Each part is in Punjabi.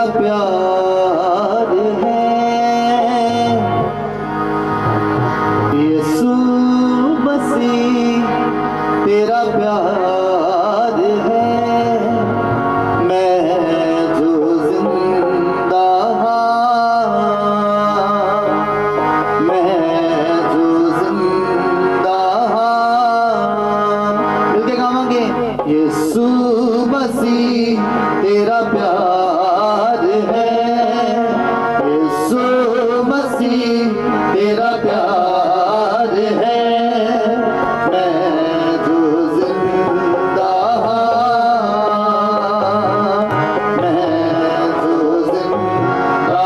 तेरा प्यार है यीशु मसीह तेरा प्यार है मैं जो जिंदा मैं जो जिंदा मिलके गावांगे यीशु मसीह तेरा प्यार है यीशु मसीह तेरा प्यार है मैं जो जिंदा मैं जो जिंदा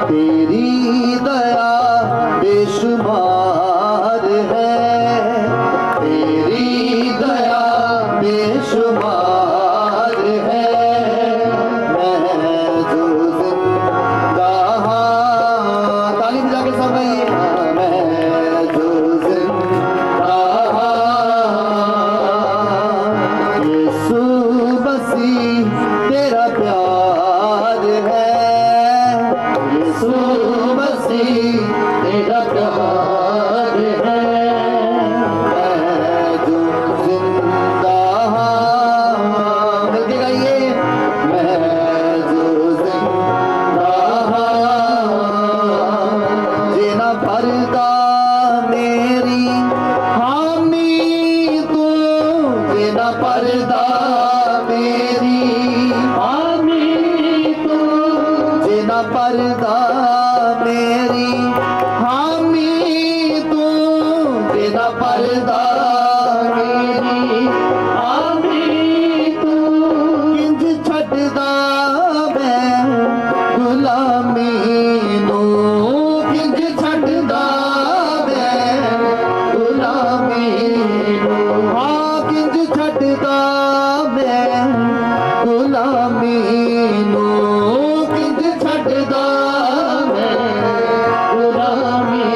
तेरी दया बेशुमार है तेरी दया बेशुमार है मैं जो जिंदा ताली बजा के सब भाई मैं जो जिंदा यीशु मसीह तेरा प्यार है यीशु मसीह तेरा प्यार है मैं जो जिंदा मिलके गाइए मैं जो जिंदा जेना पर्दा मेरी हामी तू जेना पर्दा मेरी हामी तू जेना पर्दा मेरी हामी तू जेना पर्दा मेरी हामी तू किंज छड्डदा मैं गुलामी नू किंज छड्डदा मैं गुलामी नू हाँ किंज छड्डदा मैं गुलामी नू किंज छड्डदा मैं गुलामी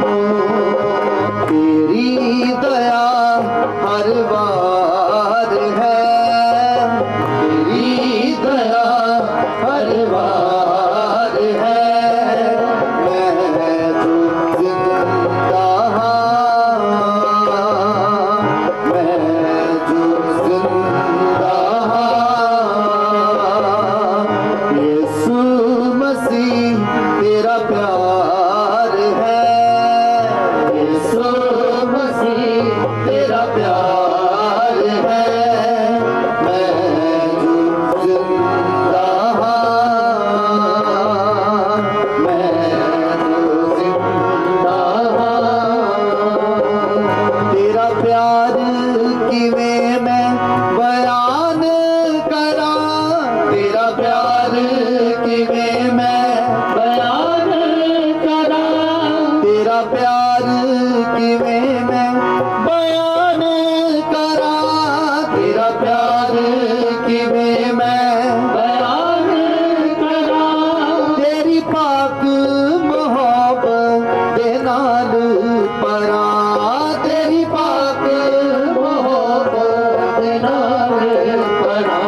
नू तेरी दया हर बार है तेरी दया हर बार है मैं जो जिंदा मैं जो जिंदा यीशु मसीह तेरा प्यार है यीशु मसीह तेरा प्यार है मैं जो जिंदा मैं जो जिंदा तेरा प्यार किवें मैं बयान करा तेरा प्यार किवें मैं बयान करा तेरा प्यार किवें मैं बयान करा तेरा प्यार किवें मैं बयान करा तेरी पाक मोहब्बत दे नाल परा तेरी पाक मोहब्बत दे नाल परा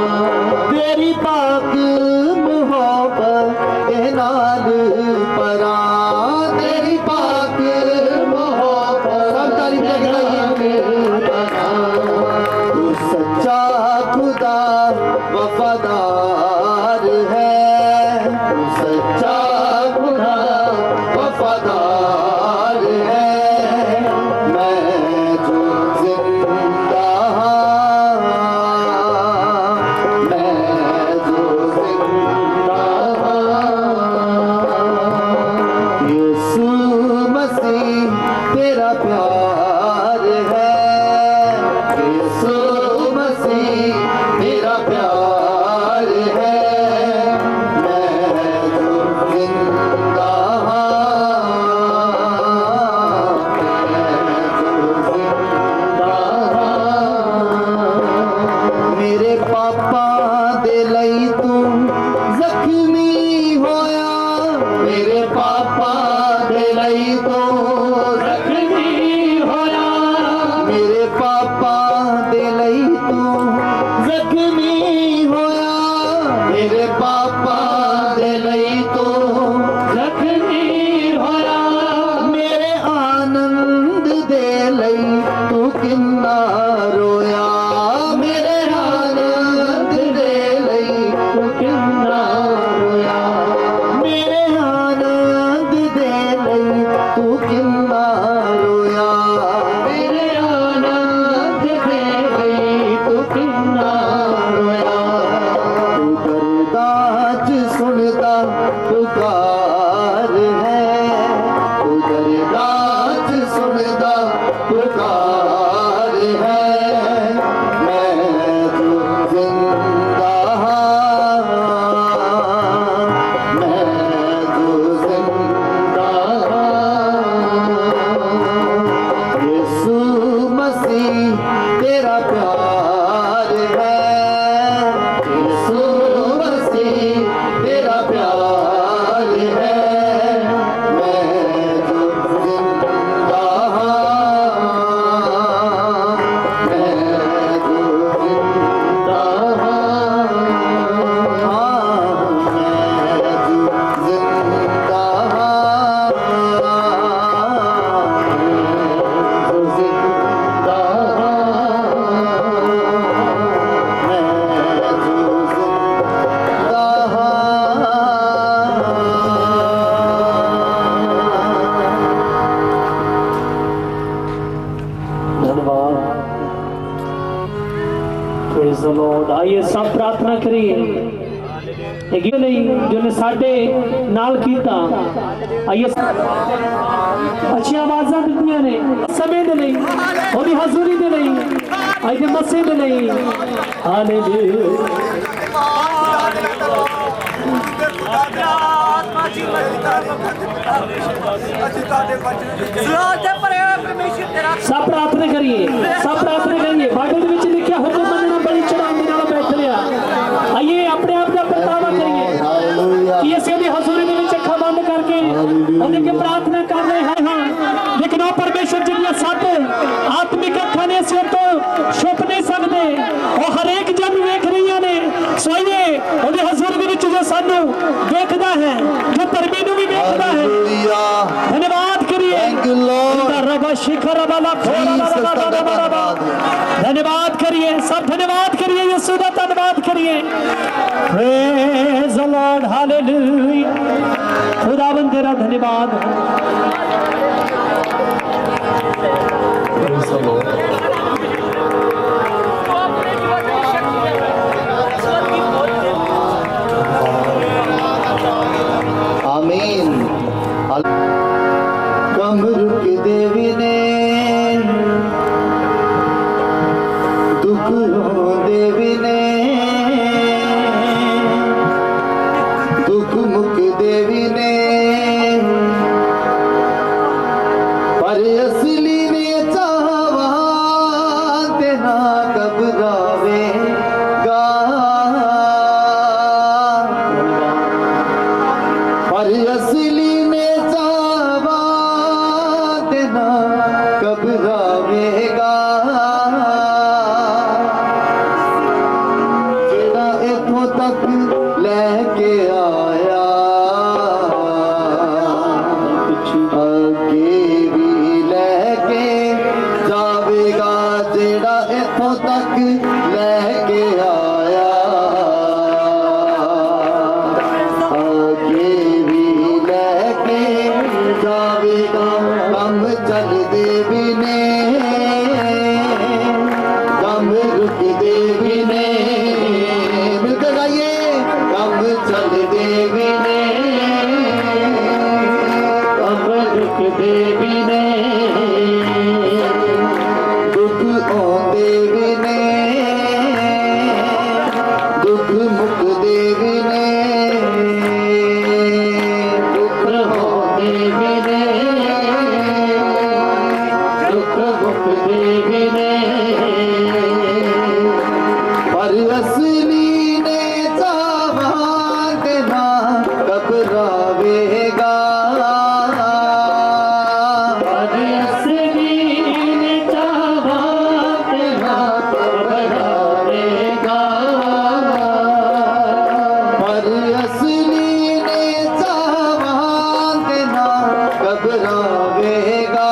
तेरी पाक मोहब्बत दे नाल परा तेरी पाक मोहब्बत सब तारीफ लगाइए तू सच्चा खुदा वफादार है तू सच्चा खुदा वफादार है मैं जो जिंदा मैं जो जिंदा यीशु मसीह तेरा प्यार है यीशु मसीह तेरा प्यार है मैं जो जिंदा मैं जो जिंदा मेरे पापा दे लई तू जख्मी होया मेरे पापा दे लई तू जख्मी होया मेरे पापा दे लई तू जख्मी तेरा प्यार है यीशु मसीह तेरा प्यार है मैं जो जिंदा मैं जो जिंदा Praise the Lord. आइए सब प्रार्थना करिए एक नहीं जो ने साडे नाल कीता आइए अच्छी आवाज़ां दित्तियां ने समय दे नहीं ओदी हजूरी दे नहीं आई दे मसीह दे नहीं हालेलुया सब प्रार्थना करिए बाइबल विच लिखिया हुक्म मनना बड़ी चढ़ाई दे नाल बैठ लिया आइए अपने आप का परतावा करिए कि इस दी हजूरी दे विच अखां बंद करके ओदे के प्रार्थना कर रहे हैं लेकिन ओ परमेश्वर जिन्नियां सत आत्मिक अखां ने सिर तो छुप नहीं सकदे ओ हर एक जन वेख रही ने सो आइए ओदे हजूरी दे विच जो सानू देखदा है जो परमे नू भी देखदा है धन्यवाद करिए धन्यवाद करिए सब धन्यवाद करिए यीशु का धन्यवाद करिए प्रेज द लॉर्ड हालेलुया खुदावंद तेरा धन्यवाद प्रेज द लॉर्ड आमीन कम रुक देवी ने दुख रो देवी ने दुख मुक देवी ने पर असली ने चाहवा तेना घबरावेगा पर असली ने चाहवा तेना घबरावेगा जेड़ा इथों तक लेके आया अगे भी लेके जावेगा जेड़ा इथों तक लेके आया अगे भी लेके जावेगा कम चल दे भी ने कम रुक दे भी ने मिलकर गाइए कम चल दे भी ने कम रुक दे भी ने दुख आंदे भी ने दुख मुक दे भी ने दुख आंदे भी ने दुख मुक दे भी ने पर असली ने चाहवा देना घबरावेगा पर असली ने चाहवा देना घबरावेगा पर असली ने चाहवा देना घबरावेगा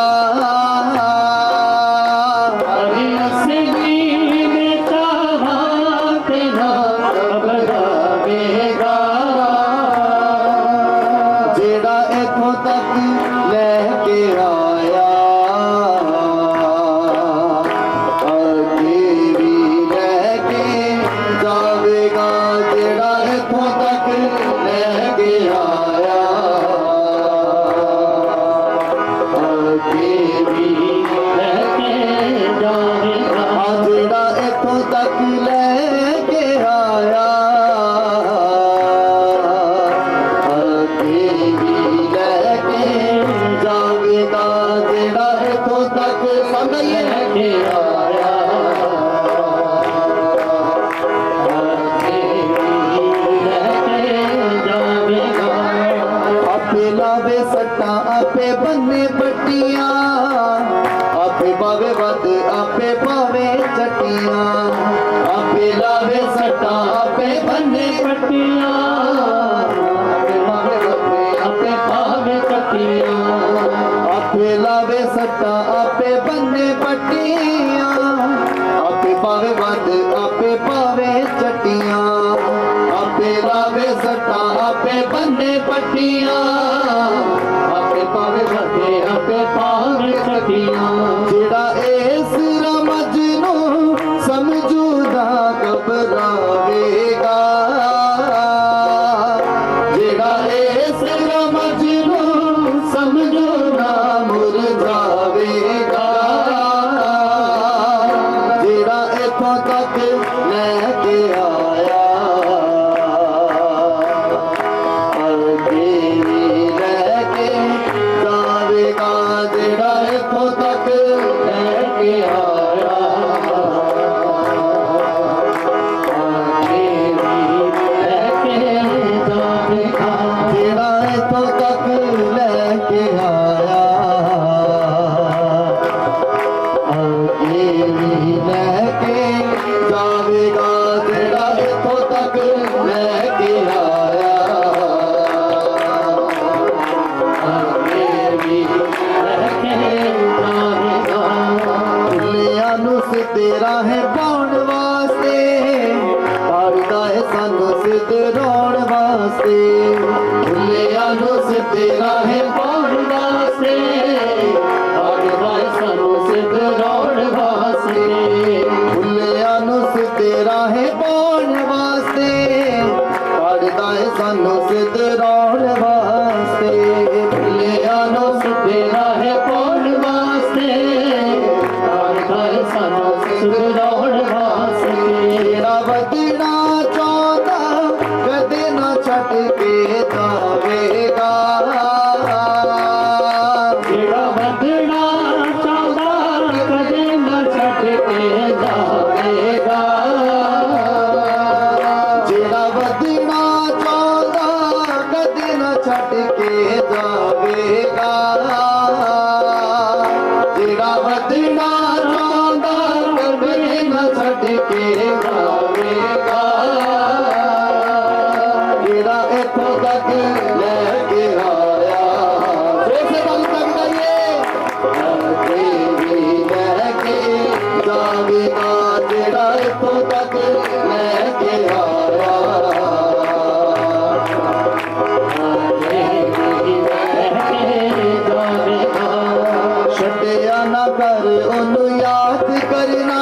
पर असली ने चाहवा देना घबरावेगा जेड़ा इथों तक लेके आया अगे भी लेके जावेगा जेड़ा इथों तक लेके आया अगे भी लेके जावेगा आज आपे पावे चटियां आपे लावे सट्टा आपे बन्ने पट्टियां आपे पावे चटियां आपे लावे सट्टा आपे बन्ने पट्टियां आपे पावे बंद आपे पावे चटियां आपे लावे सट्टा आपे बन्ने पट्टियां आपे पावे बंदे आपे पावे चटियां जेड़ा इस रमज नू समझूदा घबरावेगा जेड़ा इस रमज नू समझूदा मुरझावेगा जेड़ा इथों तक लेके आया अगे भी लेके जावेगा जेड़ा इथों तक लेके आया अगे भी लेके जावेगा जेड़ा इथों तक लेके आया अगे भी लेके जावेगा जेड़ा इथों तक लेके आया अगे भी लेके जावेगा दुनिया नू तेरा है पाउण वास्ते करदा है सानू सिद्ध रोण वास्ते दुनिया नू तेरा है पाउण वास्ते करदा है सानू सिद्ध रोण वास्ते दुनिया नू तेरा है पाउण वास्ते करदा है सानू सिद्ध रोण वास्ते दुनिया नू तेरा है पाउण वास्ते करदा है सानू सिद्ध रोण वास्ते तेरा वदना चाहता कदे ना छट के जावेगा जेड़ा बदना चाहता कदे न छट के जावेगा जेड़ा वदना चाहता कदे ना छट के जावेगा जेड़ा वदना चाहता कदे ना छट के जावेगा जेड़ा इथों तक लेके आया फिर से गल तक जाइए अगे भी लेके जावेगा जेड़ा इथों तक लेके आया अगे भी लेके जावेगा छड्डिया ना कर ओनू याद करना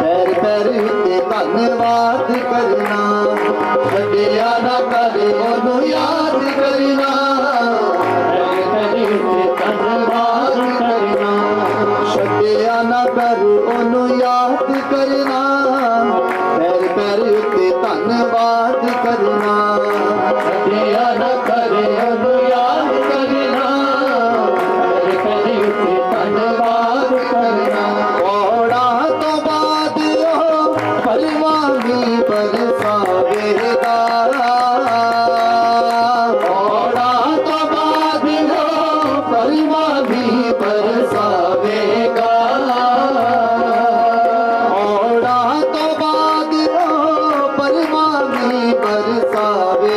पैर पैर उत्ते धन्नवाद करना छड्डिया ना कर ओनू याद करना पैर पैर उत्ते धन्नवाद करना छड्डिया ना कर ओनू याद करना पैर पैर उत्ते धन्नवाद करना छड्डिया ना कर ओनू याद करना पैर पैर उत्ते धन्नवाद करना औड़ा तो बाद परवानी बरसावेगा औड़ा तो बाद परवानी बरसावेगा औड़ा तो बाद परवानी बरसावेगा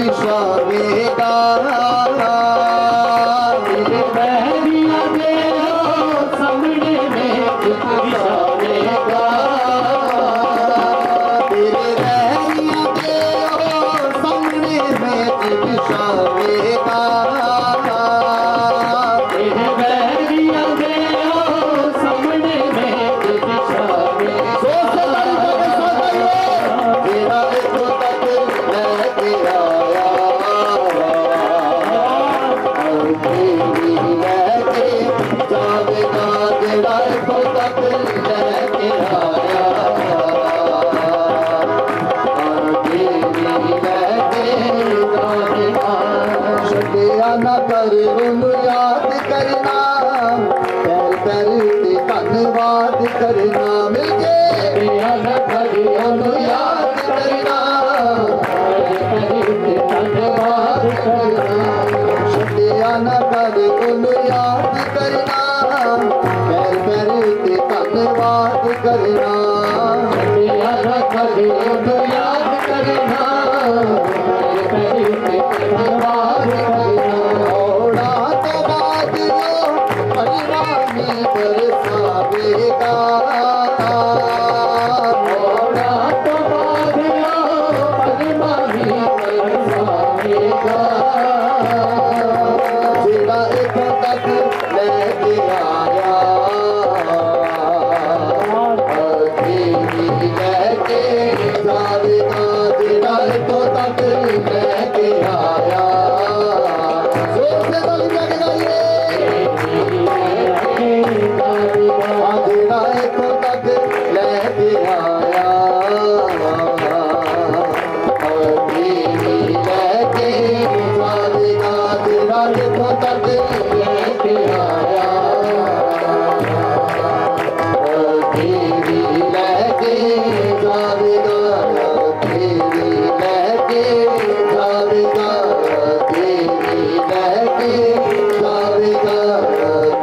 बिछावेगा तेरे बैरिया दे सामने में बिछावेगा तेरे बैरिया दे सामने में बिछावेगा तेरे बैरिया दे सामने में बिछावेगा तेरा तो तक लेके आया तेरी लेके जावेगा तेरा तो तक लेके आया तेरी लेके जावेगा छड़िया ना कर उन्हें याद करना पैर पैर ते धन्यवाद करना मिल गए छड़िया ना कर उन्हें याद करना धन्यवाद करना छड़िया ना कर उन्हें याद करना पैर पैर ते धन्यवाद करना छड़िया ना कर उन्हें याद करना पैर पैर ते धन्यवाद करना ओड़ा तो बाद परिवानी बरसावेगा ओड़ा तो बाद परिवानी बरसावेगा तेरा एक तक लेके आया तेरी लेके जावेगा तेरा एक तक लेके आया जोर से ताली बजा के तेरा एक तक लेके आया तेरी लेके जावेगा तेरा एक तक लेके आया तेरी लेके जावेगा तेरी लेके जावेगा तेरी लेके जावेगा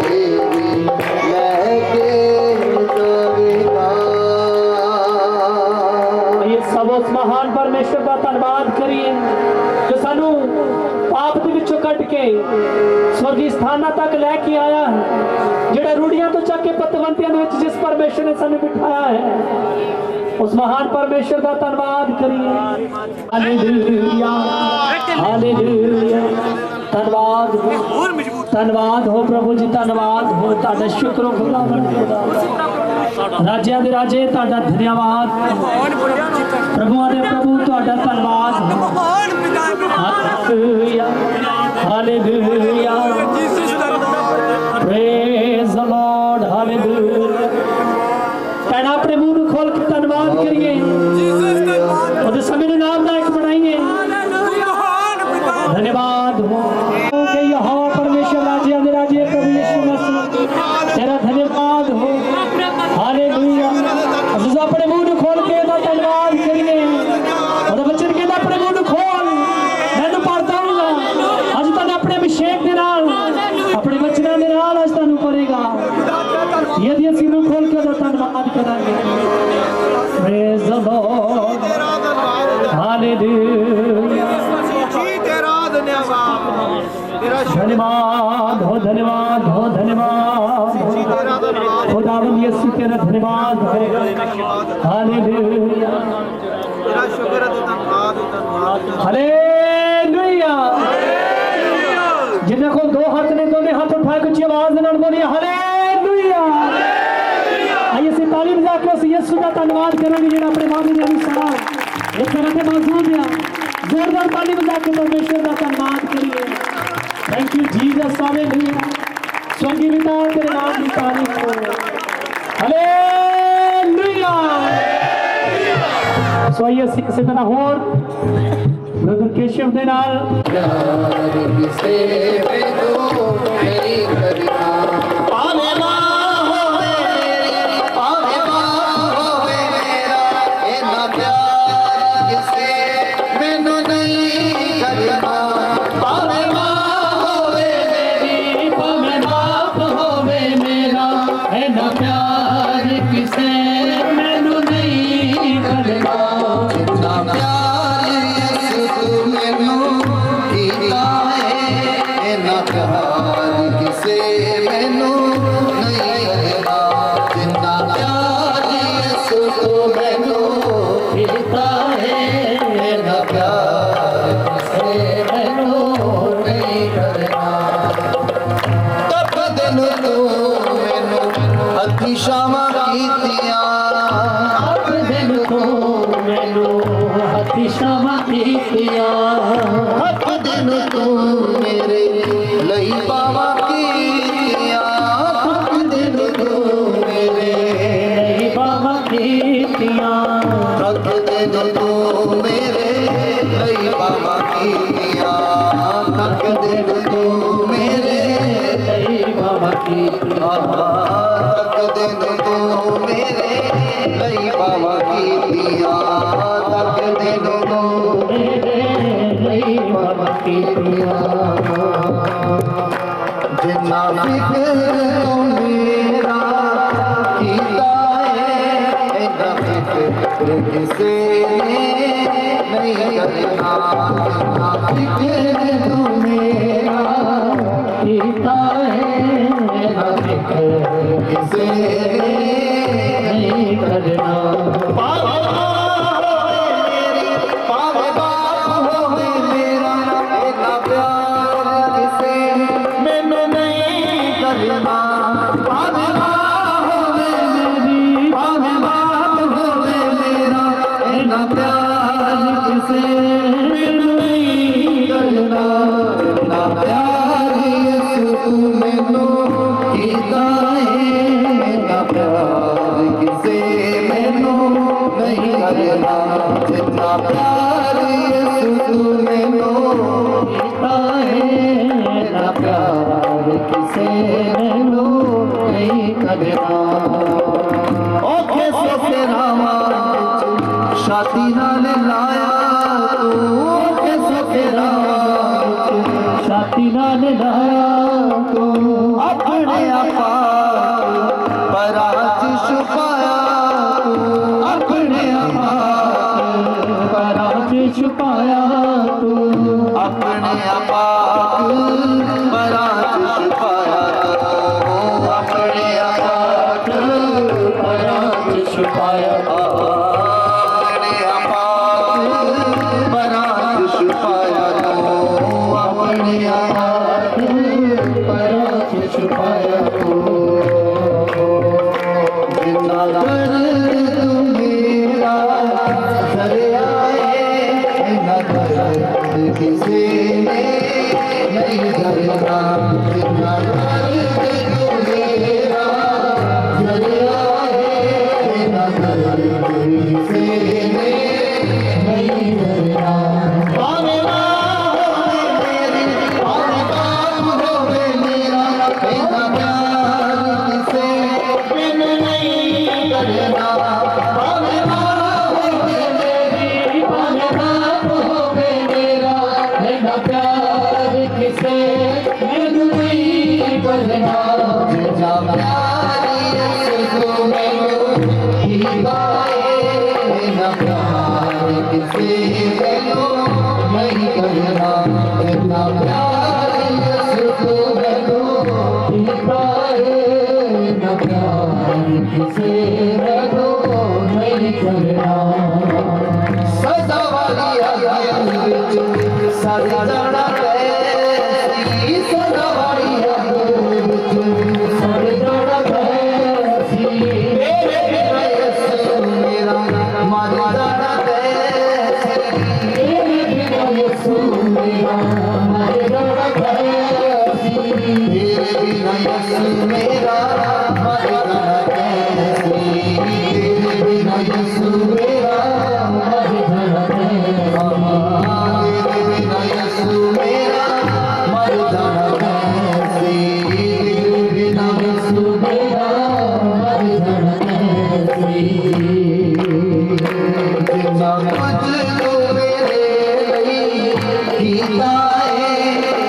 तेरी लेके जावेगा ये सब उस महान परमेश्वर का धन्यवाद करिए जो सानू पाप दे विचों कट के स्वर्गी स्थाना तक लेके आया है जेड़ा रूढ़ियां तो चक के पतवंतियां दे विच जिस परमेश्वर ने सानू बिठाया है उस महान परमेश्वर का धन्यवाद करिए हालेलुया हालेलुया धन्यवाद हो प्रभु जी धन्यवाद हो ताड़ा शुक्र हो खुदावन राजिया दे राजे ताड़ा धन्यवाद प्रभुआं दे प्रभु ताड़ा धन्यवाद hallelujah hallelujah praise the Lord hallelujah कहना अपने मुंह को खोल के धन्यवाद करिए और समय नाम लायक बनाइए धन्यवाद हो कि यहोवा परमेश्वर राजिया दे राजे प्रभु यीशु मसीह तेरा धन्यवाद हो हालेलुया अस अपने मुंह को खोल के धन्यवाद करिए और बच्चन के अपने मुंह को खोल मैं पढ़ता हूँ अज तक अपने अभिषेक के नाल अपने बच्चों के नाल अज तक करेगा यदि असि मुंह खोल के धन्यवाद करेंगे प्रेज द लॉर्ड हालेलुया धन्यवाद हो धन्यवाद हो धन्यवाद खुदावन यीशु तेरा धन्यवाद है हालेलुया तेरा शुक्र है धन्यवाद हालेलुया जिन्हें को दो हाथ ने दोनों हाथ उठाए कुछ आवाज न बोलिए हालेलुया आइए से ताली बजा के उस यीशु का धन्यवाद करेंगे जिन्हें अपने वादे के अनुसार एक तरह से मौजूद है जोरदार ताली बजा के परमेश्वर का धन्यवाद करिए थैंक यू जीसस हालेलुया स्वर्गीय पिता तेरे नाम की तारीफ हो हालेलुया सो आइए इसी तरह और ब्रदर केशव दे नाल प्यार दिन तू मेरे ਲਈ ਬਾਵਾ ਕੀਤੀਆਂ ਤੱਕ ਦਿਨ ਤੂੰ ਮੇਰੇ ਲਈ ਬਾਵਾ ਕੀਤੀਆਂ ਤੱਕ ਦਿਨ ਤੂੰ ਮੇਰੇ ਲਈ ਬਾਵਾ ਕੀਤੀਆਂ ਤੱਕ ਦਿਨ ਤੂੰ ਮੇਰੇ ਲਈ ਬਾਵਾ ਕੀਤੀਆਂ ਤੱਕ ਦਿਨ ਤੂੰ ਮੇਰੇ ਲਈ ਬਾਵਾ ਕੀਤੀਆਂ ਤੱਕ ਦਿਨ ਤੂੰ ਲਈ ਬਾਵਾ ਕੀਤੀਆਂ ਜਿੰਨਾ ਫਿਕਰ ਤੂੰ ਮੇਰਾ ਕੀਤਾ ਹੈ ਇੰਨਾ ਫਿਕਰ ਕਿਸੇ ਨੇ ਨਹੀਂ ਕਰਨਾ ਜਿੰਨਾ ਫਿਕਰ ਤੂੰ ਮੇਰਾ ਕੀਤਾ ਹੈ ਨਾ ਫਿਕਰ ਕਿਸੇ ਨੇ ਨਹੀਂ ਕਰਨਾ ਭਾਵੇਂ ਬਾਪ ਹੋਵੇ ਮੇਰਾ ਇੰਨਾ ਪਿਆਰ ਕਿਸੇ ਮੈਨੂੰ ਨਹੀਂ ਕਰਨਾ ਭਾਵੇਂ ਬਾਪ ਹੋਵੇ ਮੇਰੀ ਭਾਵੇਂ ਬਾਪ ਹੋਵੇ ਮੇਰਾ ਇੰਨਾ ਪਿਆਰ ਕਿਸੇ ਮੈਨੂੰ ਨਹੀਂ ਕਰਨਾ ਨਾ ਪਿਆਰ ਯਿਸੂ ਤੂੰ ਮੈਨੂੰ ਕੀਤਾ ਹੈ ਨਾ ਪਿਆਰ ਕਿਸੇ ਮੈਨੂੰ ਨਹੀਂ ਕਰਨਾ ਜਿੰਨਾ ਪਿਆਰ ਯਿਸੂ ਤੂੰ ਮੈਨੂੰ ਕੀਤਾ ਹੈ ਨਾ ਪਿਆਰ ਕਿਸੇ ਨੂੰ ਨਹੀਂ ਕਰਨਾ ਔਖੇ ਸੋਸੇ ਰਾਵਾਂ ਵਿੱਚ ਛਾਤੀ ਨਾਲ ਲਾਇਆ ਤੂੰ ਔਖੇ ਸੋਸੇ ਰਾਵਾਂ ਵਿੱਚ ਛਾਤੀ ਨਾਲ ਲਾਇਆ ਤੂੰ ਆਪਣੇ ਆਪਾ ਪਰਾਂ ਚ ਛੁਪਾਇਆ ਤੂੰ ਆਪਣੇ ਆਪਾ ਪਰਾਂ ਚ ਛੁਪਾਇਆ ਤੂੰ ਆਪਣੇ ਆਪਾ ਪਰਾਂ ਚ ਛੁਪਾਇਆ ਤੂੰ ਆਪਣੇ ਆਪਾ ਪਰਾਂ ਚ ਛੁਪਾਇਆ ਆਪਣੇ ਆਪਾ ਪਰਾਂ ਚ ਛੁਪਾਇਆ ਤੂੰ ਆਪਣੇ ਆਪਾ ਪਰਾਂ ਚ ਛੁਪਾਇਆ ਤੂੰ ਜਿੰਨਾ ਦਰ ਤੂੰ ਮੇਰਾ ਜ਼ਰਿਆ ਹੈ ਇੰਨਾ ਦਰ ਕਿਸੇ ਨੇ ਨਹੀਂ ਕਰਨਾ ਜਿੰਨਾ ਦਰ ਤੂੰ ਮੇਰਾ ਜ਼ਰਿਆ ਹੈ ਇੰਨਾ ਦਰ ਕਿਸੇ ਨੇ ਨਹੀਂ ਕਰਨਾ ਭਾਵੇਂ ਮਾਂ ਹੋਵੇ ਮੇਰੀ ਭਾਵੇਂ ਬਾਪ ਹੋਵੇ ਮੇਰਾ ਇੰਨਾ ਪਿਆਰ ਕਿਸੇ ਮੈਨੂੰ ਨਹੀਂ ਕਰਨਾ ਭਾਵੇਂ ਮਾਂ ਹੋਵੇ ਮੇਰੀ ਭਾਵੇਂ ਬਾਪ ਹੋਵੇ ਮੇਰਾ ਇੰਨਾ ਪਿਆਰ ਕਿਸੇ ਮੈਨੂੰ ਨਹੀਂ ਕਰਨਾ ਜਿੰਨਾ ਪਿਆਰ ਯਿਸੂ ਮੈਨੂੰ ਕੀਤਾ ਹੈ ਇੰਨਾ ਪਿਆਰ ਕਿਸੇ ਮੈਨੂੰ ਨਹੀਂ ਕਰਨਾ ਇੰਨਾ ਪਿਆਰ ਯਿਸੂ ਮੈਨੂੰ ਕੀਤਾ ਹੈ ਨਾ ਪਿਆਰ ਕਿਸੇ ਨੂੰ ਨਹੀਂ ਕਰਨਾ ਸਦਾ ਵਾਲੀ ਅੱਗ ਵਿੱਚ ਸੜ ਜਾਣਾ ਤੈਸੀ ਸਦਾ ਵਾਲੀ ਅੱਗ ਵਿੱਚ ਸੜ ਜਾਣਾ ਸੀ ਮੇਰੇ ਬਿਨਾਂ ਯਿਸੂ ਮੇਰਾ ਮਰ ਜਾਣਾ ਤੈਸੀ ਮੇਰੇ ਬਿਨਾਂ ਯਿਸੂ ਮੇਰਾ ਮਰ ਜਾਣਾ ਸੀ ਮੇਰੇ ਬਿਨਾਂ ਯਿਸੂ ਮੇਰਾ ਮਰ ਜਾਣਾ ਤੈਸੀ ਤੇਰੇ ਬਿਨਾਂ ਯਿਸੂ ਮੇਰਾ ਮਰ ਜਾਣਾ ਤੇਰੇ ਬਿਨਾਂ ਯਿਸੂ ਮੇਰਾ ਮਰ ਜਾਣਾ ਤੈਸੀ ਤੇਰੇ ਬਿਨਾਂ ਯਿਸੂ ਮੇਰਾ ਮਰ ਜਾਣਾ ਸੀ ਜਿੰਨਾ ਕੁਝ ਤੂੰ ਮੇਰੇ ਲਈ ਕੀਤਾ ਹੈ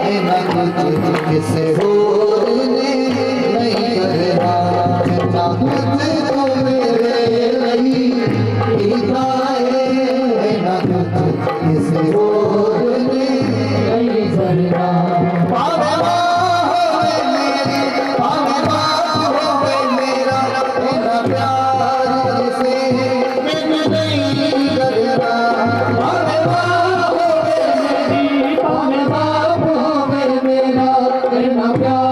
ਇੰਨਾ ਕੁਝ ਕਿਸੇ ਹੋਰ ਨੇ ਨਹੀਂ ਕਰਨਾ ਜਿੰਨਾ ਕੁਝ ਤੂੰ ਮੇਰੇ ਲਈ ਕੀਤਾ ਹੈ ਇੰਨਾ ਕੁਝ ਕਿਸੇ ਹੋਰ ਨੇ ਨਹੀਂ ਕਰਨਾ ਭਾਵੇਂ ਮਾਂ ਹੋਵੇ ਮੇਰੀ ਭਾਵੇਂ ਬਾਪ ਹੋਵੇ ਮੇਰਾ ਇੰਨਾ ਪਿਆਰ ਕਿਸੇ ਮੈਨੂੰ ਨਹੀਂ ਕਰਨਾ ਭਾਵੇਂ ਮਾਂ ਹੋਵੇ ਮੇਰੀ ਭਾਵੇਂ ਬਾਪ ਹੋਵੇ ਮੇਰਾ ਇੰਨਾ ਪਿਆਰ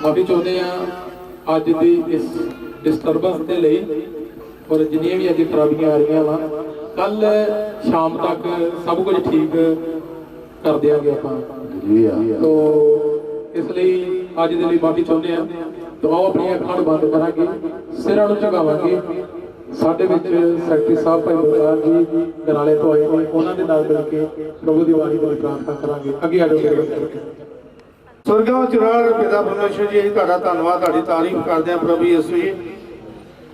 माफ़ी चाहते हैं अज की इस डिस्टर्बेंस के लिए और जिन्नियां भी अज खराबियां आ रही वा कल शाम तक सब कुछ ठीक कर देंगे आप तो इसलिए अज के लिए माफ़ी चाहते हैं। तो आओ अपनी अखां बंद करांगे सिरां नूं झुकावांगे। साडे विच सैकटरी साहब भाई बलकार जी गराले तो आए हैं उन्हां दे नाल मिल के प्रभु दी बाणी दी प्रार्थना करांगे। अगे आ जाओ मेरे बच्चे। स्वर्गों चुराल पिता परमेश्वर जी ਅਸੀਂ ਤੁਹਾਡਾ ਧੰਨਵਾਦ ਤੁਹਾਡੀ ਤਾਰੀਫ ਕਰਦੇ ਹਾਂ ਪ੍ਰਭੂ ਯਿਸੂ ਜੀ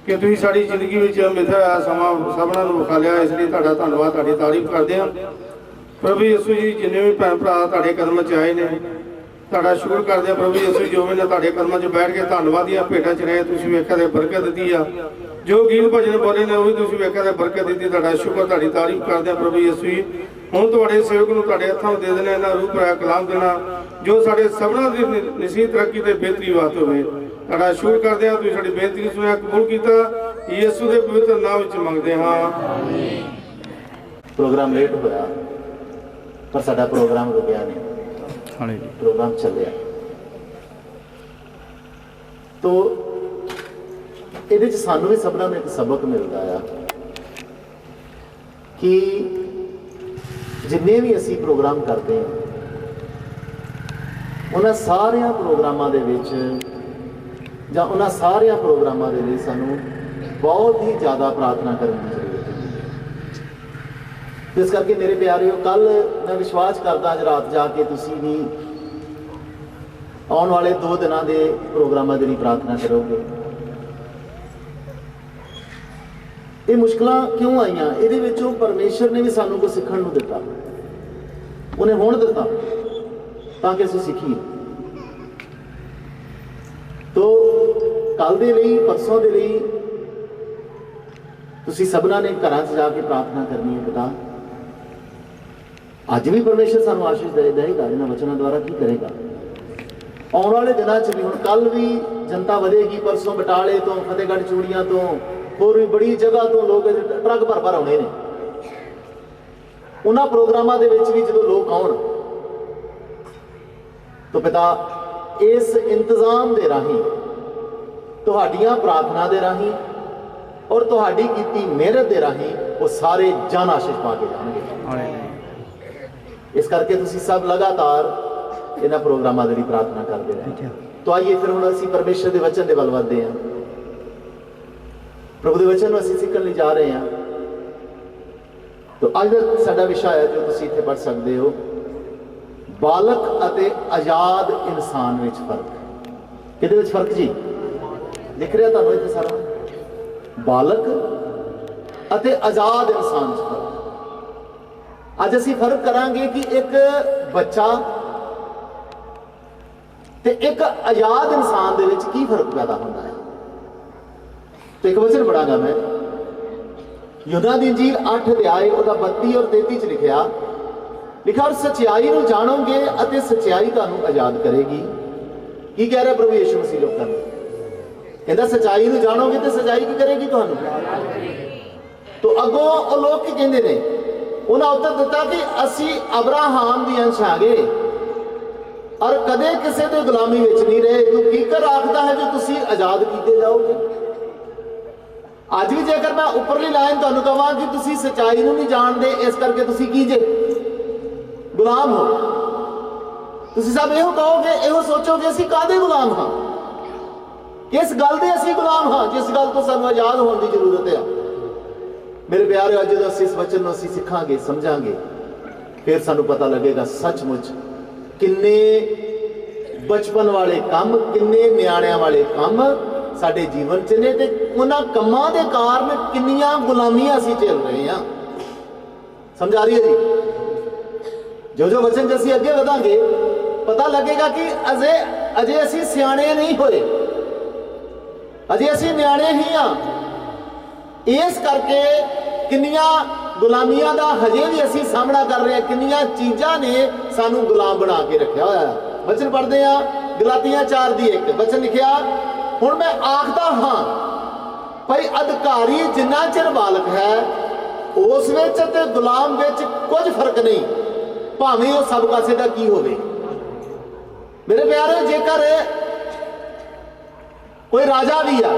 ਕਿ ਤੁਸੀਂ ਸਾਡੀ ਜ਼ਿੰਦਗੀ ਵਿੱਚ ਮਿਥਿਆ ਹੋਇਆ ਸਮਾਂ ਸਭਨਾਂ ਨੂੰ ਵਿਖਾ ਲਿਆ। ਇਸ ਲਈ ਤੁਹਾਡਾ ਧੰਨਵਾਦ ਤੁਹਾਡੀ ਤਾਰੀਫ ਕਰਦੇ ਹਾਂ ਪ੍ਰਭੂ ਯਿਸੂ ਜੀ। ਜਿੰਨੇ ਵੀ ਭੈਣ ਭਰਾ ਤੁਹਾਡੇ ਕਦਮਾਂ 'ਚ ਆਏ ਨੇ ਤੁਹਾਡਾ ਸ਼ੁਕਰ ਕਰਦੇ ਹਾਂ ਪ੍ਰਭੂ ਯਿਸੂ ਜੋ ਵੀ ਨੇ ਤੁਹਾਡੇ ਕਦਮਾਂ 'ਚ ਬੈਠ ਕੇ ਧੰਨਵਾਦ ਦੀਆਂ ਭੇਟਾਂ 'ਚ ਰਹੇ ਤੁਸੀਂ ਵੇਖਿਆ ਤੇ ਬਰਕਤ ਦਿੱਤੀ ਆ। ਜੋ ਗੀਤ ਭਜਨ ਬੋਲੇ ਨੇ ਉਹ ਵੀ ਤੁਸੀਂ ਵੇਖਿਆ ਤੇ ਬਰਕਤ ਦਿੱਤੀ। ਤੁਹਾਡਾ ਸ਼ੁਕਰ ਤੁਹਾਡੀ ਤਾਰੀਫ ਕਰਦੇ ਹਾਂ ਪ੍ਰਭੂ ਯਿਸੂ ਜੀ। ਹੁਣ ਤੁਹਾਡੇ ਸੇਵਕ ਨੂੰ ਤੁਹਾਡੇ ਹੱਥਾਂ ਵਿੱਚ ਦੇ ਦੇਣਾ ਇਹਨਾਂ ਰੂਪ ਰਾਇਆ ਕਲਾਮ ਦੇਣਾ ਜੋ ਸਾਡੇ ਸਭਨਾਂ ਦੀ ਨਿਸ਼ਚਿਤ ਤਰੱਕੀ ਤੇ ਬਿਹਤਰੀ ਵਾਸਤੇ ਹੋਵੇ। ਤੁਹਾਡਾ ਸ਼ੁਕਰ ਕਰਦੇ ਹਾਂ ਤੁਸੀਂ ਸਾਡੀ ਬੇਨਤੀ ਸੁਣਿਆ ਕਬੂਲ ਕੀਤਾ ਯਿਸੂ ਦੇ ਪਵਿੱਤਰ ਨਾਮ ਵਿੱਚ ਮੰਗਦੇ ਹਾਂ। प्रोग्राम लेट होया पर साडा प्रोग्राम रुकिया नहीं, प्रोग्राम चलिया। तो ਇਹਦੇ ਚ ਸਾਨੂੰ ਵੀ ਸਭਨਾਂ ਨੂੰ ਇੱਕ ਸਬਕ ਮਿਲਦਾ ਆ ਕਿ ਜਿੰਨੇ ਵੀ ਅਸੀਂ ਪ੍ਰੋਗਰਾਮ ਕਰਦੇ ਹਾਂ ਉਹਨਾਂ ਸਾਰਿਆਂ ਪ੍ਰੋਗਰਾਮਾਂ ਦੇ ਵਿੱਚ ਜਾਂ ਉਹਨਾਂ ਸਾਰਿਆਂ ਪ੍ਰੋਗਰਾਮਾਂ ਦੇ ਲਈ ਸਾਨੂੰ ਬਹੁਤ ਹੀ ਜ਼ਿਆਦਾ ਪ੍ਰਾਰਥਨਾ ਕਰਨ ਦੀ ਜ਼ਰੂਰਤ ਹੈ। ਇਸ ਕਰਕੇ ਮੇਰੇ ਪਿਆਰਿਓ ਕੱਲ ਮੈਂ ਵਿਸ਼ਵਾਸ ਕਰਦਾ ਅੱਜ ਰਾਤ ਜਾ ਕੇ ਤੁਸੀਂ ਵੀ ਆਉਣ ਵਾਲੇ 2 ਦਿਨਾਂ ਦੇ ਪ੍ਰੋਗਰਾਮਾਂ ਦੇ ਲਈ ਪ੍ਰਾਰਥਨਾ ਕਰੋਗੇ। ਇਹ ਮੁਸ਼ਕਲਾਂ ਕਿਉਂ ਆਈਆਂ ਇਹਦੇ ਵਿੱਚੋਂ ਪਰਮੇਸ਼ਰ ਨੇ ਵੀ ਸਾਨੂੰ ਕੁਝ ਸਿੱਖਣ ਨੂੰ ਦਿੱਤਾ। ਉਹਨੇ ਹੁਣ ਦਿੱਤਾ ਤਾਂ ਕਿ ਅਸੀਂ ਸਿੱਖੀਏ। ਤੋ ਕੱਲ ਦੇ ਲਈ ਪਰਸੋਂ ਦੇ ਲਈ ਤੁਸੀਂ ਸਭਨਾਂ ਨੇ ਘਰਾਂ 'ਚ ਜਾ ਕੇ ਪ੍ਰਾਰਥਨਾ ਕਰਨੀ ਹੈ। ਪਿਤਾ ਅੱਜ ਵੀ ਪਰਮੇਸ਼ਰ ਸਾਨੂੰ ਆਸ਼ੀਸ਼ ਦੇਏਗਾ ਇਹਨਾਂ ਵਚਨਾਂ ਦੁਆਰਾ ਕੀ ਕਰੇਗਾ। ਆਉਣ ਵਾਲੇ ਦਿਨਾਂ 'ਚ ਵੀ ਹੁਣ ਕੱਲ ਵੀ ਜਨਤਾ ਵਧੇਗੀ। ਪਰਸੋਂ ਬਟਾਲੇ ਤੋਂ ਫਤਿਹਗੜ੍ਹ ਚੂੜੀਆਂ ਤੋਂ ਹੋਰ ਵੀ ਬੜੀ ਜਗ੍ਹਾ ਤੋਂ ਲੋਕ ਟਰੱਕ ਭਰ ਆਉਣੇ ਨੇ। ਉਹਨਾਂ ਪ੍ਰੋਗਰਾਮਾਂ ਦੇ ਵਿੱਚ ਵੀ ਜਦੋਂ ਲੋਕ ਆਉਣ ਤਾਂ ਪਿਤਾ ਇਸ ਇੰਤਜ਼ਾਮ ਦੇ ਰਾਹੀਂ ਤੁਹਾਡੀਆਂ ਪ੍ਰਾਰਥਨਾ ਦੇ ਰਾਹੀਂ ਔਰ ਤੁਹਾਡੀ ਕੀਤੀ ਮਿਹਨਤ ਦੇ ਰਾਹੀਂ ਉਹ ਸਾਰੇ ਜਨ ਆਸ਼ੀਸ਼ ਪਾ ਕੇ ਜਾਣਗੇ। ਇਸ ਕਰਕੇ ਤੁਸੀਂ ਸਭ ਲਗਾਤਾਰ ਇਹਨਾਂ ਪ੍ਰੋਗਰਾਮਾਂ ਦੇ ਲਈ ਪ੍ਰਾਰਥਨਾ ਕਰਦੇ ਰਹੇ। ਤਾਂ ਆਈਏ ਫਿਰ ਹੁਣ ਅਸੀਂ ਪਰਮੇਸ਼ਰ ਦੇ ਵਚਨ ਦੇ ਵੱਲ ਵਧਦੇ ਹਾਂ। ਪ੍ਰਭੂ ਦੇ ਵਚਨ ਨੂੰ ਅਸੀਂ ਸਿੱਖਣ ਲਈ ਜਾ ਰਹੇ ਹਾਂ। ਤਾਂ ਅੱਜ ਦਾ ਸਾਡਾ ਵਿਸ਼ਾ ਹੈ ਜੋ ਤੁਸੀਂ ਇੱਥੇ ਪੜ੍ਹ ਸਕਦੇ ਹੋ, ਬਾਲਕ ਅਤੇ ਆਜ਼ਾਦ ਇਨਸਾਨ ਵਿੱਚ ਫਰਕ। ਕਿਹਦੇ ਵਿੱਚ ਫਰਕ ਜੀ? ਲਿਖ ਰਿਹਾ ਤੁਹਾਨੂੰ ਇੱਥੇ ਸਾਰਾ, ਬਾਲਕ ਅਤੇ ਆਜ਼ਾਦ ਇਨਸਾਨ ਵਿੱਚ ਫਰਕ। ਅੱਜ ਅਸੀਂ ਫਰਕ ਕਰਾਂਗੇ ਕਿ ਇੱਕ ਬੱਚਾ ਤੇ ਇੱਕ ਆਜ਼ਾਦ ਇਨਸਾਨ ਦੇ ਵਿੱਚ ਕੀ ਫਰਕ ਪੈਦਾ ਹੁੰਦਾ ਹੈ। ਤੇ ਇੱਕ ਵਚਨ ਪੜਾਂਗਾ ਮੈਂ ਯਹੂਦਾ ਦੀ ਇੰਜੀਲ 8 ਅਧਿਆਏ ਉਹਦਾ 32 ਔਰ 33 ਚ ਲਿਖਿਆ ਔਰ ਸੱਚਾਈ ਨੂੰ ਜਾਣੋਗੇ ਅਤੇ ਸੱਚਾਈ ਤੁਹਾਨੂੰ ਆਜ਼ਾਦ ਕਰੇਗੀ। ਕੀ ਕਹਿ ਰਿਹਾ ਪ੍ਰਭੂ ਯਿਸੂ ਮਸੀਹ ਲੋਕਾਂ ਨੂੰ? ਕਹਿੰਦਾ ਸੱਚਾਈ ਨੂੰ ਜਾਣੋਗੇ ਤੇ ਸੱਚਾਈ ਕੀ ਕਰੇਗੀ ਤੁਹਾਨੂੰ। ਤੋ ਅੱਗੋਂ ਉਹ ਲੋਕ ਕੀ ਕਹਿੰਦੇ ਨੇ? ਉਹਨਾਂ ਉੱਤਰ ਦਿੱਤਾ ਕਿ ਅਸੀਂ ਅਬਰਾਹਾਮ ਦੀ ਅੰਸ਼ ਆਗੇ ਔਰ ਕਦੇ ਕਿਸੇ ਦੇ ਗੁਲਾਮੀ ਵਿੱਚ ਨਹੀਂ ਰਹੇ। ਤੂੰ ਕੀ ਕਰ ਆਖਦਾ ਹੈ ਜੋ ਤੁਸੀਂ ਆਜ਼ਾਦ ਕੀਤੇ ਜਾਓਗੇ। ਅੱਜ ਵੀ ਜੇਕਰ ਮੈਂ ਉੱਪਰਲੀ ਲਾਈਨ ਤੁਹਾਨੂੰ ਕਹਾਂ ਕਿ ਤੁਸੀਂ ਸੱਚਾਈ ਨੂੰ ਨਹੀਂ ਜਾਣਦੇ ਇਸ ਕਰਕੇ ਤੁਸੀਂ ਕੀ ਜੇ ਗੁਲਾਮ ਹੋ, ਤੁਸੀਂ ਸਭ ਇਹੋ ਕਹੋਗੇ, ਇਹੋ ਸੋਚੋਗੇ ਅਸੀਂ ਕਾਹਦੇ ਗੁਲਾਮ ਹਾਂ, ਕਿਸ ਗੱਲ ਦੇ ਅਸੀਂ ਗੁਲਾਮ ਹਾਂ ਜਿਸ ਗੱਲ ਤੋਂ ਸਾਨੂੰ ਆਜ਼ਾਦ ਹੋਣ ਦੀ ਜ਼ਰੂਰਤ ਹੈ। ਮੇਰੇ ਪਿਆਰਿਓ ਅੱਜ ਜਦੋਂ ਅਸੀਂ ਇਸ ਵਚਨ ਨੂੰ ਅਸੀਂ ਸਿੱਖਾਂਗੇ ਸਮਝਾਂਗੇ ਫਿਰ ਸਾਨੂੰ ਪਤਾ ਲੱਗੇਗਾ ਸੱਚਮੁੱਚ ਕਿੰਨੇ ਬਚਪਨ ਵਾਲੇ ਕੰਮ, ਕਿੰਨੇ ਨਿਆਣਿਆਂ ਵਾਲੇ ਕੰਮ ਸਾਡੇ ਜੀਵਨ 'ਚ ਨੇ ਤੇ ਉਹਨਾਂ ਕੰਮਾਂ ਦੇ ਕਾਰਨ ਕਿੰਨੀਆਂ ਗੁਲਾਮੀਆਂ ਅਸੀਂ ਝੇਲ ਰਹੇ ਹਾਂ। ਸਮਝ ਆ ਰਹੀ ਹੈ ਜੀ? ਜੋ ਵਚਨ 'ਚ ਅਸੀਂ ਅੱਗੇ ਵਧਾਂਗੇ ਪਤਾ ਲੱਗੇਗਾ ਕਿ ਅਜੇ ਅਸੀਂ ਸਿਆਣੇ ਨਹੀਂ ਹੋਏ, ਅਜੇ ਅਸੀਂ ਨਿਆਣੇ ਹੀ ਹਾਂ। ਇਸ ਕਰਕੇ ਕਿੰਨੀਆਂ ਗੁਲਾਮੀਆਂ ਦਾ ਹਜੇ ਵੀ ਅਸੀਂ ਸਾਹਮਣਾ ਕਰ ਰਹੇ ਹਾਂ। ਕਿੰਨੀਆਂ ਚੀਜ਼ਾਂ ਨੇ ਸਾਨੂੰ ਗੁਲਾਮ ਬਣਾ ਕੇ ਰੱਖਿਆ ਹੋਇਆ। ਵਚਨ ਪੜ੍ਹਦੇ ਹਾਂ ਗਲਾਤੀਆਂ 4:1 ਵਚਨ ਲਿਖਿਆ, ਹੁਣ ਮੈਂ ਆਖਦਾ ਹਾਂ ਭਈ ਅਧਿਕਾਰੀ ਜਿੰਨਾ ਚਿਰ ਬਾਲਕ ਹੈ ਉਸ ਵਿੱਚ ਤੇ ਗੁਲਾਮ ਵਿੱਚ ਕੁਝ ਫਰਕ ਨਹੀਂ, ਭਾਵੇਂ ਉਹ ਸਭ ਕਾਸੇ ਦਾ ਕੀ ਹੋਵੇ। ਮੇਰੇ ਪਿਆਰੇ ਜੇਕਰ कोई राजा भी आ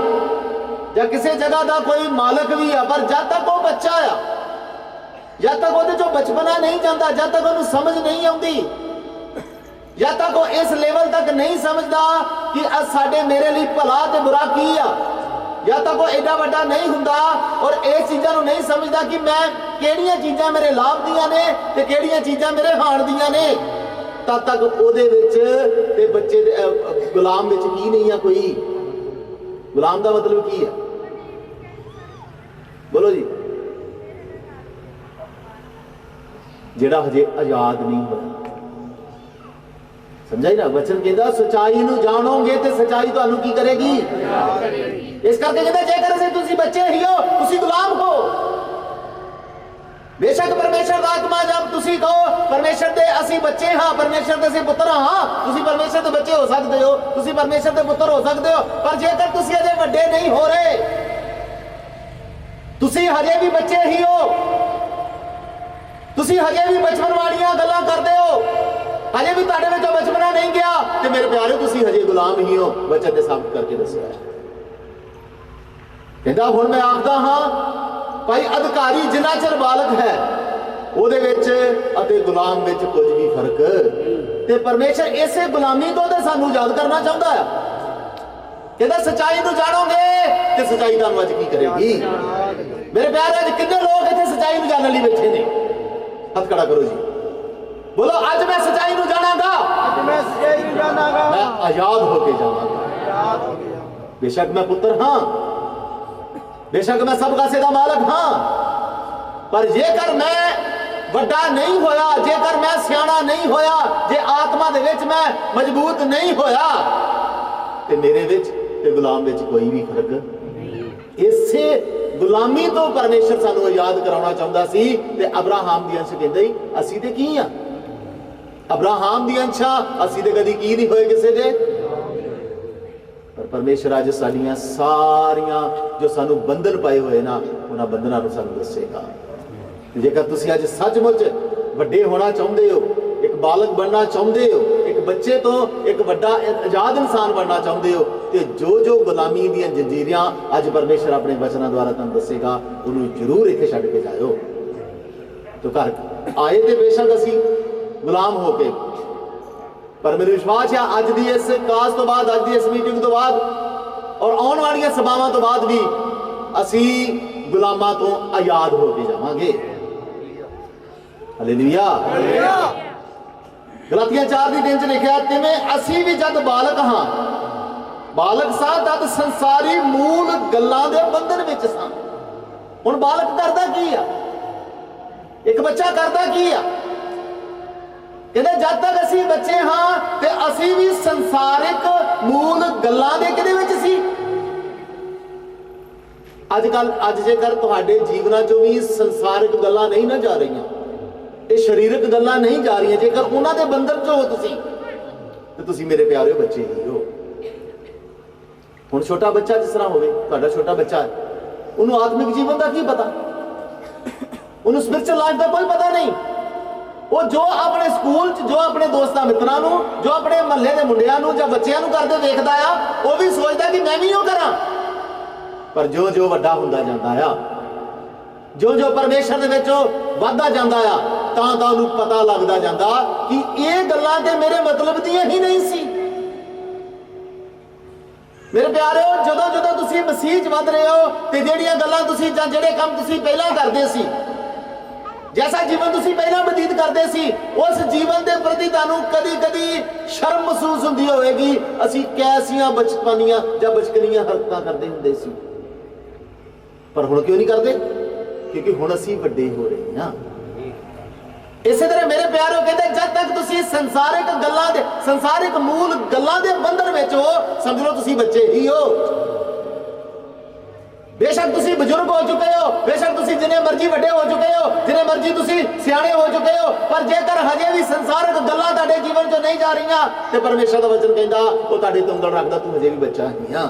या किसी जगह का कोई मालक भी आ, पर जब तक वो बच्चा आ, जब तक वो जो बचपना नहीं जाता, जब तक उन्हें समझ नहीं आती, जब तक वो इस लेवल तक नहीं समझता कि साडे मेरे लिए भला ते बुरा की आ, जब तक वो एडा वड्डा नहीं हुंदा और इस चीज़ों को नहीं समझता कि मैं किहड़ियां चीज़ां मेरे लाभ दियां ने ते किहड़ियां चीज़ां मेरे हाण दियां ने, तद तक ਉਹਦੇ ਵਿੱਚ ਤੇ ਬੱਚੇ ਦੇ ਗੁਲਾਮ ਵਿੱਚ ਕੀ नहीं है। कोई गुलाम का मतलब की है, बोलो जी। ਜਿਹੜਾ ਹਜੇ ਆਜ਼ਾਦ नहीं होया, समझा ही ना। वचन कहता सच्चाई नूं जाणोगे ते सच्चाई तुहानूं की करेगी, इस करके कहता जेकर असीं तुसीं बच्चे ही हो तुसीं गुलाम हो। बेशक परमेश्वर दा आत्मा जब तुसीं कहो परमेश्वर दे असीं बच्चे हाँ, परमेश्वर दे असीं पुत्र हाँ, तुसीं परमेश्वर दे बच्चे हो सकते हो, तुसीं परमेश्वर दे पुत्र हो सकते हो, पर जेकर तुसीं अजे वड्डे नहीं हो रहे, तुसीं हजे भी बच्चे ही हो, तुसीं हजे भी बचपन वालियां गल्लां करदे हो, हजे भी तुहाडे विचों बचपना नहीं गया, ते मेरे प्यारे तुसीं हजे गुलाम ही हो। बचन ने साबित करके दस्सिया कहंदा हुण मैं आखदा हाँ भाई अधिकारी जिन्ना चिर बालक है ਉਹਦੇ ਵਿੱਚ ਅਤੇ ਗੁਲਾਮ ਵਿੱਚ ਕੁਝ ਵੀ ਫਰਕ, ਤੇ ਪਰਮੇਸ਼ਰ ਇਸੇ ਗੁਲਾਮੀ ਤੋਂ ਤੇ ਸਾਨੂੰ ਆਜ਼ਾਦ ਕਰਨਾ ਚਾਹੁੰਦਾ ਹੈ। ਕਹਿੰਦਾ ਸਚਾਈ ਨੂੰ ਜਾਣੋਗੇ ਤੇ ਸਚਾਈ ਤੁਹਾਨੂੰ ਅੱਜ ਕੀ ਕਰੇਗੀ। ਮੇਰੇ ਪਿਆਰੇ ਅੱਜ ਕਿੰਨੇ ਲੋਕ ਇੱਥੇ ਸਚਾਈ ਨੂੰ ਜਾਣਨ ਲਈ ਬੈਠੇ ਨੇ, ਹੱਥ ਖੜਾ ਕਰੋ ਜੀ, ਬੋਲੋ ਅੱਜ ਮੈਂ ਸਚਾਈ ਨੂੰ ਜਾਣਾਂਗਾ, ਅੱਜ ਮੈਂ ਸਚਾਈ ਨੂੰ ਜਾਣਾਂਗਾ, ਮੈਂ ਆਜ਼ਾਦ ਹੋ ਕੇ ਜਾਵਾਂਗਾ। ਬੇਸ਼ੱਕ ਮੈਂ ਪੁੱਤਰ ਹਾਂ, बेशक मैं सब कासे दा मालक हाँ, पर जेकर मैं वड्डा नहीं होया, जेकर मैं सियाना नहीं होया, जे आत्मा दे विच मैं मजबूत नहीं होया, ते मेरे विच ते गुलाम विच कोई भी फर्क नहीं। इसे गुलामी तो परमेश्वर सानू आजाद कराउणा चाहुंदा सी, ते अब्राहम दी अंश कहंदा ही असीं ते की आ, अब्राहम दी अंश असीं ते कदी की नहीं होए किसे दे, पर परमेश्वर अज साडियां सारियां जो सानू बंधन पाए हुए ना उन्हां बंधनां नूं सानू दस्सेगा। जेकर तुसीं अज सचमुच वड्डे होना चाहुंदे हो, एक बालक बनना चाहुंदे हो, एक बच्चे तो एक वड्डा आजाद इंसान बनना चाहुंदे हो, ते जो जो गुलामी दीयां जंजीरां अज परमेश्वर अपने वचनां द्वारा तुहानूं दस्सेगा उहनूं जरूर इत्थे छड्ड के जाओ। तो घर आए ते बेशक असीं गुलाम हो के, पर मेरे विश्वास है अज दी इस क्लास तो बाद, अज दी इस मीटिंग तो बाद और आने वाली सभावां तो बाद भी असी गुलामां तो आजाद हो के जावांगे। हालेलुया। गलातियां 4:3 च लिखिया तिवें असी भी जद बालक हाँ, बालक सा तद संसारी मूल गल्लां दे बंधन विच सां। हुण बालक करदा की आ, एक बच्चा करदा की आ, कहते जब तक असी बच्चे हाँ ते असी भी संसारिक मूल गल्लां दे किहदे विच सी। अजकल अज जेकर तुहाडे जीवनां चों भी संसारिक गल्लां नहीं ना जा रही, ये शरीरक गल्लां नहीं जा रही, जेकर उन्हां दे बंधन चो हो तुसी ते तुसी मेरे प्यारे बच्चे ही हो। हुण छोटा बच्चा जिस तरह होवे, तुहाडा छोटा बच्चा है, उन्होंने आत्मिक जीवन का की पता, उन्होंने स्पिरिचुअल लाइफ का कोई पता नहीं। वो जो अपने स्कूल च, जो अपने दोस्तां मित्रां नूं, जो अपने महल्ले के मुंडियां नूं जां बच्चियां नूं करदे वेखदा आ, वो भी सोचदा कि मैं भी वो करा। पर जो जो वड्डा हुंदा जांदा आ, जो जो परमेश्वर दे विच वधदा जांदा आ, तां उहनूं पता लगदा जांदा कि ये गल्लां ते मेरे मतलब दीयां ही नहीं सी। मेरे प्यारेओ जदों जदों तुसीं मसीह च वध रहे हो ते जिहड़ियां गल्लां तुसीं जां जिहड़े काम तुसीं पहिलां करदे सी, जैसा जीवन तुसीं पहला बतीत करते सी, उस जीवन के प्रति तुहानूं कदी कदी शर्म महसूस हुंदी होवेगी, असीं कैसियां बचपनियां जां बचकनियां हरकतां करदे हुंदे सी, पर हुण क्यों नहीं करते? क्योंकि हुण असीं वड्डे हो रहे हां। इसे तरह मेरे प्यारों कहते जब तक तुसीं संसारिक गल्लां दे, संसारिक मूल गल्लां दे बंधन विच हो, समझ लो तुसीं बच्चे ही हो। बेशक तुसी बुजुर्ग हो चुके हो, बेशक तुसी जिन्ने मर्जी वड्डे हो चुके हो, जिन्ने मर्जी तुसी सियाणे हो चुके हो, पर जेकर हजे भी संसारिक गल्लां तुहाडे जीवन चों नहीं जा रहीआं ते परमेश्वर दा वचन कहंदा वो तुहाडे तो ਉਂਗਲ ਰੱਖਦਾ तू हजे भी बच्चा ही आ,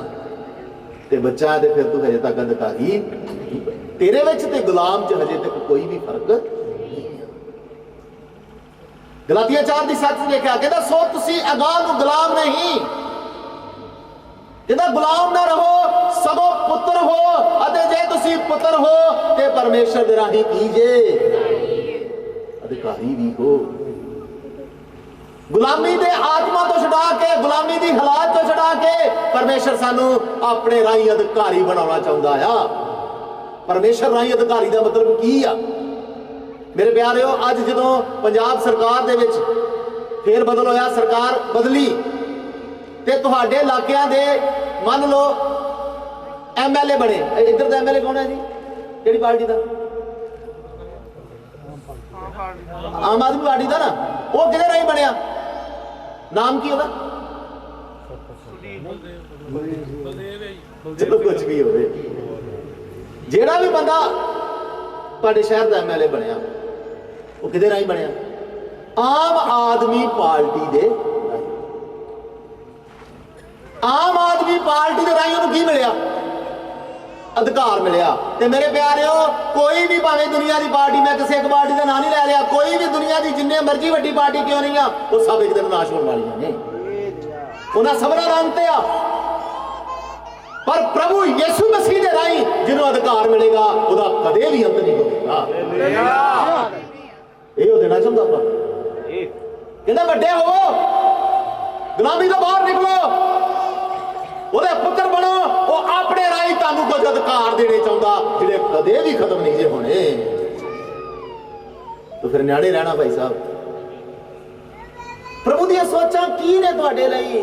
ते बच्चा है ते फिर तू हजे तक अधिकारी, तेरे विच ते गुलाम च हजे तक कोई भी फर्क नहीं। गलातियां 4:7 लिखिआ कहंदा सो तुसी अगाह नूं गुलाम नहीं, कहता गुलाम ना रहो सगों पुत्र हो, अते जे तुसी पुत्र हो ते परमेश्वर दे राही कीजे अधिकारी भी हो। गुलामी दे आत्मा तो छुड़ा के, गुलामी दी हालात तो छुड़ा के परमेश्वर सानू अपने राही अधिकारी बनाना चाहता है। परमेश्वर राही अधिकारी का मतलब की आ मेरे प्यारिओ? अज जदों पंजाब सरकार दे विच फेर बदल होया, सरकार बदली ते तुहाडे इलाकिਆਂ दे मान लो MLA बने। इधर दा MLA कौन है जी? किहड़ी पार्टी दा? आम आदमी पार्टी दा ना। वो किहदे राही बनया? नाम की होदा? चलो कुछ भी होवे, जेड़ा भी बंदा तुहाडे शहर दा MLA बनया वो किहदे राही बनया? आम आदमी पार्टी दे। आम आदमी पार्टी दे राही उन्हें की मिलिया? अधिकार मिलिया। ते मेरे प्यारिओ, कोई भी भावें दुनिया की पार्टी, मैं किसी एक पार्टी का नाम नहीं लै रहा, कोई भी दुनिया की जिन्ने मर्जी वड्डी पार्टी क्यों नहीं आ, वो सब एक दिन नाश होने वाली ने। उन्हें सबना अंत आ, पर प्रभु यीशु मसीह के राही जिन्होंने अधिकार मिलेगा उसका कदे भी अंत नहीं होगा। ये देना चाहता पर कहना वड्डे हो, गुलामी तो बाहर निकलो, ਉਹਦੇ ਪੁੱਤਰ ਬਣੋ। ਉਹ ਆਪਣੇ ਰਾਹੀਂ ਤੁਹਾਨੂੰ ਕੁਝ ਅਧਿਕਾਰ ਦੇਣੇ ਚਾਹੁੰਦਾ ਜਿਹੜੇ ਕਦੇ ਵੀ ਖਤਮ ਨਹੀਂ ਜੇ ਹੋਣੇ। तो फिर ਨਿਆਣੇ ਰਹਿਣਾ ਭਾਈ ਸਾਹਿਬ। ਪ੍ਰਭੂ ਦੀਆਂ ਸੋਚਾਂ ਕੀ ਨੇ ਤੁਹਾਡੇ ਲਈ?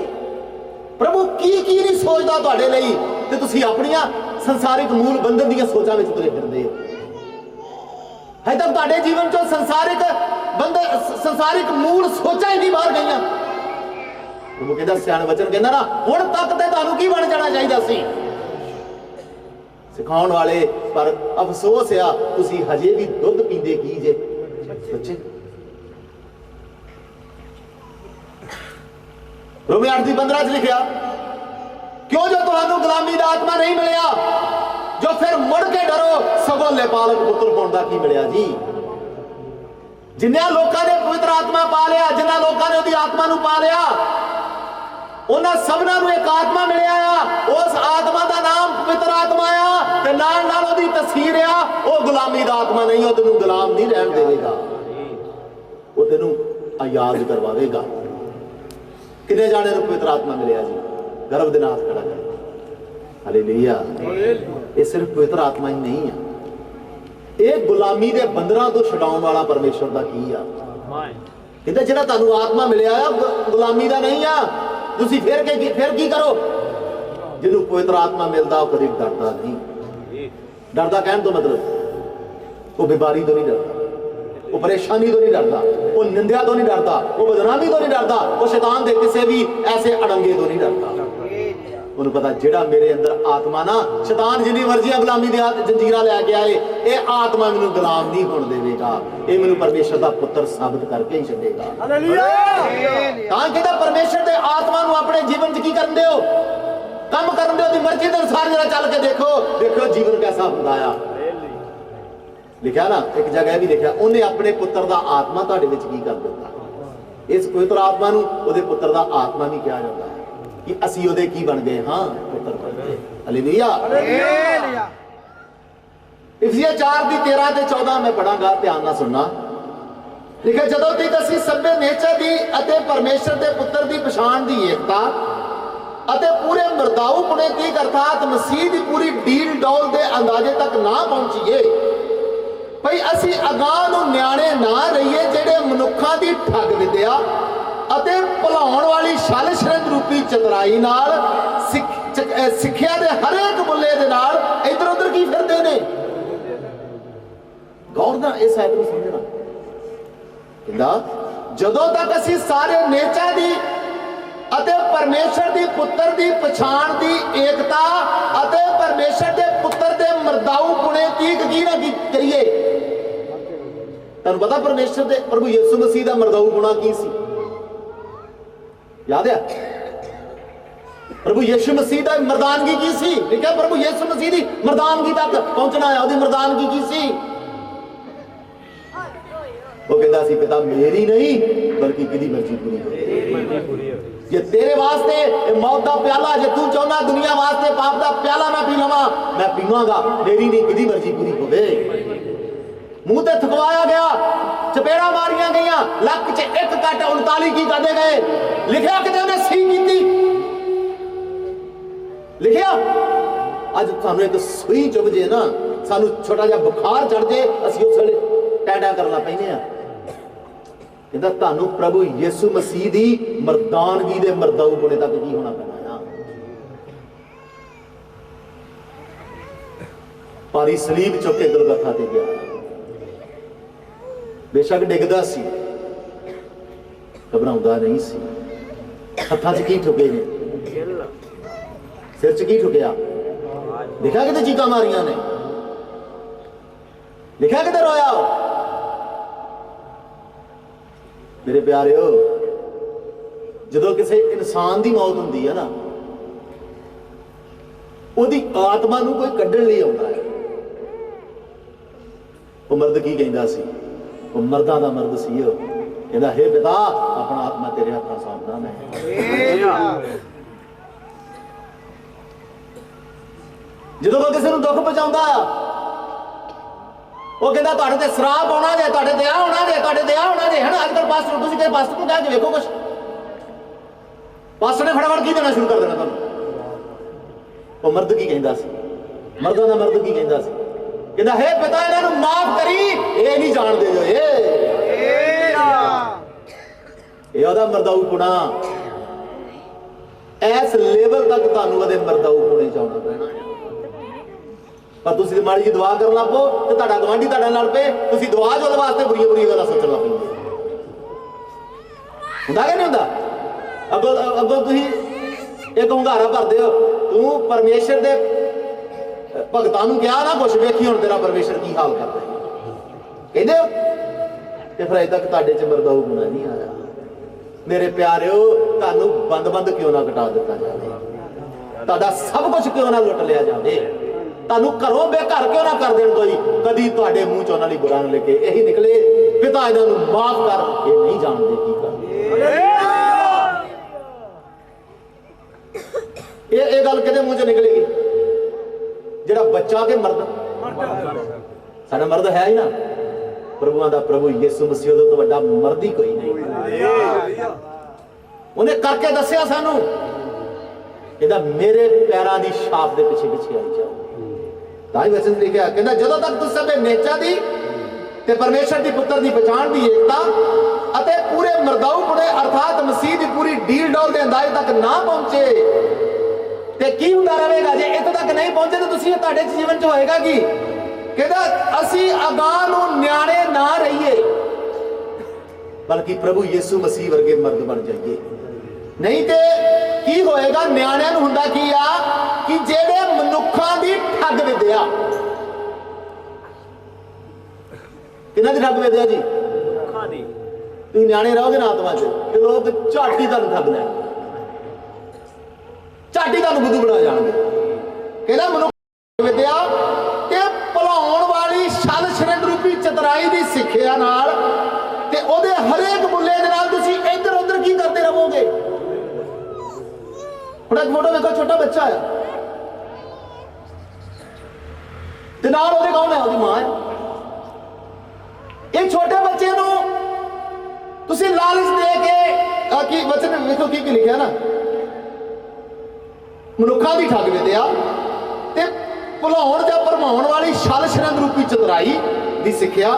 ਪ੍ਰਭੂ ਕੀ ਨਹੀਂ ਸੋਚਦਾ ਤੁਹਾਡੇ ਲਈ, ਤੇ ਤੁਸੀਂ ਆਪਣੀਆਂ ਸੰਸਾਰਿਕ ਮੂਲ ਬੰਧਨ ਦੀਆਂ ਸੋਚਾਂ ਵਿੱਚ ਤੁਰੇ ਫਿਰਦੇ ਹੋ। ਹਜੇ ਤੱਕ ਤੁਹਾਡੇ ਜੀਵਨ ਚੋਂ ਸੰਸਾਰਿਕ ਬੰਧਨ, ਸੰਸਾਰਿਕ ਮੂਲ ਸੋਚਾਂ ਹੀ ਨਹੀਂ ਬਾਹਰ ਗਈਆਂ। ਉਹ ਕਹਿੰਦਾ ਸਿਆਣ ਵਚਨ ਕਹਿੰਦਾ ਨਾ, ਹੁਣ ਤੱਕ ਤੇ ਤੁਹਾਨੂੰ ਕੀ ਬਣ ਜਾਣਾ ਚਾਹੀਦਾ ਸੀ ਸਿਖਾਉਣ ਵਾਲੇ, ਪਰ ਅਫਸੋਸ ਆ ਤੁਸੀਂ ਹਜੇ ਵੀ ਦੁੱਧ ਪੀਂਦੇ ਕੀ ਜੇ ਬੱਚੇ। ਰੋਮੀ 8:15 ਚ ਲਿਖਿਆ, ਕਿਉਂ ਜੋ ਤੁਹਾਨੂੰ ਗੁਲਾਮੀ ਦਾ ਆਤਮਾ ਨਹੀਂ ਮਿਲਿਆ, ਜੋ ਫਿਰ ਮੁੜ ਕੇ ਡਰੋ, ਸਗੋਂ ਪਾਲਕ ਪੁੱਤਰ ਹੋਣ ਦਾ ਕੀ ਮਿਲਿਆ ਜੀ। ਜਿੰਨਿਆਂ ਲੋਕਾਂ ਨੇ ਪਵਿੱਤਰ ਆਤਮਾ ਪਾ ਲਿਆ, ਜਿਨ੍ਹਾਂ ਲੋਕਾਂ ਨੇ ਉਹਦੀ ਆਤਮਾ ਨੂੰ ਪਾ ਲਿਆ, ਉਹਨਾਂ ਸਭਨਾਂ ਨੂੰ ਇੱਕ ਆਤਮਾ ਮਿਲਿਆ ਆ। ਉਸ ਆਤਮਾ ਦਾ ਨਾਮ ਪਵਿੱਤਰ ਆਤਮਾ ਆ, ਤੇ ਨਾਲ ਨਾਲ ਉਹਦੀ ਤਸਵੀਰ ਆ। ਉਹ ਗੁਲਾਮੀ ਦਾ ਆਤਮਾ ਨਹੀਂ, ਉਹ ਤੈਨੂੰ ਗੁਲਾਮ ਨਹੀਂ ਰਹਿਣ ਦੇਵੇਗਾ, ਉਹ ਤੈਨੂੰ ਆਜ਼ਾਦ ਕਰਵਾਵੇਗਾ। ਕਿੰਨੇ ਜਾਣੇ ਨੂੰ ਪਵਿੱਤਰ ਆਤਮਾ ਮਿਲਿਆ ਜੀ? ਗਰਭ ਦੇ ਨਾਲ ਖੜਾ ਕਰ। ਹਾਲੇਲੂਇਆ। ਇਹ ਸਿਰਫ ਪਵਿੱਤਰ ਆਤਮਾ ਹੀ ਨਹੀਂ ਆ, ਇਹ ਗੁਲਾਮੀ ਦੇ ਬੰਦਰਾਂ ਤੋਂ ਛਡਾਉਣ ਵਾਲਾ ਪਰਮੇਸ਼ਰ ਦਾ ਕੀ ਆ। ਕਹਿੰਦਾ ਜਿਹੜਾ ਤੁਹਾਨੂੰ ਆਤਮਾ ਮਿਲਿਆ ਆ ਗੁਲਾਮੀ ਦਾ ਨਹੀਂ ਆ। ਤੁਸੀਂ ਫਿਰ ਕੀ ਕਰੋ? ਜਿਹਨੂੰ ਪਵਿੱਤਰ ਆਤਮਾ ਮਿਲਦਾ ਉਹ ਕਦੇ ਡਰਦਾ ਨਹੀਂ। ਡਰਦਾ ਕਹਿਣ ਤੋਂ ਮਤਲਬ ਉਹ ਬਿਮਾਰੀ ਤੋਂ ਨਹੀਂ ਡਰਦਾ, ਉਹ ਪਰੇਸ਼ਾਨੀ ਤੋਂ ਨਹੀਂ ਡਰਦਾ, ਉਹ ਨਿੰਦਿਆ ਤੋਂ ਨਹੀਂ ਡਰਦਾ, ਉਹ ਬਦਨਾਮੀ ਤੋਂ ਨਹੀਂ ਡਰਦਾ, ਉਹ ਸ਼ੈਤਾਨ ਦੇ ਕਿਸੇ ਵੀ ਐਸੇ ਅੜੰਗੇ ਤੋਂ ਨਹੀਂ ਡਰਦਾ। ਉਹਨੂੰ ਪਤਾ ਜਿਹੜਾ ਮੇਰੇ ਅੰਦਰ ਆਤਮਾ ਨਾ, ਸ਼ੈਤਾਨ ਜਿੰਨੀ ਮਰਜ਼ੀਆਂ ਗੁਲਾਮੀ ਦੀਆਂ ਜੰਜੀਰਾਂ ਲੈ ਕੇ ਆਏ, ਇਹ ਆਤਮਾ ਮੈਨੂੰ ਗੁਲਾਮ ਨਹੀਂ ਹੋਣ ਦੇਵੇਗਾ, ਇਹ ਮੈਨੂੰ ਪਰਮੇਸ਼ਰ ਦਾ ਪੁੱਤਰ ਸਾਬਤ ਕਰਕੇ ਹੀ ਛੱਡੇਗਾ। ਹਾਲੇਲੂਇਆ। ਤਾਂ ਕਹਿੰਦਾ ਪਰਮੇਸ਼ਰ ਦੇ ਆਤਮਾ ਨੂੰ ਆਪਣੇ ਜੀਵਨ 'ਚ ਕੀ ਕਰਨ ਦਿਓ? ਕੰਮ ਕਰਨ ਦਿਓ। ਉਹਦੀ ਮਰਜ਼ੀ ਦੇ ਅਨੁਸਾਰ ਜਰਾ ਚੱਲ ਕੇ ਦੇਖੋ ਜੀਵਨ ਕੈਸਾ ਹੁੰਦਾ ਆ। ਲਿਖਿਆ ਨਾ ਇੱਕ ਜਗ੍ਹਾ ਵੀ ਲਿਖਿਆ, ਉਹਨੇ ਆਪਣੇ ਪੁੱਤਰ ਦਾ ਆਤਮਾ ਤੁਹਾਡੇ ਵਿੱਚ ਕੀ ਕਰ ਦਿੱਤਾ। ਇਸ ਪਵਿੱਤਰ ਆਤਮਾ ਨੂੰ ਉਹਦੇ ਪੁੱਤਰ ਦਾ ਆਤਮਾ ਵੀ ਕਿਹਾ ਜਾਂਦਾ ਹੈ ਕਿ ਅਸੀਂ ਉਹਦੇ ਕੀ ਬਣ ਗਏ? ਹਾਂ, ਪੁੱਤਰ ਬਣ ਗਏ। ਹਾਲੇਲੂਇਆ। ਇਫਸੀਆਂ 4:13 ਤੇ 14 ਮੈਂ ਪੜਾਂਗਾ, ਧਿਆਨ ਨਾਲ ਸੁਣਨਾ। ਲਿਖਿਆ, ਜਦੋਂ ਤੱਕ ਅਸੀਂ ਸਭੇ ਨੇਚਰ ਦੀ ਅਤੇ ਪਰਮੇਸ਼ਰ ਦੇ ਪੁੱਤਰ ਦੀ ਪਛਾਣ ਦੀ ਏਕਤਾ ਅਤੇ ਪੂਰੇ ਮਰਦਾਊ ਪੁਣੇ ਦੀ ਅਰਥਾਤ ਮਸੀਹ ਦੀ ਪੂਰੀ ਡੀਲ ਡੋਲ ਦੇ ਅੰਦਾਜ਼ੇ ਤੱਕ ਨਾ ਪਹੁੰਚੀਏ, ਭਈ ਅਸੀਂ ਅਗਾਂਹ ਨੂੰ ਨਿਆਣੇ ਨਾ ਰਹੀਏ, ਜਿਹੜੇ ਮਨੁੱਖਾਂ ਦੀ ਠੱਗ ਵਿਦਿਆ ਅਤੇ ਭੁਲਾਉਣ ਵਾਲੀ ਛਲ ਛਰੰਗ ਰੂਪੀ ਚਤੁਰਾਈ ਨਾਲ ਸਿੱਖਿਆ ਦੇ ਹਰੇਕ ਮੁੱਲੇ ਦੇ ਨਾਲ ਇੱਧਰ ਉੱਧਰ ਕੀ ਫਿਰਦੇ ਨੇ। ਗੌਰ ਨਾਲ ਇਸ ਆਇਤ ਨੂੰ ਸਮਝਣਾ। ਕਹਿੰਦਾ ਜਦੋਂ ਤੱਕ ਅਸੀਂ ਸਾਰੇ ਨੇਚਰ ਦੀ ਅਤੇ ਪਰਮੇਸ਼ਰ ਦੀ ਪੁੱਤਰ ਦੀ ਪਛਾਣ ਦੀ ਏਕਤਾ ਅਤੇ ਪਰਮੇਸ਼ਰ ਦੇ ਪੁੱਤਰ ਦੇ ਮਰਦਾਊ ਪੁਣੇ ਤੀਕ ਕੀ ਨਾ ਕਰੀਏ। ਤੁਹਾਨੂੰ ਪਤਾ ਪਰਮੇਸ਼ਰ ਦੇ ਪ੍ਰਭੂ ਯਿਸੂ ਮਸੀਹ ਦਾ ਮਰਦਾਊ ਪੁਣਾ ਕੀ ਸੀ? याद है? प्रभु यीशु मसीह दा मर्दानगी की सी? लिखा प्रभु यीशु मसीह दी मर्दानगी तक पहुंचना है। ओदी मर्दानगी की सी? वो कहता सी, पिता मेरी नहीं बल्कि किदी मर्जी पूरी हो। जे तेरे वास्ते मौत का प्याला, जे तू चाहना दुनिया वास्ते पाप का प्याला मैं पी लवा, मैं पीवांगा, मेरी नहीं किसी मर्जी पूरी होवे। मुंह ते थकवाया गया, चपेड़ा मारिया गई, लक च 1 कट 39 की करते गए, लिखिया कि उन्हें सी की लिखिया। अज सानू एक सुई चुभ जे ना, सानू छोटा जिहा बुखार चढ़ जे, असीं उस वेले टैडा करना पैंदे आ। कहता तुहानू प्रभु यीशु मसीह दी मर्दानगी दे मर्दाऊ पुणे तक की होना पैना। भारी सलीब चुक के गलगथा ते गया, बेशक डिगदा सी, घबराउंदा नहीं सी। हत्थां च की ठुके ने, सिर च की ठुकिया, लिखा किते चीकां मारियां ने, लिखा किते रोया। मेरे प्यारिओ, जदों किसी इंसान की मौत होंदी है ना, ਉਹਦੀ आत्मा ਨੂੰ कोई ਕੱਢਣ ਲਈ ਆਉਂਦਾ है। ਉਹ ਮਰਦ ਕੀ ਕਹਿੰਦਾ ਸੀ? ਉਹ ਮਰਦਾਂ ਦਾ ਮਰਦ ਸੀ। ਉਹ ਕਹਿੰਦਾ हे पिता, ਆਪਣਾ ਆਤਮਾ ਤੇਰੇ ਹੱਥਾਂ ਸੌਂਪਦਾ ਮੈਂ। ਜਦੋਂ ਕੋਈ ਕਿਸੇ ਨੂੰ ਦੁੱਖ ਪਹੁੰਚਾਉਂਦਾ, ਉਹ ਕਹਿੰਦਾ ਤੁਹਾਡੇ ਤੇ ਸ਼ਰਾਪ ਆਉਣਾ ਜੇ, ਤੁਹਾਡੇ ਤੇ ਆ ਹੋਣਾ ਜੇ, ਤੁਹਾਡੇ ਤੇ ਆ ਹੋਣਾ ਜੇ। ਹਨਾ ਅੱਜ ਕੱਲ ਪਾਸਟਰ, ਤੁਸੀਂ ਕਿਸੇ ਪਾਸਟਰ ਨੂੰ ਕਹਿ ਕੇ ਵੇਖੋ ਕੁਛ, ਪਾਸਟਰ ਨੇ ਫਟਾਫਟ ਕੀ ਦੇਣਾ ਸ਼ੁਰੂ ਕਰ ਦੇਣਾ ਤੁਹਾਨੂੰ। ਉਹ ਮਰਦ ਕੀ ਕਹਿੰਦਾ ਸੀ? ਮਰਦਾਂ ਦਾ ਮਰਦ ਕੀ ਕਹਿੰਦਾ ਸੀ? ਕਹਿੰਦਾ हे पिता, ਇਹਨਾਂ ਨੂੰ ਮਾਫ ਕਰੀ, ਇਹ ਨਹੀਂ ਜਾਣਦੇ ਜੋ ਇਹ ਉਹਦਾ ਮਰਦਾਊ ਪੁਣਾ। ਇਸ ਲੈਵਲ ਤੱਕ ਤੁਹਾਨੂੰ ਉਹਦੇ ਮਰਦਾਊ ਪੁਣੇ ਚਾਉਣਾ ਪੈਣਾ। पर तुसीं माड़ी जी दुआ करन लग पो ते तुहाडा गवांढी तुहाडे नाल पे, तुसीं दुआ च ओहदे वास्ते बुरीआं बुरीआं गल्लां सोचण लग पैंदे। हुंदा कि नहीं हुंदा? अगों तुसीं एक हुंगारा भरदे हो, तूं परमेश्वर दे भगतां नूं कहा ना कुछ, वेखी हुण तेरा परमेश्वर की हाल करदा है, कहंदे हो? ते फिर अजे तक तुहाडे च मरदाऊ गुणा नहीं आया। मेरे प्यारिओ, तुहानूं बंद क्यों ना कटा दित्ता जावे, तुहाडा सब कुछ क्यों ना लुट लिया जावे, ਤੁਹਾਨੂੰ ਘਰੋਂ ਬੇਘਰ ਕਿਉਂ ਨਾ ਕਰ ਦੇਣ ਕੋਈ, ਕਦੀ ਤੁਹਾਡੇ ਮੂੰਹ ਚੋਂ ਉਹਨਾਂ ਲਈ ਬੁਰਾ ਨਾ ਲੱਗੇ, ਇਹੀ ਨਿਕਲੇ ਪਿਤਾ ਇਹਨਾਂ ਨੂੰ ਮਾਫ ਕਰ, ਇਹ ਨਹੀਂ ਜਾਣਦੇ ਕੀ ਕਰਦੇ। ਇਹ ਗੱਲ ਕਿਹਦੇ ਮੂੰਹ ਚੋਂ ਨਿਕਲੇਗੀ? ਜਿਹੜਾ ਬੱਚਾ ਕੇ ਮਰਦ, ਸਾਡਾ ਮਰਦ ਹੈ ਹੀ ਨਾ, ਪ੍ਰਭੂਆਂ ਦਾ ਪ੍ਰਭੂ ਯਿਸੂ ਮਸੀਹ, ਉਹਦੇ ਤੋਂ ਵੱਡਾ ਮਰਦ ਹੀ ਕੋਈ ਨਹੀਂ। ਉਹਨੇ ਕਰਕੇ ਦੱਸਿਆ ਸਾਨੂੰ, ਕਹਿੰਦਾ ਮੇਰੇ ਪੈਰਾਂ ਦੀ ਛਾਪ ਦੇ ਪਿੱਛੇ ਪਿੱਛੇ ਆਈ ਜਾਓ। ਤਾਂ ਹੀ ਵਚਨ ਲਿਖਿਆ, ਕਹਿੰਦਾ ਜਦੋਂ ਤੱਕ ਤੁਸੀਂ ਸਭੇ ਨੇਚਾ ਦੀ ਤੇ ਪਰਮੇਸ਼ਰ ਦੀ ਪੁੱਤਰ ਦੀ ਪਛਾਣ ਦੀ ਏਕਤਾ ਅਤੇ ਪੂਰੇ ਮਰਦਾਊ ਪੁਣੇ ਅਰਥਾਤ ਮਸੀਹ ਦੀ ਪੂਰੀ ਡੀਲ ਡੋਲ ਦੇ ਅੰਦਾਜ਼ ਤੱਕ ਨਾ ਪਹੁੰਚੇ ਤੇ ਕੀ ਹੁੰਦਾ ਰਹੇਗਾ? ਜੇ ਇੱਥੇ ਤੱਕ ਨਹੀਂ ਪਹੁੰਚੇ ਤਾਂ ਤੁਸੀਂ ਤੁਹਾਡੇ ਜੀਵਨ 'ਚ ਹੋਏਗਾ ਕੀ? ਕਹਿੰਦਾ ਅਸੀਂ ਅਗਾਂਹ ਨੂੰ ਨਿਆਣੇ ਨਾ ਰਹੀਏ, ਬਲਕਿ ਪ੍ਰਭੂ ਯਿਸੂ ਮਸੀਹ ਵਰਗੇ ਮਰਦ ਬਣ ਜਾਈਏ। ਨਹੀਂ ਤੇ ਕੀ ਹੋਏਗਾ? ਨਿਆਣਿਆਂ ਨੂੰ ਹੁੰਦਾ ਕੀ ਆ ਕਿ ਜਿਹੜੇ ਮਨੁੱਖਾਂ ਦੀ ਠੱਗ ਵਿਦਿਆ, ਕਿਹਨਾਂ ਦੀ ਠੱਗ ਵਿਦਿਆ ਜੀ? ਤੁਸੀਂ ਨਿਆਣੇ ਰਹੋਗੇ ਨਾ ਆਤਮਾ 'ਚ, ਤੇ ਲੋਕ ਝਾਟੀ ਤੁਹਾਨੂੰ ਠੱਗ ਲੈਣ, ਝਾਟੀ ਤੁਹਾਨੂੰ ਬੁੱਧੂ ਬਣਾ ਜਾਣਗੇ। ਕਹਿੰਦਾ ਮਨੁੱਖ ਵਿਦਿਆ ਤੇ ਭੁਲਾਉਣ ਵਾਲੀ ਛਲ ਛਿਰੰਡ ਰੂਪੀ ਚਤਰਾਈ ਦੀ ਸਿੱਖਿਆ ਨਾਲ ਤੇ ਉਹਦੇ ਹਰੇਕ ਮੁੱਲੇ ਦੇ ਨਾਲ ਤੁਸੀਂ ਇੱਧਰ ਉੱਧਰ ਕੀ ਕਰਦੇ ਰਹੋਗੇ। ਹੁਣ ਇੱਕ ਫੋਟੋ ਵੇਖੋ, ਛੋਟਾ ਬੱਚਾ ਹੈ ਤੇ ਨਾਲ ਉਹਦੇ ਕੌਣ ਹੈ? ਉਹਦੀ ਮਾਂ ਹੈ। ਇਹ ਛੋਟੇ ਬੱਚੇ ਨੂੰ ਤੁਸੀਂ ਲਾਲਚ ਦੇ ਕੇ ਕੀ ਵਚਨ ਵੇਖੋ ਕੀ ਲਿਖਿਆ ਨਾ, ਮਨੁੱਖਾਂ ਦੀ ਠੱਗ ਵਿਦਿਆ ਤੇ ਭੁਲਾਉਣ ਜਾਂ ਭਰਮਾਉਣ ਵਾਲੀ ਛਲ ਛਿਰੰਦ ਰੂਪੀ ਚਤੁਰਾਈ ਦੀ ਸਿੱਖਿਆ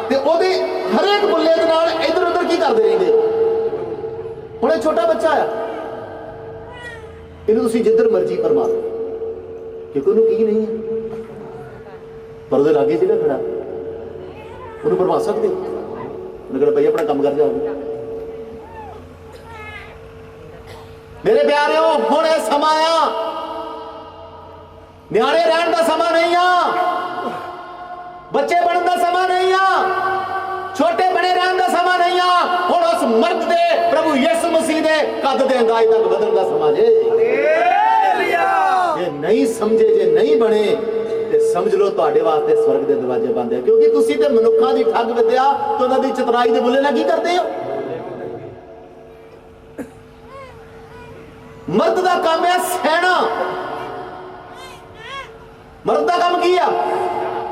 ਤੇ ਉਹਦੇ ਹਰੇਕ ਮੁੱਲੇ ਦੇ ਨਾਲ ਇੱਧਰ ਉੱਧਰ ਕੀ ਕਰਦੇ ਰਹਿੰਦੇ। ਹੁਣ ਇਹ ਛੋਟਾ ਬੱਚਾ ਆ, ਇਹਨੂੰ ਤੁਸੀਂ ਜਿੱਧਰ ਮਰਜ਼ੀ ਭਰਮਾ ਲਓ, ਕਿਉਂਕਿ ਉਹਨੂੰ ਕੀ ਨਹੀਂ ਹੈ, ਪਰ ਉਹਦੇ ਲਾਗੇ ਜਿਹੜਾ ਖੜਾ ਉਹਨੂੰ ਭਰਮਾ ਸਕਦੇ। ਉਹਨੇ ਕਿਹਾ ਭਾਈ ਆਪਣਾ ਕੰਮ ਕਰ ਜਾਓ। ਮੇਰੇ ਪਿਆਰਿਓ, ਹੁਣ ਇਹ ਸਮਾਂ ਆ, ਨਿਆਣੇ ਰਹਿਣ ਦਾ ਸਮਾਂ ਨਹੀਂ ਆ, ਬੱਚੇ ਬਣਨ ਦਾ ਸਮਾਂ ਨਹੀਂ ਆ, ਛੋਟੇ ਬਣੇ ਰਹਿਣ ਦਾ ਸਮਾਂ ਨਹੀਂ ਆ। ਹੁਣ ਉਸ ਮਰਦ ਦੇ ਪ੍ਰਭੂ ਯਿਸੂ ਮਸੀਹ ਦੇ ਕੱਦ ਦੇ ਅੰਦਾਜ਼ ਤੱਕ ਵਧਣ ਦਾ ਸਮਾਂ ਜੇ। ਜੇ ਨਹੀਂ ਸਮਝੇ, ਜੇ ਨਹੀਂ ਬਣੇ ਤੇ ਸਮਝ ਲਓ ਤੁਹਾਡੇ ਵਾਸਤੇ ਸਵਰਗ ਦੇ ਦਰਵਾਜ਼ੇ ਬੰਦ ਹੈ, ਕਿਉਂਕਿ ਤੁਸੀਂ ਤੇ ਮਨੁੱਖਾਂ ਦੀ ਠੱਗ ਵਿਦਿਆ ਤੇ ਉਹਨਾਂ ਦੀ ਚਤਰਾਈ ਦੇ ਬੁੱਲੇ ਨਾਲ ਕੀ ਕਰਦੇ ਹੋ? मर्द का काम है सहना। मर्द का काम की है?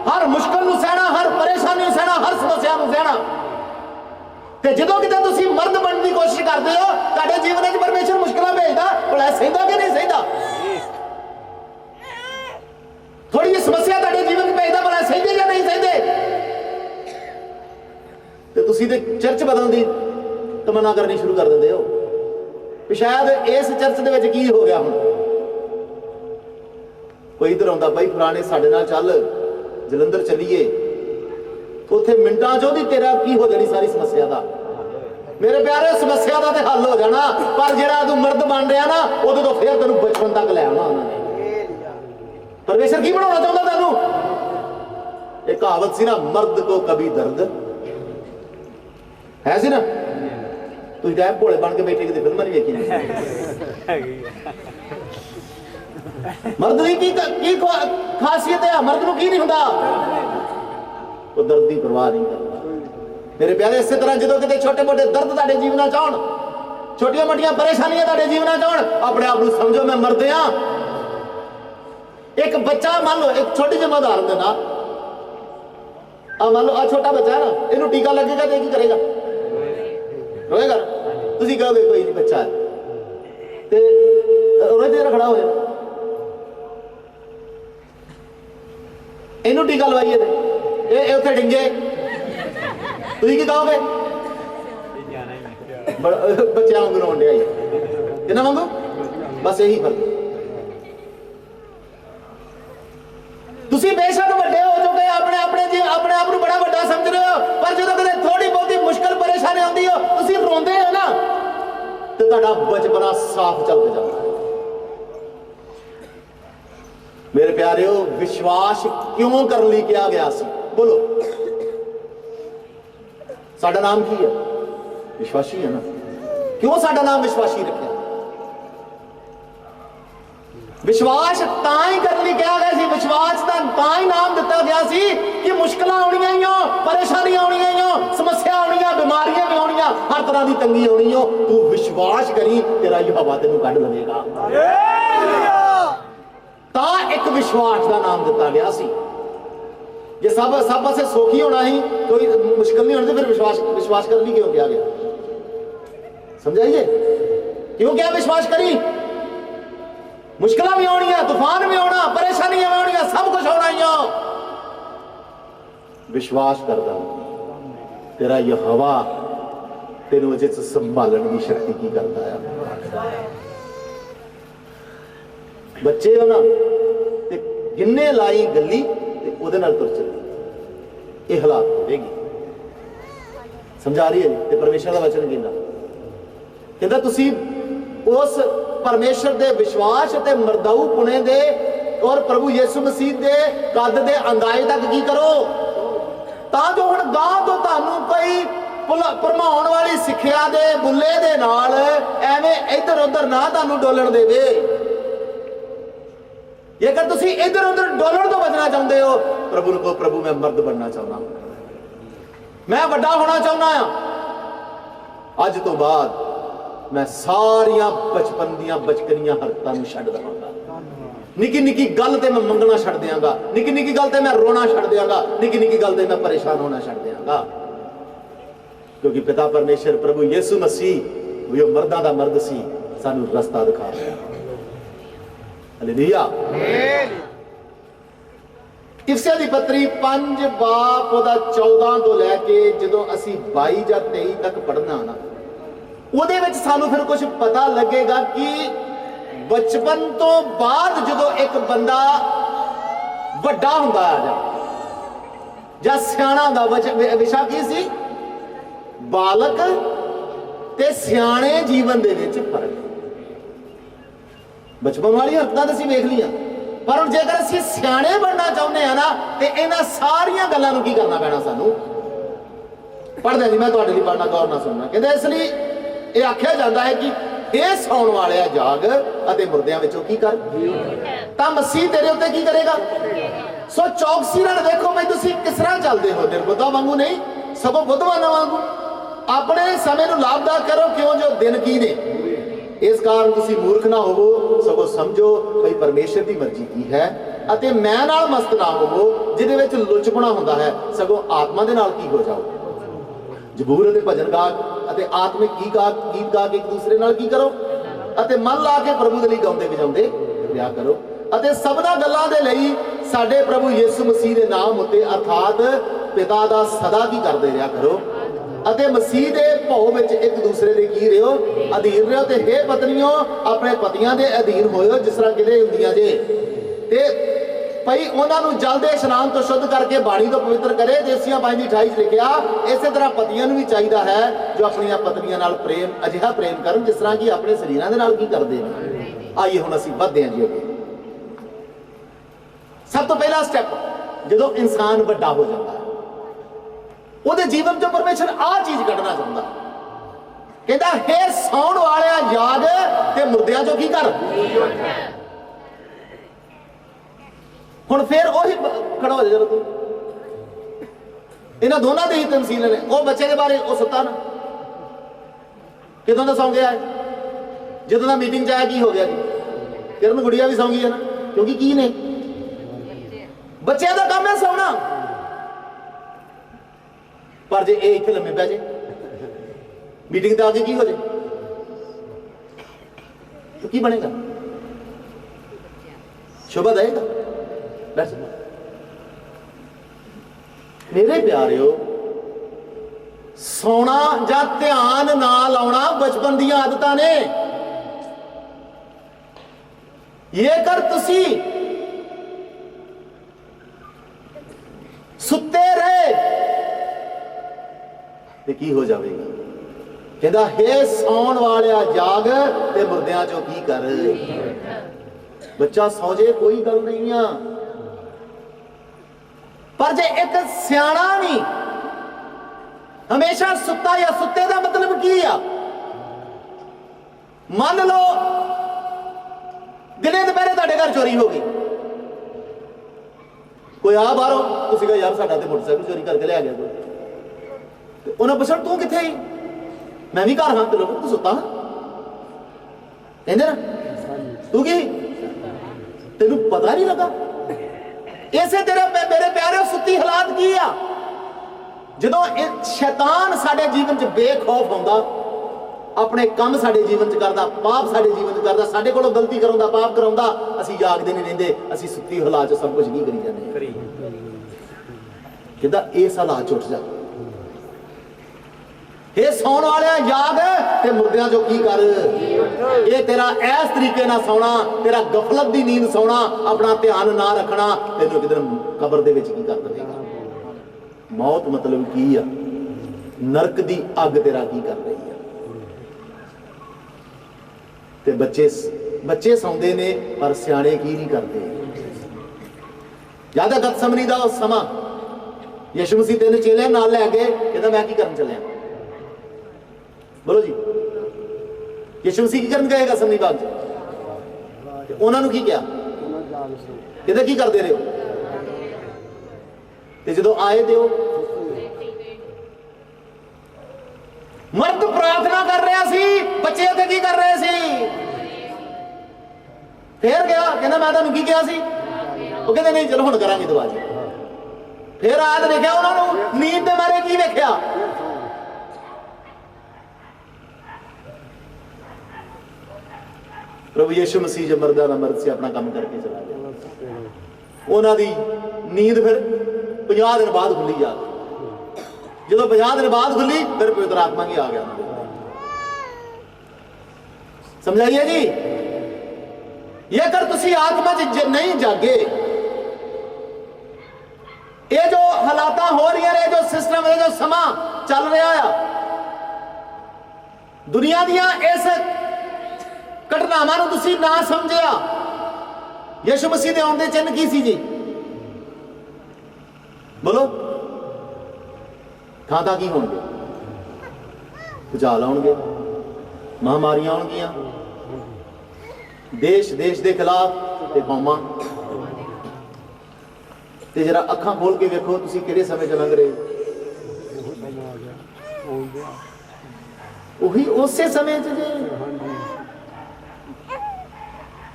हर मुश्किल नूं सहना, हर परेशानी नूं सहना, हर समस्या नूं सहना। ते जदों किते तुसीं मर्द बनने की कोशिश करते हो, तुहाडे जीवन में परमेश्वर मुश्किलां भेजदा, भला सहंदा कि नहीं सहंदा? थोड़ी जी समस्या तुहाडे जीवन में भेजदा, भला सहंदे या नहीं सहंदे? ते तुसीं ते चर्च बदलण दी तमन्ना करनी शुरू कर दिंदे हो। शायद इस चर्च दे विच की हो गया, हुण कोई इधर आउंदा, भाई फलाने साडे नाल चल, जलंधर चलीए, उत्थे मिंटां चों दी तेरा की हो जानी सारी समस्या दा। मेरे प्यारे समस्या दा ते हल हो जाना, पर जेड़ा तू मर्द बन रहा ना, उदों तो फिर तेनू बचपन तक ले आना उन्होंने। परमेश्वर की बनाना चाहता तेनू? एक कहावत सी ना, मर्द को कभी दर्द है सी ना। तुझ तो भोले बन के बैठे, फिल्म नहीं वेखी। मर्द की खासियत है? मर्द को की नहीं होता? वो दर्द की परवाह नहीं करता। मेरे प्यारे इस तरह जो कि छोटे मोटे दर्द तुहाडे जीवन च आउण, छोटिया मोटियां परेशानियां तुहाडे जीवन च आउण, अपने आप को समझो मैं मर्द हाँ। एक बच्चा मान लो, एक छोटी जी मैं उदाहरण देना, मान लो आ छोटा बच्चा है ना, इनू टीका लगेगा तो की करेगा? रोएगा। तुसीं कहोगे कोई नहीं बच्चा है, ते रोए ते खड़ा हो जाए, इनू टीका लवाइए ते उत्थे डिंगे, तुसीं की कहोगे? बच्चों वांगू रोन डिया कि ना वांगू? बस यही फर्क। तुसीं बेशक वड्डे हो चुके, अपने आप को बड़ा वड्डा समझ रहे हो, पर जो कदे थोड़ी बहुती मुश्किल परेशानी आती हो, तुसीं रोंदे हो ना, तो तुहाडा बचपना साफ चल के जाता है। मेरे प्यारेओ, विश्वास क्यों करने लई कहा गया सी? बोलो, साडा नाम की है? विश्वासी है ना। क्यों साडा नाम विश्वासी रखा? विश्वास तां ही करने लई कहा गया सी, विश्वास दा तां ही नाम दिता गया सी कि मुश्किलां आउणियां ही हो, परेशानियां आउणियां ही हो, समस्या आउणियां, बीमारियां भी आउणियां, हर तरह की तंगी आउणी हो, तू विश्वास करी, तेरा यहोवा तेनू कढ लवेगा। तां एक विश्वास का नाम दिता गया सी। जे सब पासे सौखी होना ही, कोई मुश्किल नहीं होनी, तो फिर विश्वास करनी क्यों किया गया? समझाइए, क्यों क्या विश्वास करी? मुश्किल भी आनी, तूफान भी आना, परेशानियां भी आनी, सब कुछ होना ही हो, विश्वास करदा तेरा यहोवा तेनू अजे संभालने की शक्ति की करता है। बच्चे हो ना, ते जिन्ने लाई गली ते उहदे नाल तुर चली, ये हालात होगी। समझा रही है? ते परमेश्वर का वचन कहता तुसी उस परमेश्वर दे विश्वास ते मरदाऊ पुणे दे और प्रभु यीशु मसीह दे कद दे अंदाजे तक की करो, तां जो हुण गां तो तुहानू कोई भरमाउण वाली सिक्ख्या दे बुले दे नाल एवें इधर उधर ना तुहानू डोलण देवे। जेकर तुसी इधर उधर डोलण तो बचना चाहते हो, प्रभु को प्रभु मैं मर्द बनना चाहना, मैं वड्डा होना चाहना है। अज तो बाद मैं सारिया बचपन दियां बचकनियां हरकतां नूं छड्ड देवांगा। निकी निकी गल ते मैं मंगना छड्ड देंगा, निकी निकी गल ते मैं रोना छड्ड देंगा, निकी निकी गल ते मैं परेशान होना छड्ड देंगा, क्योंकि पिता परमेश्वर प्रभु यीशु मसीह वो मर्दां दा मर्द सी, सानू रस्ता दिखा रहा। हालेलुया। इफसियां दी पत्री 5 बाप ओदा 14 तो लैके जदों असीं 22 या 23 तक पढ़ना ना, ਉਹਦੇ ਵਿੱਚ ਸਾਨੂੰ ਫਿਰ ਕੁਝ ਪਤਾ ਲੱਗੇਗਾ ਕਿ ਬਚਪਨ ਤੋਂ ਬਾਅਦ ਜਦੋਂ ਇੱਕ ਬੰਦਾ ਵੱਡਾ ਹੁੰਦਾ ਆ ਜਾਂ ਸਿਆਣਾ ਹੁੰਦਾ, ਵਿਸ਼ਾ ਕੀ ਸੀ? ਬਾਲਕ ਤੇ ਸਿਆਣੇ ਜੀਵਨ ਦੇ ਵਿੱਚ ਫਰਕ। ਬਚਪਨ ਵਾਲੀ ਹਰਕਤਾਂ ਤਾਂ ਅਸੀਂ ਵੇਖ ਲਈਆਂ, ਪਰ ਹੁਣ ਜੇਕਰ ਅਸੀਂ ਸਿਆਣੇ ਬਣਨਾ ਚਾਹੁੰਦੇ ਆ ਨਾ, ਤੇ ਇਹਨਾਂ ਸਾਰੀਆਂ ਗੱਲਾਂ ਨੂੰ ਕੀ ਕਰਨਾ ਪੈਣਾ ਸਾਨੂੰ? ਪੜ੍ਹਦੇ ਜੀ, ਮੈਂ ਤੁਹਾਡੇ ਲਈ ਪੜ੍ਹਨਾ, ਗੌਰ ਨਾਲ ਸੁਣਨਾ। ਕਹਿੰਦੇ ਇਸ ਲਈ ਇਹ ਆਖਿਆ ਜਾਂਦਾ ਹੈ ਕਿ ਇਹ ਸੌਣ ਵਾਲਿਆ ਜਾਗ ਅਤੇ ਮੁਰਦਿਆਂ ਵਿੱਚੋਂ ਕੀ ਕਰ, ਤਾਂ ਮਸੀਹ ਤੇਰੇ ਉੱਤੇ ਕੀ ਕਰੇਗਾ? ਸੋ ਚੌਕਸੀ ਨਾਲ ਦੇਖੋ ਬਈ ਤੁਸੀਂ ਕਿਸ ਤਰ੍ਹਾਂ ਚੱਲਦੇ ਹੋ, ਨਿਰਬੁੱਧਾਂ ਵਾਂਗੂ ਨਹੀਂ ਸਗੋਂ ਬੁੱਧਵਾਨਾਂ ਵਾਂਗੂ। ਆਪਣੇ ਸਮੇਂ ਨੂੰ ਲਾਭਦਾਇਕ ਕਰੋ, ਕਿਉਂ ਜੋ ਦਿਨ ਕੀ ਨੇ ਇਸ ਕਾਰਨ ਤੁਸੀਂ ਮੂਰਖ ਨਾ ਹੋਵੋ, ਸਗੋਂ ਸਮਝੋ ਭਈ ਪਰਮੇਸ਼ਰ ਦੀ ਮਰਜ਼ੀ ਕੀ ਹੈ, ਅਤੇ ਮੈਂ ਨਾਲ ਮਸਤ ਨਾ ਹੋਵੋ ਜਿਹਦੇ ਵਿੱਚ ਲੁਚਪਣਾ ਹੁੰਦਾ ਹੈ, ਸਗੋਂ ਆਤਮਾ ਦੇ ਨਾਲ ਕੀ ਹੋ ਜਾਓ। ਜ਼ਬੂਰ ਅਤੇ ਭਜਨ ਗਾ ਅਤੇ ਆਤਮਿਕ ਗੀਤ ਗਾ ਕੇ ਇੱਕ ਦੂਸਰੇ ਨਾਲ ਕੀ ਕਰੋ, ਅਤੇ ਮਨ ਲਾ ਕੇ ਪ੍ਰਭੂ ਦੇ ਲਈ ਗਾਉਂਦੇ ਵਜਾਉਂਦੇ ਰਿਹਾ ਕਰੋ, ਅਤੇ ਸਭਨਾ ਗੱਲਾਂ ਦੇ ਲਈ ਸਾਡੇ ਪ੍ਰਭੂ ਯਿਸੂ ਮਸੀਹ ਦੇ ਨਾਮ ਉੱਤੇ ਅਰਥਾਤ ਪਿਤਾ ਦਾ ਸਦਾ ਕੀ ਕਰਦੇ ਰਿਹਾ ਕਰੋ, ਅਤੇ ਮਸੀਹ ਦੇ ਭਉ ਵਿੱਚ ਇੱਕ ਦੂਸਰੇ ਦੇ ਕੀ ਰਹੋ, ਅਧੀਨ ਰਹੋ। ਤੇ ਹੇ ਪਤਨੀਓ ਆਪਣੇ ਪਤੀਆਂ ਦੇ ਅਧੀਨ ਹੋਇਓ ਜਿਸ ਤਰ੍ਹਾਂ ਕਿਤੇ ਹੁੰਦੀਆਂ ਜੇ, ਤੇ ਭਈ ਉਹਨਾਂ ਨੂੰ ਜਲ ਦੇ ਇਸ਼ਨਾਨ ਤੋਂ ਸ਼ੁੱਧ ਕਰਕੇ ਬਾਣੀ ਤੋਂ ਪਵਿੱਤਰ ਕਰੇ। ਦੇਸੀਆਂ 5:28 ਚ ਲਿਖਿਆ, ਇਸੇ ਤਰ੍ਹਾਂ ਪਤੀਆਂ ਨੂੰ ਵੀ ਚਾਹੀਦਾ ਹੈ ਜੋ ਆਪਣੀਆਂ ਪਤਨੀਆਂ ਨਾਲ ਅਜਿਹਾ ਪ੍ਰੇਮ ਕਰਨ ਜਿਸ ਤਰ੍ਹਾਂ ਕਿ ਆਪਣੇ ਸਰੀਰਾਂ ਦੇ ਨਾਲ ਕੀ ਕਰਦੇ ਨੇ। ਆਈਏ ਹੁਣ ਅਸੀਂ ਵੱਧਦੇ ਹਾਂ ਜੀ ਅੱਗੇ। ਸਭ ਤੋਂ ਪਹਿਲਾ ਸਟੈਪ, ਜਦੋਂ ਇਨਸਾਨ ਵੱਡਾ ਹੋ ਜਾਂਦਾ ਹੈ ਉਹਦੇ ਜੀਵਨ ਚੋਂ ਪਰਮੇਸ਼ਰ ਆਹ ਚੀਜ਼ ਕੱਢਣਾ ਚਾਹੁੰਦਾ, ਕਹਿੰਦਾ ਹੇ ਸੌਣ ਵਾਲਿਆ ਜਾਗ ਤੇ ਮੁਰਦਿਆਂ ਚੋਂ ਕੀ ਕਰ। ਹੁਣ ਫੇਰ ਉਹੀ ਖੜਾ ਹੋ ਜਾ, ਜਦੋਂ ਤੂੰ ਇਹਨਾਂ ਦੋਨਾਂ ਦੇ ਹੀ ਤਮਸੀਲ ਨੇ। ਉਹ ਬੱਚੇ ਦੇ ਬਾਰੇ ਉਹ ਸੁੱਤਾ ਨਾ, ਕਿਦੋਂ ਦਾ ਸੌਂ ਗਿਆ ਹੈ, ਜਦੋਂ ਦਾ ਮੀਟਿੰਗ ਚ ਆਇਆ ਕੀ ਹੋ ਗਿਆ ਜੀ, ਕਿਰਨ ਗੁੜੀਆ ਵੀ ਸੌਂ ਗਈ ਹੈ ਨਾ, ਕਿਉਂਕਿ ਕੀ ਨੇ ਬੱਚਿਆਂ ਦਾ ਕੰਮ ਹੈ ਸੌਣਾ। ਪਰ ਜੇ ਇਹ ਇੱਥੇ ਲੰਮੇ ਪੈ ਜੇ ਮੀਟਿੰਗ ਤੇ ਆ ਕੇ ਕੀ ਹੋ ਜੇ ਤਾਂ ਕੀ ਬਣੇਗਾ, ਸ਼ੋਭਾ ਦੇਗਾ। ਮੇਰੇ ਪਿਆਰਿਓ, ਸੌਣਾ ਜਾਂ ਧਿਆਨ ਨਾ ਲਾਉਣਾ ਬਚਪਨ ਦੀਆਂ ਆਦਤਾਂ ਨੇ। ਜੇਕਰ ਤੁਸੀਂ ਸੁੱਤੇ ਰਹੇ ਤੇ ਕੀ ਹੋ ਜਾਵੇਗਾ। ਕਹਿੰਦਾ ਹੇ ਸੌਣ ਵਾਲਿਆ ਜਾਗ ਤੇ ਮੁਰਦਿਆਂ ਚੋਂ ਕੀ ਕਰ। ਬੱਚਾ ਸੌ ਜੇ ਕੋਈ ਗੱਲ ਨਹੀਂ ਆ, ਪਰ ਜੇ ਇੱਕ ਸਿਆਣਾ ਵੀ ਹਮੇਸ਼ਾ ਸੁੱਤਾ ਜਾਂ ਸੁੱਤੇ ਦਾ ਮਤਲਬ ਕੀ ਆ। ਮੰਨ ਲਓ ਦਿਨੇ ਦੁਪਹਿਰੇ ਤੁਹਾਡੇ ਘਰ ਚੋਰੀ ਹੋ ਗਈ, ਕੋਈ ਆ ਬਾਹਰੋਂ, ਤੁਸੀਂ ਕਹੋ ਯਾਰ ਸਾਡਾ ਤੇ ਮੋਟਰਸਾਈਕਲ ਚੋਰੀ ਕਰਕੇ ਲਿਆ ਗਿਆ ਕੋਈ, ਤੇ ਉਹਨਾਂ ਪੁੱਛਣ ਤੂੰ ਕਿੱਥੇ ਸੀ, ਮੈਂ ਵੀ ਘਰ ਹਾਂ, ਤੇ ਲੋਕ ਤੂੰ ਸੁੱਤਾ ਕਹਿੰਦੇ ਨਾ, ਤੂੰ ਕੀ ਤੈਨੂੰ ਪਤਾ ਨਹੀਂ ਲੱਗਾ। ਇਸੇ ਤਰ੍ਹਾਂ ਮੇਰੇ ਪਿਆਰੇ ਸੁੱਤੀ ਹਾਲਾਤ ਕੀ ਆ। ਜਦੋਂ ਇਹ ਸ਼ੈਤਾਨ ਸਾਡੇ ਜੀਵਨ 'ਚ ਬੇਖੌਫ ਆਉਂਦਾ, ਆਪਣੇ ਕੰਮ ਸਾਡੇ ਜੀਵਨ 'ਚ ਕਰਦਾ, ਪਾਪ ਸਾਡੇ ਜੀਵਨ 'ਚ ਕਰਦਾ, ਸਾਡੇ ਕੋਲੋਂ ਗਲਤੀ ਕਰਾਉਂਦਾ, ਪਾਪ ਕਰਾਉਂਦਾ, ਅਸੀਂ ਜਾਗਦੇ ਨਹੀਂ ਰਹਿੰਦੇ, ਅਸੀਂ ਸੁੱਤੀ ਹਾਲਾਤ 'ਚ ਸਭ ਕੁਝ ਕੀ ਕਰੀ ਜਾਂਦੇ। ਕਹਿੰਦਾ ਇਸ ਹਾਲਾਤ 'ਚ ਉੱਠ ਜਾ, ਇਹ ਸੌਣ ਵਾਲਿਆ ਜਾਗ ਤੇ ਮੁਰਦਿਆਂ ਚੋਂ ਕੀ ਕਰ। ਇਹ ਤੇਰਾ ਇਸ ਤਰੀਕੇ ਨਾਲ ਸੌਣਾ, ਤੇਰਾ ਗਫਲਤ ਦੀ ਨੀਂਦ ਸੌਣਾ, ਆਪਣਾ ਧਿਆਨ ਨਾ ਰੱਖਣਾ, ਤੈਨੂੰ ਇੱਕ ਦਿਨ ਕਬਰ ਦੇ ਵਿੱਚ ਕੀ ਕਰ ਦੇਵੇਗਾ। ਮੌਤ ਮਤਲਬ ਕੀ ਆ, ਨਰਕ ਦੀ ਅੱਗ ਤੇਰਾ ਕੀ ਕਰ ਰਹੀ ਆ। ਤੇ ਬੱਚੇ ਸੌਂਦੇ ਨੇ ਪਰ ਸਿਆਣੇ ਕੀ ਨਹੀਂ ਕਰਦੇ। ਯਾਦ ਹੈ ਗਤਸਮਨੀ ਦਾ ਉਹ ਸਮਾਂ, ਯਿਸੂ ਮਸੀਹ ਤਿੰਨ ਚੇਲਿਆਂ ਨਾਲ ਲੈ ਕੇ ਕਹਿੰਦਾ ਮੈਂ ਕੀ ਕਰਨ ਚੱਲਿਆ, ਬੋਲੋ ਜੀ। ਯਿਸੂ ਮਸੀਹ ਕੀ ਕਰਨ ਗਏ ਗਤਸਮਨੀ ਬਾਗ 'ਚ, ਤੇ ਉਹਨਾਂ ਨੂੰ ਕੀ ਕਿਹਾ, ਕਹਿੰਦਾ ਕੀ ਕਰਦੇ ਰਹੇ ਹੋ, ਤੇ ਜਦੋਂ ਆਏ ਤੇ ਉਹ ਮਰਦ ਪ੍ਰਾਰਥਨਾ ਕਰ ਰਿਹਾ ਸੀ, ਬੱਚੇ ਉੱਥੇ ਕੀ ਕਰ ਰਹੇ ਸੀ। ਫੇਰ ਗਿਆ, ਕਹਿੰਦਾ ਮੈਂ ਤੁਹਾਨੂੰ ਕੀ ਕਿਹਾ ਸੀ, ਉਹ ਕਹਿੰਦੇ ਨਹੀਂ ਚਲੋ ਹੁਣ ਕਰਾਂਗੇ ਦੁਆ ਜੀ। ਫੇਰ ਆਦ ਦੇਖਿਆ ਉਹਨਾਂ ਨੂੰ ਨੀਂਦ ਦੇ ਮਾਰੇ ਕੀ ਵੇਖਿਆ, ਪ੍ਰਭੂ ਯਿਸੂ ਮਸੀਹ ਜੋ ਮਰਦਾਂ ਦਾ ਮਰਦ ਸੀ ਆਪਣਾ ਕੰਮ ਕਰਕੇ ਚਲਾ ਗਿਆ। ਉਹਨਾਂ ਦੀ ਨੀਂਦ ਫਿਰ 50 ਦਿਨ ਬਾਅਦ ਖੁੱਲੀ ਜਾ ਕੇ, ਜਦੋਂ 50 ਦਿਨ ਬਾਅਦ ਖੁੱਲੀ ਫਿਰ ਪਵਿੱਤਰ ਆਤਮਾ ਕੀ ਆ ਗਿਆ। ਸਮਝਾਈਏ ਜੀ, ਜੇਕਰ ਤੁਸੀਂ ਆਤਮਾ 'ਚ ਨਹੀਂ ਜਾਗੇ, ਇਹ ਜੋ ਹਾਲਾਤਾਂ ਹੋ ਰਹੀਆਂ ਨੇ, ਜੋ ਸਿਸਟਮ ਹੈ, ਜੋ ਸਮਾਂ ਚੱਲ ਰਿਹਾ ਆ, ਦੁਨੀਆ ਦੀਆਂ ਇਸ ਘਟਨਾਵਾਂ ਨੂੰ ਤੁਸੀਂ ਨਾ ਸਮਝਿਆ। ਯਿਸੂ ਮਸੀਹ ਦੇ ਆਉਣ ਦੇ ਚਿੰਨ੍ਹ ਕੀ ਸੀ ਜੀ, ਬੋਲੋ। ਥਾਂ ਕੀ ਹੋਣਗੇ, ਭੁਚਾਲ ਆਉਣਗੇ, ਮਹਾਮਾਰੀਆਂ ਆਉਣਗੀਆਂ, ਦੇਸ਼ ਦੇ ਖਿਲਾਫ ਤੇ ਕੌਮਾਂ। ਤੇ ਜਰਾ ਅੱਖਾਂ ਖੋਲ ਕੇ ਵੇਖੋ ਤੁਸੀਂ ਕਿਹੜੇ ਸਮੇਂ 'ਚ ਲੰਘ ਰਹੇ ਹੋ। ਉਹੀ ਉਸੇ ਸਮੇਂ 'ਚ ਜੇ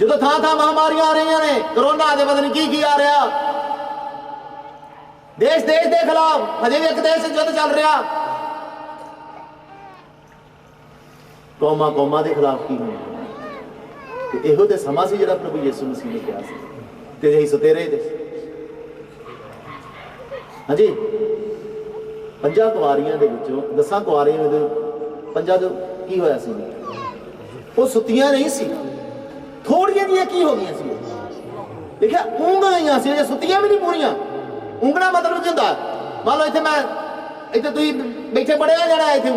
ਜਦੋਂ ਥਾਂ ਮਹਾਮਾਰੀਆਂ ਆ ਰਹੀਆਂ ਨੇ, ਕਰੋਨਾ ਦੇ ਪਤਾ ਨਹੀਂ ਕੀ ਆ ਰਿਹਾ, ਦੇਸ਼ ਦੇ ਖਿਲਾਫ ਹਜੇ ਵੀ ਇੱਕ ਦੇਸ਼ ਯੁੱਧ ਚੱਲ ਰਿਹਾ, ਕੌਮਾਂ ਦੇ ਖਿਲਾਫ ਕੀ ਹੋਣਾ। ਤੇ ਇਹੋ ਤੇ ਸਮਾਂ ਸੀ ਜਿਹੜਾ ਪ੍ਰਭੂ ਯਿਸੂ ਮਸੀਹ ਨੇ ਕਿਹਾ ਸੀ, ਤੇ ਅਸੀਂ ਸੁਤੇ ਰਹੇ ਤੇ। ਹਾਂਜੀ, 5 ਕੁਆਰੀਆਂ ਦੇ ਵਿੱਚੋਂ 10 ਕੁਆਰੀਆਂ ਦੇ 5 ਜੋ ਕੀ ਹੋਇਆ ਸੀ, ਉਹ ਸੁੱਤੀਆਂ ਨਹੀਂ ਸੀ, ਥੋੜੀਆਂ ਜਿਹੀਆਂ ਕੀ ਹੋ ਗਈਆਂ ਸੀ, ਦੇਖਿਆ ਉਂਗਲਾਂ ਸੀ, ਜੇ ਸੁੱਤੀਆਂ ਵੀ ਨਹੀਂ ਪੂਰੀਆਂ। ਉਂਗਲਾਂ ਮਤਲਬ ਕੀ ਹੁੰਦਾ, ਮੰਨ ਲਓ ਇੱਥੇ ਤੁਸੀਂ ਬੈਠੇ ਪੜਿਆ ਜਾਣਾ, ਇੱਥੇ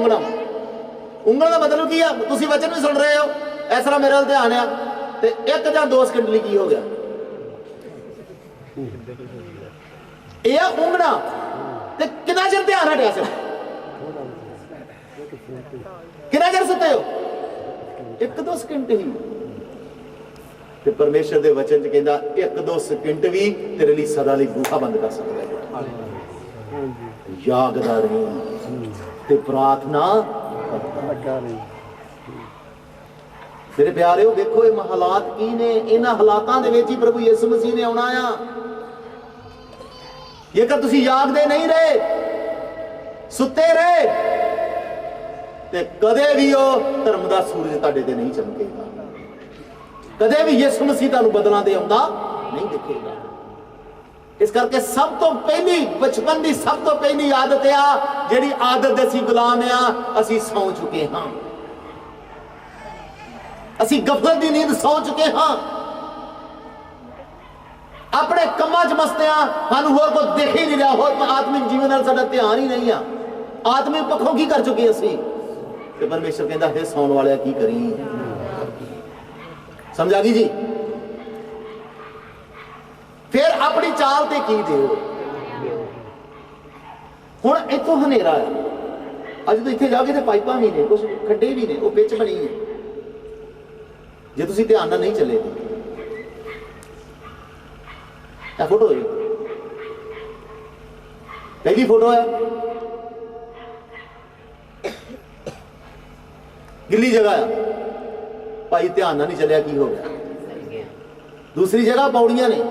ਉਂਗਲਾਂ ਦਾ ਮਤਲਬ ਕੀ ਆ, ਤੁਸੀਂ ਵਚਨ ਵੀ ਸੁਣ ਰਹੇ ਹੋ, ਇਸ ਤਰ੍ਹਾਂ ਮੇਰੇ ਵੱਲ ਧਿਆਨ ਆ, ਤੇ 1 ਜਾਂ 2 ਸਕਿੰਟ ਲਈ ਕੀ ਹੋ ਗਿਆ, ਇਹ ਆ ਉਂਗਲਾਂ। ਤੇ ਕਿੰਨਾ ਚਿਰ ਧਿਆਨ ਹਟਿਆ ਸੀ, ਕਿੰਨਾ ਚਿਰ ਸੁੱਤੇ ਹੋ, 1-2 ਸਕਿੰਟ ਹੀ। ਤੇ ਪਰਮੇਸ਼ਰ ਦੇ ਵਚਨ ਚ ਕਹਿੰਦਾ 1-2 ਸਕਿੰਟ ਵੀ ਤੇਰੇ ਲਈ ਸਦਾ ਲਈ ਬੂਹਾ ਬੰਦ ਕਰ ਸਕਦਾ ਹੈ। ਜਾਗਦਾ ਰਹੀ ਤੇ ਪ੍ਰਾਰਥਨਾ ਕਰਦਾ ਰਹੀ। ਮੇਰੇ ਪਿਆਰਿਓ, ਵੇਖੋ ਇਹ ਹਾਲਾਤ ਕੀ ਨੇ, ਇਹਨਾਂ ਹਾਲਾਤਾਂ ਦੇ ਵਿੱਚ ਹੀ ਪ੍ਰਭੂ ਯਿਸੂ ਮਸੀਹ ਨੇ ਆਉਣਾ ਆ। ਜੇਕਰ ਤੁਸੀਂ ਜਾਗਦੇ ਨਹੀਂ ਰਹੇ, ਸੁੱਤੇ ਰਹੇ, ਤੇ ਕਦੇ ਵੀ ਉਹ ਧਰਮ ਦਾ ਸੂਰਜ ਤੁਹਾਡੇ ਤੇ ਨਹੀਂ ਚਮਕੇਗਾ, ਕਦੇ ਵੀ ਯਿਸੂ ਮਸੀਹ ਤੁਹਾਨੂੰ ਬਦਲਾਂ ਦੇ ਆਉਂਦਾ ਨਹੀਂ ਦਿਖੇਗਾ। ਇਸ ਕਰਕੇ ਸਭ ਤੋਂ ਪਹਿਲੀ ਬਚਪਨ ਦੀ ਸਭ ਤੋਂ ਪਹਿਲੀ ਆਦਤ ਆ, ਜਿਹੜੀ ਆਦਤ ਦੇ ਅਸੀਂ ਗੁਲਾਮ ਆ, ਅਸੀਂ ਸੌ ਚੁੱਕੇ ਹਾਂ, ਅਸੀਂ ਗਫਲਤ ਦੀ ਨੀਂਦ ਸੌ ਚੁੱਕੇ ਹਾਂ, ਆਪਣੇ ਕੰਮਾਂ 'ਚ ਮਸਤ ਆ, ਸਾਨੂੰ ਹੋਰ ਕੋਈ ਦਿਖ ਹੀ ਨਹੀਂ ਰਿਹਾ, ਹੋਰ ਆਤਮਿਕ ਜੀਵਨ ਨਾਲ ਸਾਡਾ ਧਿਆਨ ਹੀ ਨਹੀਂ ਆ, ਆਤਮਿਕ ਪੱਖੋਂ ਕੀ ਕਰ ਚੁੱਕੇ ਅਸੀਂ। ਤੇ ਪਰਮੇਸ਼ਰ ਕਹਿੰਦਾ ਹੈ ਸੌਣ ਵਾਲਿਆ ਕੀ ਕਰੀ। ਸਮਝ ਆ ਗਈ ਜੀ। ਫਿਰ ਆਪਣੀ ਚਾਲ ਤੇ ਕੀ ਦਿਓ। ਹੁਣ ਇੱਥੋਂ ਹਨੇਰਾ ਆ, ਅੱਜ ਤੋਂ ਇੱਥੇ ਜਾ ਕੇ ਤੇ ਪਾਈਪਾਂ ਵੀ ਨੇ, ਕੁਝ ਖੱਡੇ ਵੀ ਨੇ, ਉਹ ਵਿੱਚ ਬਣੀ ਹੈ, ਜੇ ਤੁਸੀਂ ਧਿਆਨ ਨਾਲ ਨਹੀਂ ਚੱਲੇ। ਇਹ ਫੋਟੋ ਹੈ, ਪਹਿਲੀ ਫੋਟੋ ਹੈ, ਗਿੱਲੀ ਜਗ੍ਹਾ ਆ, ਭਾਈ ਧਿਆਨ ਨਾਲ ਨਹੀਂ ਚੱਲਿਆ, ਕੀ ਹੋ ਗਿਆ। ਦੂਸਰੀ ਜਗ੍ਹਾ ਪੌੜੀਆਂ ਨੇ,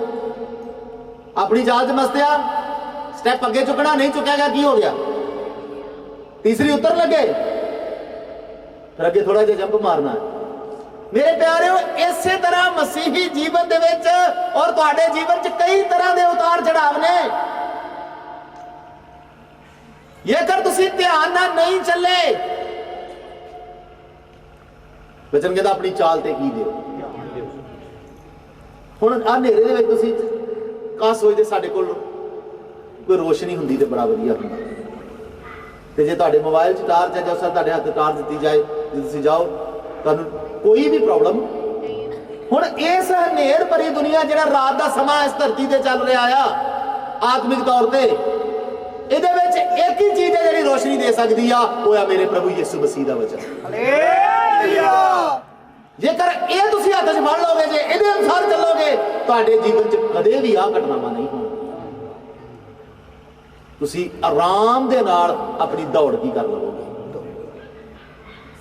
ਆਪਣੀ ਚਾਲ 'ਚ ਮਸਤ ਆ, ਸਟੈਪ ਅੱਗੇ ਚੁੱਕਣਾ ਨਹੀਂ ਚੁੱਕਿਆ ਗਿਆ, ਕੀ ਹੋ ਗਿਆ। ਤੀਸਰੀ ਉੱਤਰ ਲੱਗੇ, ਫਿਰ ਅੱਗੇ ਥੋੜਾ ਜਿਹਾ ਜੰਪ ਮਾਰਨਾ ਹੈ। ਮੇਰੇ ਪਿਆਰਿਓ, ਇਸੇ ਤਰ੍ਹਾਂ ਮਸੀਹੀ ਜੀਵਨ ਦੇ ਵਿੱਚ ਔਰ ਤੁਹਾਡੇ ਜੀਵਨ 'ਚ ਕਈ ਤਰ੍ਹਾਂ ਦੇ ਉਤਾਰ ਚੜਾਵ ਨੇ। ਜੇਕਰ ਤੁਸੀਂ ਧਿਆਨ ਨਾਲ ਨਹੀਂ ਚੱਲੇ, ਬਚਨ ਕਹਿੰਦਾ ਆਪਣੀ ਚਾਲ ਤੇ ਕੀ ਦਿਓ। ਹੁਣ ਆ ਹਨੇਰੇ ਦੇ ਵਿੱਚ ਤੁਸੀਂ ਕਾ ਸੋਚਦੇ ਸਾਡੇ ਕੋਲ ਕੋਈ ਰੋਸ਼ਨੀ ਹੁੰਦੀ ਤੇ ਬੜਾ ਵਧੀਆ ਹੁੰਦਾ, ਤੇ ਜੇ ਤੁਹਾਡੇ ਮੋਬਾਈਲ 'ਚ ਟਾਰਚ ਹੈ, ਜਾਂ ਤੁਹਾਡੇ ਹੱਥ ਟਾਰਚ ਦਿੱਤੀ ਜਾਏ, ਜੇ ਤੁਸੀਂ ਜਾਓ, ਤੁਹਾਨੂੰ ਕੋਈ ਵੀ ਪ੍ਰੋਬਲਮ। ਹੁਣ ਇਸ ਹਨੇਰ ਭਰੀ ਦੁਨੀਆ, ਜਿਹੜਾ ਰਾਤ ਦਾ ਸਮਾਂ ਇਸ ਧਰਤੀ ਤੇ ਚੱਲ ਰਿਹਾ ਆ ਆਤਮਿਕ ਤੌਰ ਤੇ, ਇਹਦੇ ਵਿੱਚ ਇੱਕ ਹੀ ਚੀਜ਼ ਹੈ ਜਿਹੜੀ ਰੋਸ਼ਨੀ ਦੇ ਸਕਦੀ ਆ, ਉਹ ਆ ਮੇਰੇ ਪ੍ਰਭੂ ਯਿਸੂ ਮਸੀਹ ਦਾ ਵਚਨ। ਜੇਕਰ ਇਹ ਤੁਸੀਂ ਹੱਥ 'ਚ ਫੜ ਲਓਗੇ, ਜੇ ਇਹਦੇ ਅਨੁਸਾਰ ਚੱਲੋਗੇ, ਤੁਹਾਡੇ ਜੀਵਨ 'ਚ ਕਦੇ ਵੀ ਆਹ ਘਟਨਾਵਾਂ ਨਹੀਂ ਹੋਣਗੀਆਂ। ਤੁਸੀਂ ਆਰਾਮ ਦੇ ਨਾਲ ਆਪਣੀ ਦੌੜ ਕੀ ਕਰ ਲਵੋਗੇ।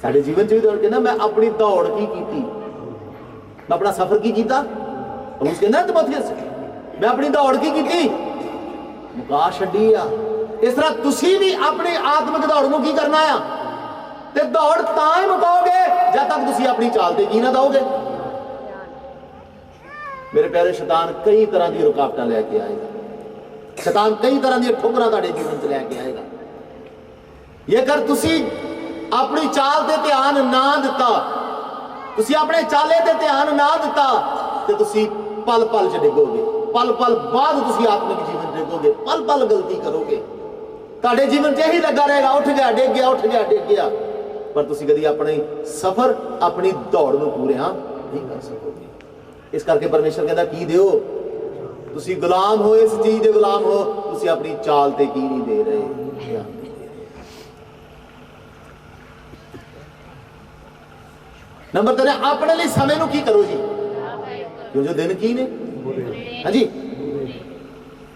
ਸਾਡੇ ਜੀਵਨ 'ਚ ਵੀ ਦੌੜ ਕੇ ਨਾ, ਮੈਂ ਆਪਣੀ ਦੌੜ ਕੀ ਕੀਤੀ, ਮੈਂ ਆਪਣਾ ਸਫ਼ਰ ਕੀ ਕੀਤਾ। ਪੌਲੁਸ ਕਹਿੰਦਾ ਤਿਮੋਥੀਅਸ, ਮੈਂ ਆਪਣੀ ਦੌੜ ਕੀ ਕੀਤੀ, ਮੁਕਾ ਛੱਡੀ ਆ। ਇਸ ਤਰ੍ਹਾਂ ਤੁਸੀਂ ਵੀ ਆਪਣੀ ਆਤਮਿਕ ਦੌੜ ਨੂੰ ਕੀ ਕਰਨਾ ਆ, ਤੇ ਦੌੜ ਤਾਂ ਹੀ ਮੁਕਾਓਗੇ ਜਦ ਤੱਕ ਤੁਸੀਂ ਆਪਣੀ ਚਾਲ ਤੇ ਕੀ ਨਾ ਦਿਓਗੇ। ਮੇਰੇ ਪਿਆਰੇ, ਸ਼ੈਤਾਨ ਕਈ ਤਰ੍ਹਾਂ ਦੀ ਰੁਕਾਵਟਾਂ ਲੈ ਕੇ ਆਏਗਾ, ਸ਼ੈਤਾਨ ਕਈ ਤਰ੍ਹਾਂ ਦੀਆਂ ਠੋਕਰਾਂ ਤੁਹਾਡੇ ਜੀਵਨ 'ਚ ਲੈ ਕੇ ਆਏਗਾ। ਜੇਕਰ ਤੁਸੀਂ ਆਪਣੀ ਚਾਲ ਤੇ ਧਿਆਨ ਨਾ ਦਿੱਤਾ, ਤੁਸੀਂ ਆਪਣੇ ਚਾਲੇ ਤੇ ਧਿਆਨ ਨਾ ਦਿੱਤਾ, ਤੇ ਤੁਸੀਂ ਪਲ ਪਲ 'ਚ ਡਿੱਗੋਗੇ, ਪਲ ਪਲ ਬਾਅਦ ਤੁਸੀਂ ਆਤਮਿਕ ਜੀਵਨ ਡਿੱਗੋਗੇ, ਪਲ ਪਲ ਗਲਤੀ ਕਰੋਗੇ, ਤੁਹਾਡੇ ਜੀਵਨ 'ਚ ਇਹੀ ਲੱਗਾ ਰਹੇਗਾ, ਉੱਠ ਗਿਆ ਡਿੱਗ ਗਿਆ, ਉੱਠ ਗਿਆ ਡਿੱਗ ਗਿਆ, ਪਰ ਤੁਸੀਂ ਕਦੀ ਆਪਣੀ ਸਫ਼ਰ, ਆਪਣੀ ਦੌੜ ਨੂੰ ਪੂਰਿਆ ਨਹੀਂ ਕਰ ਸਕੋਗੇ। ਇਸ ਕਰਕੇ ਪਰਮੇਸ਼ਰ ਕਹਿੰਦਾ ਕੀ ਦਿਓ। ਤੁਸੀਂ ਗੁਲਾਮ ਹੋ, ਇਸ ਚੀਜ਼ ਦੇ ਗੁਲਾਮ ਹੋ, ਤੁਸੀਂ ਆਪਣੀ ਚਾਲ ਤੇ ਕੀ ਨਹੀਂ ਦੇ ਰਹੇ। ਨੰਬਰ 3, ਆਪਣੇ ਲਈ ਸਮੇਂ ਨੂੰ ਕੀ ਕਰੋ ਜੀ, ਜੋ ਦਿਨ ਕੀ ਨੇ। ਹਾਂਜੀ,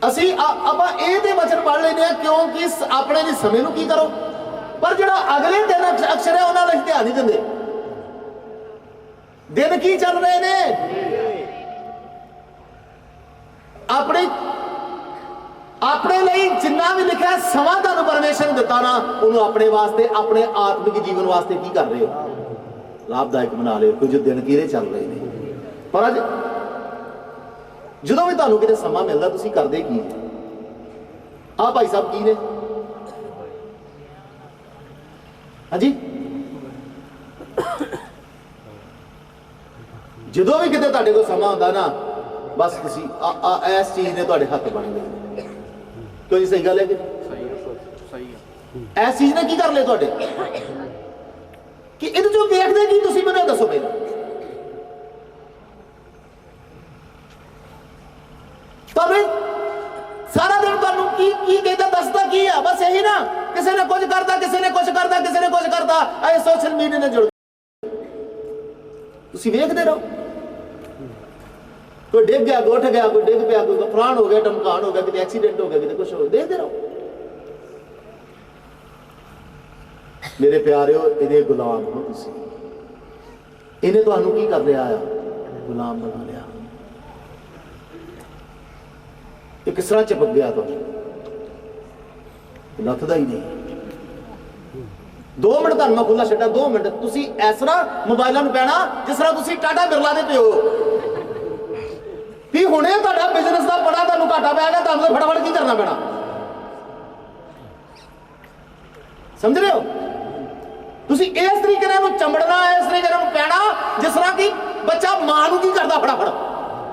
ਅਸੀਂ ਆਪਾਂ ਇਹ ਤੇ ਵਚਨ ਪੜ੍ਹ ਲੈਂਦੇ ਆ, ਕਿਉਂਕਿ ਆਪਣੇ ਲਈ ਸਮੇਂ ਨੂੰ ਕੀ ਕਰੋ, ਪਰ ਜਿਹੜਾ ਅਗਲੇ 3 ਅਕਸ਼ਰ ਹੈ ਉਹਨਾਂ ਲਈ ਧਿਆਨ ਨਹੀਂ ਦਿੰਦੇ। दिन की चल रहे ने अपने अपने लिए जिन्ना भी लिखा समा तुहानूं परमेश्वर ने दिता ना उन्होंने अपने वास्ते अपने आत्मिक जीवन वास्ते की कर रहे हो लाभदायक बना रहे हो कुछ दिन किहड़े चल रहे हैं पर अज ਜਦੋਂ भी ਤੁਹਾਨੂੰ ਕਿਤੇ ਸਮਾਂ ਮਿਲਦਾ ਤੁਸੀਂ ਕਰਦੇ ਕੀ ਆ ਭਾਈ ਸਾਹਿਬ ਕੀ ਨੇ ਹਾਂਜੀ ਜਦੋਂ ਵੀ ਕਿਤੇ ਤੁਹਾਡੇ ਕੋਲ ਸਮਾਂ ਹੁੰਦਾ ਨਾ ਬਸ ਤੁਸੀਂ ਇਸ ਚੀਜ਼ ਨੇ ਤੁਹਾਡੇ ਹੱਥ ਬਣ ਗਏ ਕਿਉਂ ਜੀ ਸਹੀ ਗੱਲ ਹੈ ਕਿ ਸਹੀ ਹੈ ਇਸ ਚੀਜ਼ ਨੇ ਕੀ ਕਰ ਲਿਆ ਤੁਹਾਡੇ ਕਿ ਇਹਦੇ ਚੋਂ ਵੇਖਦੇ ਕੀ ਤੁਸੀਂ ਮੈਨੂੰ ਦੱਸੋ ਪਹਿਲਾਂ पर सारा दिन तुहानूं की कहता दसदा की है बस यही ना किसी ने कुछ करता किसी ने कुछ करता किसी ने कुछ करता ऐ सोशल मीडिया ने जुड़ तुसीं वेखदे रहो कोई डिग गया कोई उठ गया कोई डिग पिया कोई फलान हो गया टमकान हो गया किते एक्सीडेंट हो गया किते कुछ हो गया देखते रहो मेरे प्यारिओ इहदे गुलाम हो तुसीं इहने तुहानूं की कर लिया है गुलाम बना लिया ये किस तरह चिपक गया तो लथदा ही नहीं 2 मिनट तुहानूं मैं खुला छड्डा 2 मिनट तुसीं इस तरह मोबाइलों नूं पैना जिस तरह तुसीं टाटा बिरला दे पिओ भी हुणे तुहाडा बिजनेस दा बड़ा तुहानूं घाटा पै गया तुहानूं तो फटाफट की करना पैना समझ रहे हो तुसीं इस तरीके नाल चंबड़ना इस तरीके नाल पैना जिस तरह कि बच्चा मां नूं की करदा फटाफट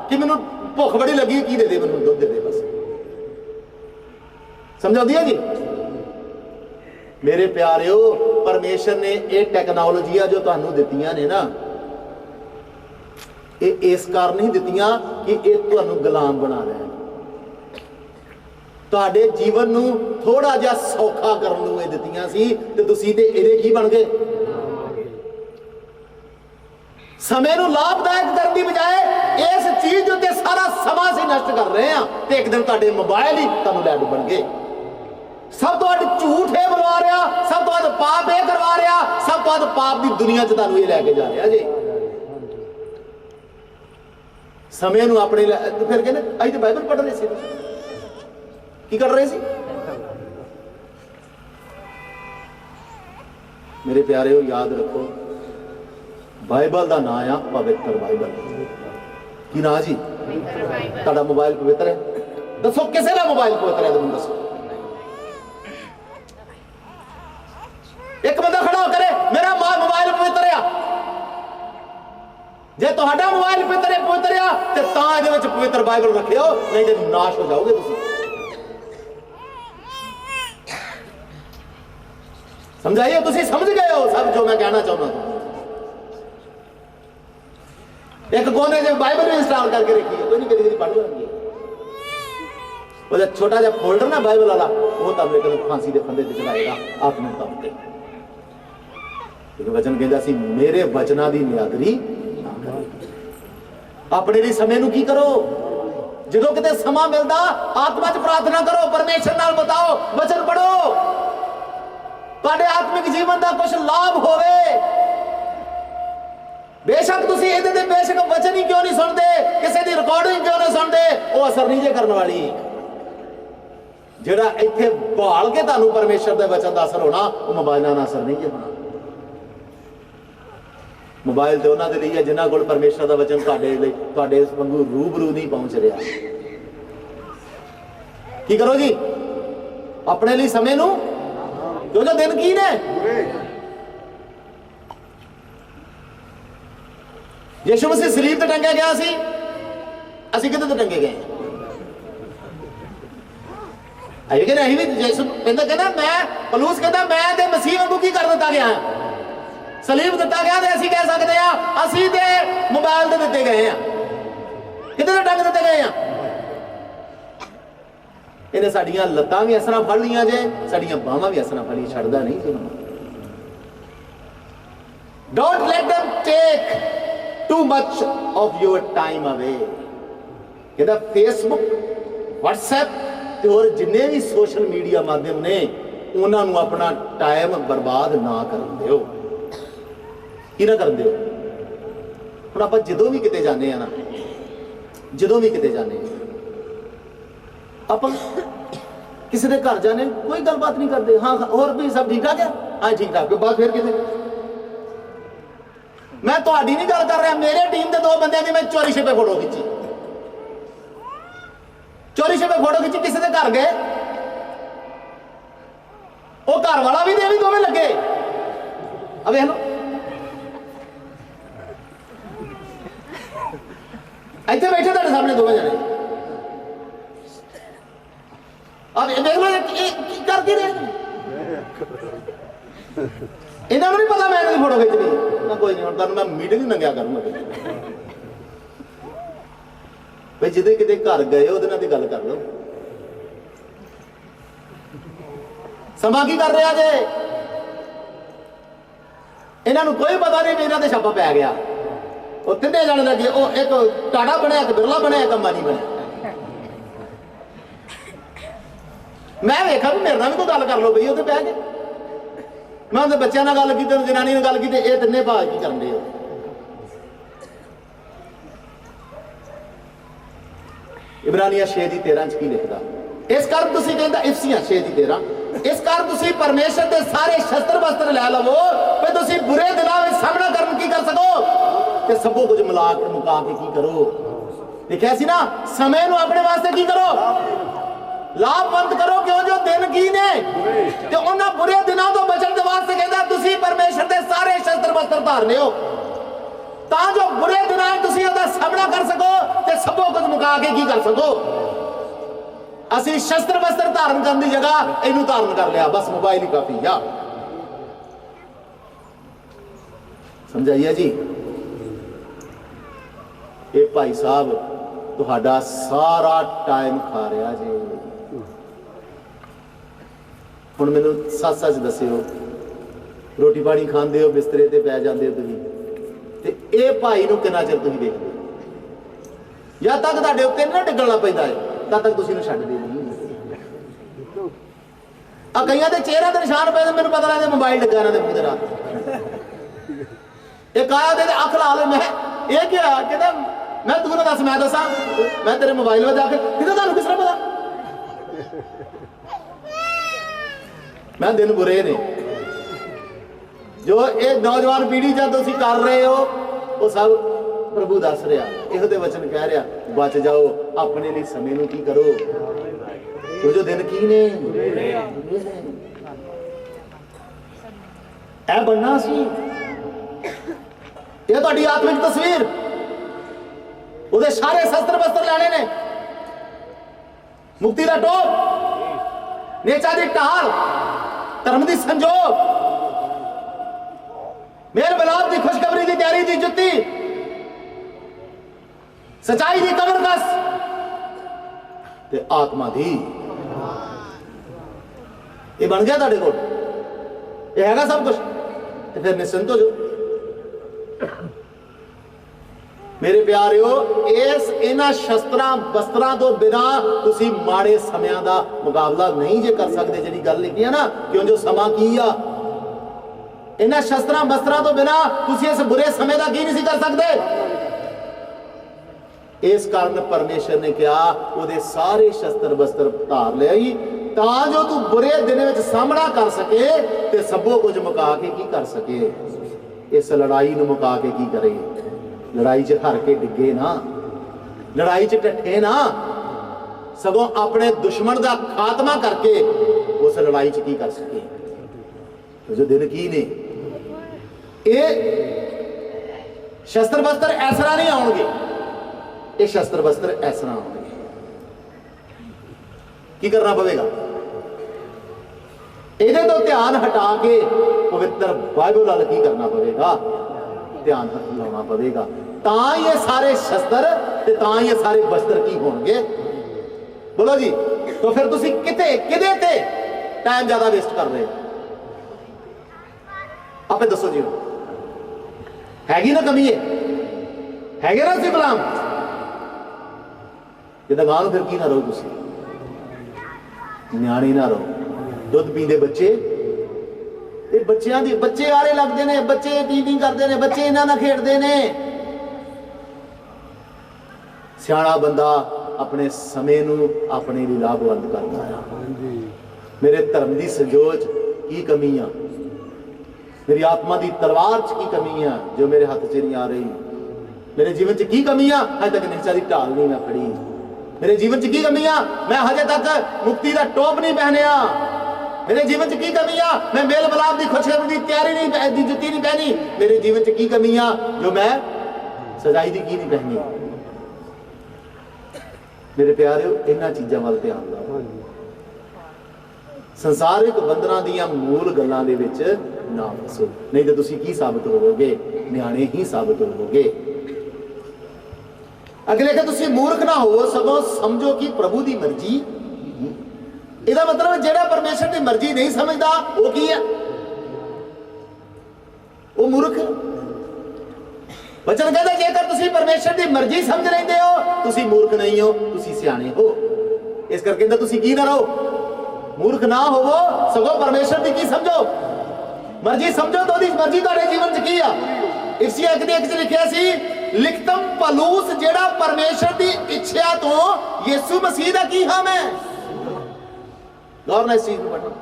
कि मैनूं भुख बड़ी लगी की दे मैनूं दुध दे बस समझाउंदी है जी मेरे प्यारिओ परमेश्वर ने ये टैक्नोलॉजियां जो तुहानूं दित्तियां ने ना ये इस कारण नहीं दित्तियां कि ये तुहानूं गुलाम बना रहा है तुहाडे जीवन नूं थोड़ा जिहा सौखा करन नूं ये दित्तियां सी ते तुसीं ते इहदे की बन गए समय नूं लाभदायक करने की बजाय इस चीज उत्ते सारा समा से नष्ट कर रहे हैं तो एक दिन तुहाडे मोबाइल ही तुहानूं लै डुबण गए सब तो वध झूठ है बुलवा रहा सब तो वध पाप है करवा रहा सब तो वध पाप की दुनिया च तुहानूं ये लैके जा रहा जी समय नूं अपने फिर कहंदे असीं तो बाइबल पढ़ रहे सी की कर रहे सी मेरे प्यारे याद रखो बाइबल का नाम आ पवित्र बाइबल की ना जी तुहाडा मोबाइल पवित्र है दसो किसे का मोबाइल पवित्र है तुम दसो एक बंदा खड़ा करे मेरा मोबाइल पवित्र है जे तुहाडा मोबाइल पवित्र है ते तां इहदे विच पवित्र बाइबल रखियो नहीं ते नाश हो जाओगे तुसीं समझाइए तुसीं समझ गए हो सब जो मैं कहना चाहता हूं एक कोने से बाइबल भी इंस्टॉल करके रखी है कोई नहीं कभी पढ़ लेंगे वो जो छोटा सा फोल्डर ना बाइबल वाला वो तब लेकर फांसी के फंदे चलाएगा अपने तौर पे वचन कहता सी मेरे वचना की नियादरी अपने लिए समय नूं की करो जो किते समा मिलता आत्मा च प्रार्थना करो परमेश्वर नाल बताओ वचन पढ़ो तुहाडे आत्मिक जीवन का कुछ लाभ होवे बेशक तुसीं इहदे ते बेशक वचन ही क्यों नहीं सुनते किसी की रिकॉर्डिंग क्यों नहीं सुनते वो असर नहीं जे करने वाली जिहड़ा इत्थे भाल के तुहानूं परमेश्वर दे वचन का असर होना वो मोबाइलों का असर नहीं जे होना मोबाइल तो उन्होंने लिए जिन्हों को परमेश्वर का वचन तुहाडे वांगू रूबरू नहीं पहुंच रहा की करो जी अपने लिए समय नूं जो दिन की ने यीशु मसीह सलीब ते टंगे गया सी असीं किते ते टंगे गए असीं कहने असीं भी यीशु कहना मैं पलूस कहता मैं ते मसीह वांगू की कर दिता गया सलीब दिता गया ते असीं कह सकते हैं असीं ते मोबाइल ते दिते गए हैं किते ते टंग दिते गए हैं इन्हें साडियां लत्तां भी असरां फड़ लियां जे साडियां बाहां भी असरां फड़ी छड्डदा नहीं जी don't let them take too much of your time away कहता फेसबुक व्हाट्सएप और जिन्ने भी सोशल मीडिया माध्यम ने उन्होंने अपना टाइम बर्बाद ना कर दियो की ना कर दियो ਹੁਣ ਆਪਾਂ ਜਦੋਂ ਵੀ ਕਿਤੇ ਜਾਂਦੇ ਆ ਨਾ, ਜਦੋਂ ਵੀ ਕਿਤੇ ਜਾਂਦੇ ਆਪਾਂ ਕਿਸੇ ਦੇ ਘਰ ਜਾਣੇ ਕੋਈ ਗੱਲਬਾਤ ਨਹੀਂ ਕਰਦੇ, ਹਾਂ ਹੋਰ ਵੀ ਸਭ ਠੀਕ ਠਾਕ ਹੈ, ਹਾਂ ਠੀਕ ਠਾਕ, ਬਾਅਦ ਫਿਰ ਕਿਤੇ। ਮੈਂ ਤੁਹਾਡੀ ਨਹੀਂ ਗੱਲ ਕਰ ਰਿਹਾ, ਮੇਰੇ ਟੀਮ ਦੇ 2 ਬੰਦਿਆਂ ਦੀ ਮੈਂ ਚੋਰੀ ਛਿਪੇ ਫੋਟੋ ਖਿੱਚੀ, ਚੋਰੀ ਛਿਪੇ ਫੋਟੋ ਖਿੱਚੀ, ਕਿਸੇ ਦੇ ਘਰ ਗਏ, ਉਹ ਘਰ ਵਾਲਾ ਵੀ ਤੇ ਇਹ ਵੀ ਦੋਵੇਂ ਲੱਗੇ, ਆ ਵੇਖ ਲਓ ਇੱਥੇ ਬੈਠੇ ਤੁਹਾਡੇ ਸਾਹਮਣੇ ਦੋਵੇਂ ਜਣੇ, ਆ ਦੇਖ ਲਓ ਇਹ ਕੀ ਕਰ ਕੀ ਰਹੇ, ਇਹਨਾਂ ਨੂੰ ਨਹੀਂ ਪਤਾ ਮੈਂ ਇਹਨਾਂ ਦੀ ਫੋਟੋ ਖਿੱਚਣੀ ਨਾ। ਕੋਈ ਨਹੀਂ, ਹੁਣ ਤੁਹਾਨੂੰ ਮੈਂ ਮੀਟਿੰਗ ਨੰਗਿਆ ਕਰੂੰਗਾ ਬਈ ਜਿਹਦੇ ਕਿਤੇ ਘਰ ਗਏ ਉਹਦੇ ਨਾਲ ਦੀ ਗੱਲ ਕਰ ਲਓ। ਸਮਾਂ ਕੀ ਕਰ ਰਿਹਾ ਜੇ, ਇਹਨਾਂ ਨੂੰ ਕੋਈ ਪਤਾ ਨਹੀਂ ਵੀ ਇਹਨਾਂ ਦੇ ਛਾਪਾ ਪੈ ਗਿਆ। ਉਹ ਤਿੰਨੇ ਜਾਣੇ ਲੱਗੇ, ਉਹ ਇੱਕ ਟਾਟਾ ਬਣਿਆ, ਇੱਕ ਬਿਰਲਾ ਬਣਿਆ, ਇੱਕ ਅੰਬਾਨੀ ਬਣਿਆ। ਮੈਂ ਵੇਖਿਆ ਵੀ ਮੇਰੇ ਨਾਲ ਵੀ ਕੋਈ ਗੱਲ ਕਰ ਲਓ ਬਈ ਉਹਦੇ ਬਹਿ ਕੇ। ਮੈਂ ਉਹਦੇ ਬੱਚਿਆਂ ਨਾਲ ਗੱਲ ਕੀਤੀ, ਜਨਾਨੀ ਨਾਲ ਗੱਲ ਕੀਤੀ, ਇਹ ਤਿੰਨੇ ਭਾਅ ਕੀ ਕਰਨ ਦੇ। ਇਬਰਾਨੀਆਂ 6:13 ਚ ਕੀ ਲਿਖਦਾ, ਇਸ ਕਾਰਨ ਤੁਸੀਂ ਕਹਿੰਦਾ, ਇਫਸੀਆਂ 6:13, ਇਸ ਕਾਰਨ ਤੁਸੀਂ ਪਰਮੇਸ਼ਰ ਦੇ ਸਾਰੇ ਸ਼ਸਤਰ ਵਸਤਰ ਲੈ ਲਵੋ ਵੀ ਤੁਸੀਂ ਬੁਰੇ ਦਿਨਾਂ ਵਿੱਚ ਸਾਹਮਣਾ ਕਰਨ ਕੀ ਕਰ ਸਕੋ, ਤੇ ਸਭੋ ਕੁਝ ਮੁਕਾ ਕੇ ਕੀ ਕਰੋ। ਲਿਖਿਆ ਸੀ ਨਾ, ਸਮੇਂ ਨੂੰ ਆਪਣੇ ਵਾਸਤੇ ਕੀ ਕਰੋ, ਲਾਭਵੰਤ ਕਰੋ, ਕਿਉਂ ਜੋ ਦਿਨ ਕੀ ਨੇ, ਤੇ ਉਹਨਾਂ ਬੁਰੇ ਦਿਨਾਂ ਤੋਂ ਬਚਣ ਦੇ ਵਾਸਤੇ ਕਹਿੰਦਾ ਤੁਸੀਂ ਪਰਮੇਸ਼ਰ ਦੇ ਸਾਰੇ ਸ਼ਸਤਰ ਵਸਤਰ ਧਾਰਨੇ ਹੋ, ਤਾਂ ਜੋ ਬੁਰੇ ਦਿਨਾਂ ਵਿੱਚ ਤੁਸੀਂ ਉਹਦਾ ਸਾਹਮਣਾ ਕਰ ਸਕੋ ਤੇ ਸਭੋ ਕੁਝ ਮੁਕਾ ਕੇ ਕੀ ਕਰ ਸਕੋ। ਅਸੀਂ ਸ਼ਸਤਰ ਵਸਤਰ ਧਾਰਨ ਕਰਨ ਦੀ ਜਗ੍ਹਾ ਇਹਨੂੰ ਧਾਰਨ ਕਰ ਲਿਆ, ਬਸ ਮੋਬਾਈਲ ਹੀ ਕਾਫੀ ਆ। ਸਮਝਾਈਏ ਜੀ, ਇਹ ਭਾਈ ਸਾਹਿਬ ਤੁਹਾਡਾ ਸਾਰਾ ਟਾਈਮ ਖਾ ਰਿਹਾ ਜੀ। ਹੁਣ ਮੈਨੂੰ ਸੱਚ ਦੱਸਿਓ, ਰੋਟੀ ਪਾਣੀ ਖਾਂਦੇ ਹੋ, ਬਿਸਤਰੇ ਤੇ ਪੈ ਜਾਂਦੇ ਹੋ ਤੁਸੀਂ, ਤੇ ਇਹ ਭਾਈ ਨੂੰ ਕਿੰਨਾ ਚਿਰ ਤੁਸੀਂ ਦੇਖਦੇ ਹੋ? ਜਦ ਤੱਕ ਤੁਹਾਡੇ ਉੱਤੇ ਨਾ ਡਿੱਗਣਾ ਪੈਂਦਾ ਹੈ ਤਦ ਤੱਕ ਤੁਸੀਂ ਇਹਨੂੰ ਛੱਡਦੇ ਨਹੀਂ। ਆ ਕਈਆਂ ਦੇ ਚਿਹਰੇ ਤੇ ਨਿਸ਼ਾਨ ਪਏ, ਮੈਨੂੰ ਪਤਾ ਲੱਗਦਾ ਮੋਬਾਈਲ ਲੱਗਾ ਇਹਨਾਂ ਦੇ ਮੂੰਹ ਦੇ ਰਾਤ। ਇੱਕ ਆਇਆ ਉਹਦੇ ਅੱਖ ਲਾ ਲੈ, ਮੈਂ ਇਹ ਕੀ ਹੋਇਆ, ਕਹਿੰਦਾ ਮੈਂ ਤੂੰ ਨਾ ਦੱਸ ਮੈਂ ਦੱਸਾਂ, ਮੈਂ ਤੇਰੇ ਮੋਬਾਈਲ ਵਿੱਚ ਜਾ ਕੇ ਕਿਹਦਾ ਤੁਹਾਨੂੰ ਕਿਸ ਤਰ੍ਹਾਂ ਪਤਾ। ਮੈਂ ਦਿਨ ਬੁਰੇ ਨੇ ਜੋ ਇਹ ਨੌਜਵਾਨ ਪੀੜ੍ਹੀ ਜਦ ਤੁਸੀਂ ਕਰ ਰਹੇ ਹੋ, ਉਹ ਸਭ ਪ੍ਰਭੂ ਦੱਸ ਰਿਹਾ, ਇਹੋ ਦੇ ਵਚਨ ਕਹਿ ਰਿਹਾ, ਬਚ ਜਾਓ, ਆਪਣੇ ਲਈ ਸਮੇਂ ਨੂੰ ਕੀ ਕਰੋ, ਕਿਉਂ ਜੋ ਦਿਨ ਕੀ ਨੇ। ਇਹ ਬਣਨਾ ਸੀ, ਇਹ ਤੁਹਾਡੀ ਆਤਮਿਕ ਤਸਵੀਰ, ਉਹਦੇ ਸਾਰੇ ਸ਼ਸਤਰ ਵਸਤਰ ਲੈਣੇ ਨੇ, ਮੁਕਤੀ ਦਾ ਟੋਪ, ਨੇਚਾ ਦੀ ਢਾਲ, ਧਰਮ ਦੀ ਸੰਜੋਗ, ਮੇਰ ਬਲਾਬ ਦੀ ਖੁਸ਼ਖਬਰੀ ਦੀ ਤਿਆਰੀ ਦੀ ਜੁੱਤੀ, ਸਚਾਈ ਦੀ ਕਬਰਕਸ ਤੇ ਆਤਮਾ ਦੀ। ਇਹ ਬਣ ਗਿਆ ਤੁਹਾਡੇ ਕੋਲ, ਇਹ ਹੈਗਾ ਸਭ ਕੁਝ, ਤੇ ਫਿਰ ਨਿਸ਼ਚਿੰਤ ਹੋ ਜਾਓ। ਮੇਰੇ ਪਿਆਰਿਓ, ਇਹਨਾਂ ਸ਼ਸਤਰਾਂ ਵਸਤਰਾਂ ਤੋਂ ਬਿਨਾਂ ਤੁਸੀਂ ਮਾੜੇ ਸਮਿਆਂ ਦਾ ਮੁਕਾਬਲਾ ਨਹੀਂ ਜੇ ਕਰ ਸਕਦੇ। ਜਿਹੜੀ ਗੱਲ ਲਿਖੀ ਹੈ ਨਾ, ਕਿਉਂ ਜੋ ਸਮਾਂ ਕੀ ਆ, ਇਹਨਾਂ ਸ਼ਸਤਰਾਂ ਵਸਤਰਾਂ ਤੋਂ ਬਿਨਾਂ ਤੁਸੀਂ ਇਸ ਬੁਰੇ ਸਮੇਂ ਦਾ ਕੀ ਨਹੀਂ ਸੀ ਕਰ ਸਕਦੇ। ਇਸ ਕਾਰਨ ਪਰਮੇਸ਼ਰ ਨੇ ਕਿਹਾ ਉਹਦੇ ਸਾਰੇ ਸ਼ਸਤਰ ਵਸਤਰ ਧਾਰ ਲਿਆਈ, ਤਾਂ ਜੋ ਤੂੰ ਬੁਰੇ ਦਿਨ ਵਿੱਚ ਸਾਹਮਣਾ ਕਰ ਸਕੇ ਤੇ ਸਭੋ ਕੁਝ ਮੁਕਾ ਕੇ ਕੀ ਕਰ ਸਕੇ। ਇਸ ਲੜਾਈ ਨੂੰ ਮੁਕਾ ਕੇ ਕੀ ਕਰੇ, ਲੜਾਈ 'ਚ ਹਾਰ ਕੇ ਡਿੱਗੇ ਨਾ, ਲੜਾਈ 'ਚ ਟੱਠੇ ਨਾ, ਸਗੋਂ ਆਪਣੇ ਦੁਸ਼ਮਣ ਦਾ ਖਾਤਮਾ ਕਰਕੇ ਉਸ ਲੜਾਈ 'ਚ ਕੀ ਕਰ ਸਕੇ। ਜੋ ਦਿਨ ਕੀ ਨੇ, ਇਹ ਸ਼ਸਤਰ ਵਸਤਰ ਇਸ ਤਰ੍ਹਾਂ ਨਹੀਂ ਆਉਣਗੇ, ਇਹ ਸ਼ਸਤਰ ਵਸਤਰ ਇਸ ਤਰ੍ਹਾਂ ਆਉਣਗੇ। ਕੀ ਕਰਨਾ ਪਵੇਗਾ, ਇਹਦੇ ਤੋਂ ਧਿਆਨ ਹਟਾ ਕੇ ਪਵਿੱਤਰ ਬਾਈਬਲ ਵੱਲ ਕੀ ਕਰਨਾ ਪਵੇਗਾ, ਧਿਆਨ ਲਾਉਣਾ ਪਵੇਗਾ। ਤਾਂ ਹੀ ਇਹ ਸਾਰੇ ਸ਼ਸਤਰ ਤੇ ਤਾਂ ਹੀ ਇਹ ਸਾਰੇ ਵਸਤਰ ਕੀ ਹੋਣਗੇ। ਬੋਲੋ ਜੀ। ਤਾਂ ਫਿਰ ਤੁਸੀਂ ਕਿਤੇ ਕਿਹਦੇ ਤੇ ਟਾਈਮ ਜ਼ਿਆਦਾ ਵੇਸਟ ਕਰ ਰਹੇ ਹੋ, ਆਪੇ ਦੱਸੋ ਜੀ। ਹੈਗੀ ਨਾ ਕਮੀ, ਹੈਗੇ ਨਾ ਸੀ ਗੁਲਾਮ, ਇਹਦਾ ਗਾਲ ਫਿਰ ਕੀ ਨਾ ਰਹੋ, ਤੁਸੀਂ ਨਿਆਣੇ ਨਾ ਰਹੋ। ਦੁੱਧ ਪੀਂਦੇ ਬੱਚੇ, ਇਹ ਬੱਚਿਆਂ ਦੀ ਬੱਚੇ ਆਰੇ ਲੱਗਦੇ ਨੇ, ਬੱਚੇ ਟੀਵੀ ਕਰਦੇ ਨੇ, ਬੱਚੇ ਇਹਨਾਂ ਨਾਲ ਖੇਡਦੇ ਨੇ, ਸਿਆਣਾ ਬੰਦਾ ਆਪਣੇ ਸਮੇਂ ਨੂੰ ਆਪਣੇ ਲਈ ਲਾਭਵੰਦ ਕਰਦਾ ਆ। ਮੇਰੇ ਧਰਮ ਦੀ ਸੰਜੋਚ ਕੀ ਕਮੀ ਆ, ਮੇਰੀ ਆਤਮਾ ਦੀ ਤਲਵਾਰ 'ਚ ਕੀ ਕਮੀ ਆ ਜੋ ਮੇਰੇ ਹੱਥ 'ਚ ਨਹੀਂ ਆ ਰਹੀ। ਮੇਰੇ ਜੀਵਨ 'ਚ ਕੀ ਕਮੀ ਆ, ਅਜੇ ਤੱਕ ਨਿਸ਼ਚਾ ਦੀ ਢਾਲ ਨਹੀਂ ਮੈਂ ਫੜੀ। ਮੇਰੇ ਜੀਵਨ 'ਚ ਕੀ ਕਮੀ ਆ, ਮੈਂ ਹਜੇ ਤੱਕ ਮੁਕਤੀ ਦਾ ਟੋਪ ਨਹੀਂ ਪਹਿਨਿਆ। ਮੇਰੇ ਜੀਵਨ 'ਚ ਕੀ ਕਮੀ ਆ, ਮੈਂ ਮੇਲ ਮਿਲਾਪ ਦੀ ਖੁਸ਼ਖਬਰੀ ਦੀ ਤਿਆਰੀ ਨਹੀਂ ਦੀ ਜੁੱਤੀ ਨਹੀਂ ਪਹਿਨੀ। ਮੇਰੇ ਜੀਵਨ 'ਚ ਕੀ ਕਮੀ ਆ ਜੋ ਮੈਂ ਸਜਾਈ ਦੀ ਕੀ ਨਹੀਂ ਪਹਿਨੀ। ਮੇਰੇ ਪਿਆਰਿਓ, ਇਹਨਾਂ ਚੀਜ਼ਾਂ ਵੱਲ ਧਿਆਨ ਦਿਓ। ਸੰਸਾਰਿਕ ਬੰਧਨਾਂ ਦੀਆਂ ਮੂਲ ਗੱਲਾਂ ਦੇ ਵਿੱਚ ਨਾ ਫਸੋ, ਨਹੀਂ ਤਾਂ ਤੁਸੀਂ ਕੀ ਸਾਬਤ ਹੋਵੋਗੇ? ਨਿਆਣੇ ਹੀ ਸਾਬਤ ਹੋਵੋਗੇ। ਅਗਲੇ ਕਿ ਤੁਸੀਂ ਮੂਰਖ ਨਾ ਹੋਵੋ, ਸਗੋਂ ਸਮਝੋ ਕਿ ਪ੍ਰਭੂ ਦੀ ਮਰਜ਼ੀ। ਇਹਦਾ ਮਤਲਬ ਜਿਹੜਾ ਪਰਮੇਸ਼ਰ ਦੀ ਮਰਜ਼ੀ ਨਹੀਂ ਸਮਝਦਾ ਉਹ ਕੀ ਹੈ? ਉਹ ਮੂਰਖ। ਵਚਨ ਕਹਿੰਦਾ ਜੇਕਰ ਤੁਸੀਂ ਪਰਮੇਸ਼ਰ ਦੀ ਮਰਜ਼ੀ ਸਮਝ ਲੈਂਦੇ ਹੋ ਤੁਸੀਂ ਮੂਰਖ ਨਹੀਂ ਹੋ, ਤੁਸੀਂ ਸਿਆਣੇ ਹੋ। ਇਸ ਕਰਕੇ ਕਹਿੰਦਾ ਤੁਸੀਂ ਕੀ ਨਾ ਰਹੋ, ਮੂਰਖ ਨਾ ਹੋਵੋ, ਸਗੋਂ ਪਰਮੇਸ਼ਰ ਦੀ ਕੀ ਸਮਝੋ, ਮਰਜ਼ੀ ਸਮਝੋ। ਤਾਂ ਉਹਦੀ ਮਰਜ਼ੀ ਤੁਹਾਡੇ ਜੀਵਨ 'ਚ ਕੀ ਆ? ਇਫਸੀਆਂ 1:1 'ਚ ਲਿਖਿਆ ਸੀ, ਲਿਖਤਮ ਪਲੂਸ ਜਿਹੜਾ ਪਰਮੇਸ਼ਰ ਦੀ ਇੱਛਾ ਤੋਂ ਯਿਸੂ ਮਸੀਹ ਦਾ ਕੀ ਹਮ ਹੈ। ਗੌਰ ਨਾਲ ਇਸ ਚੀਜ਼ ਨੂੰ ਪੜ੍ਹੋ।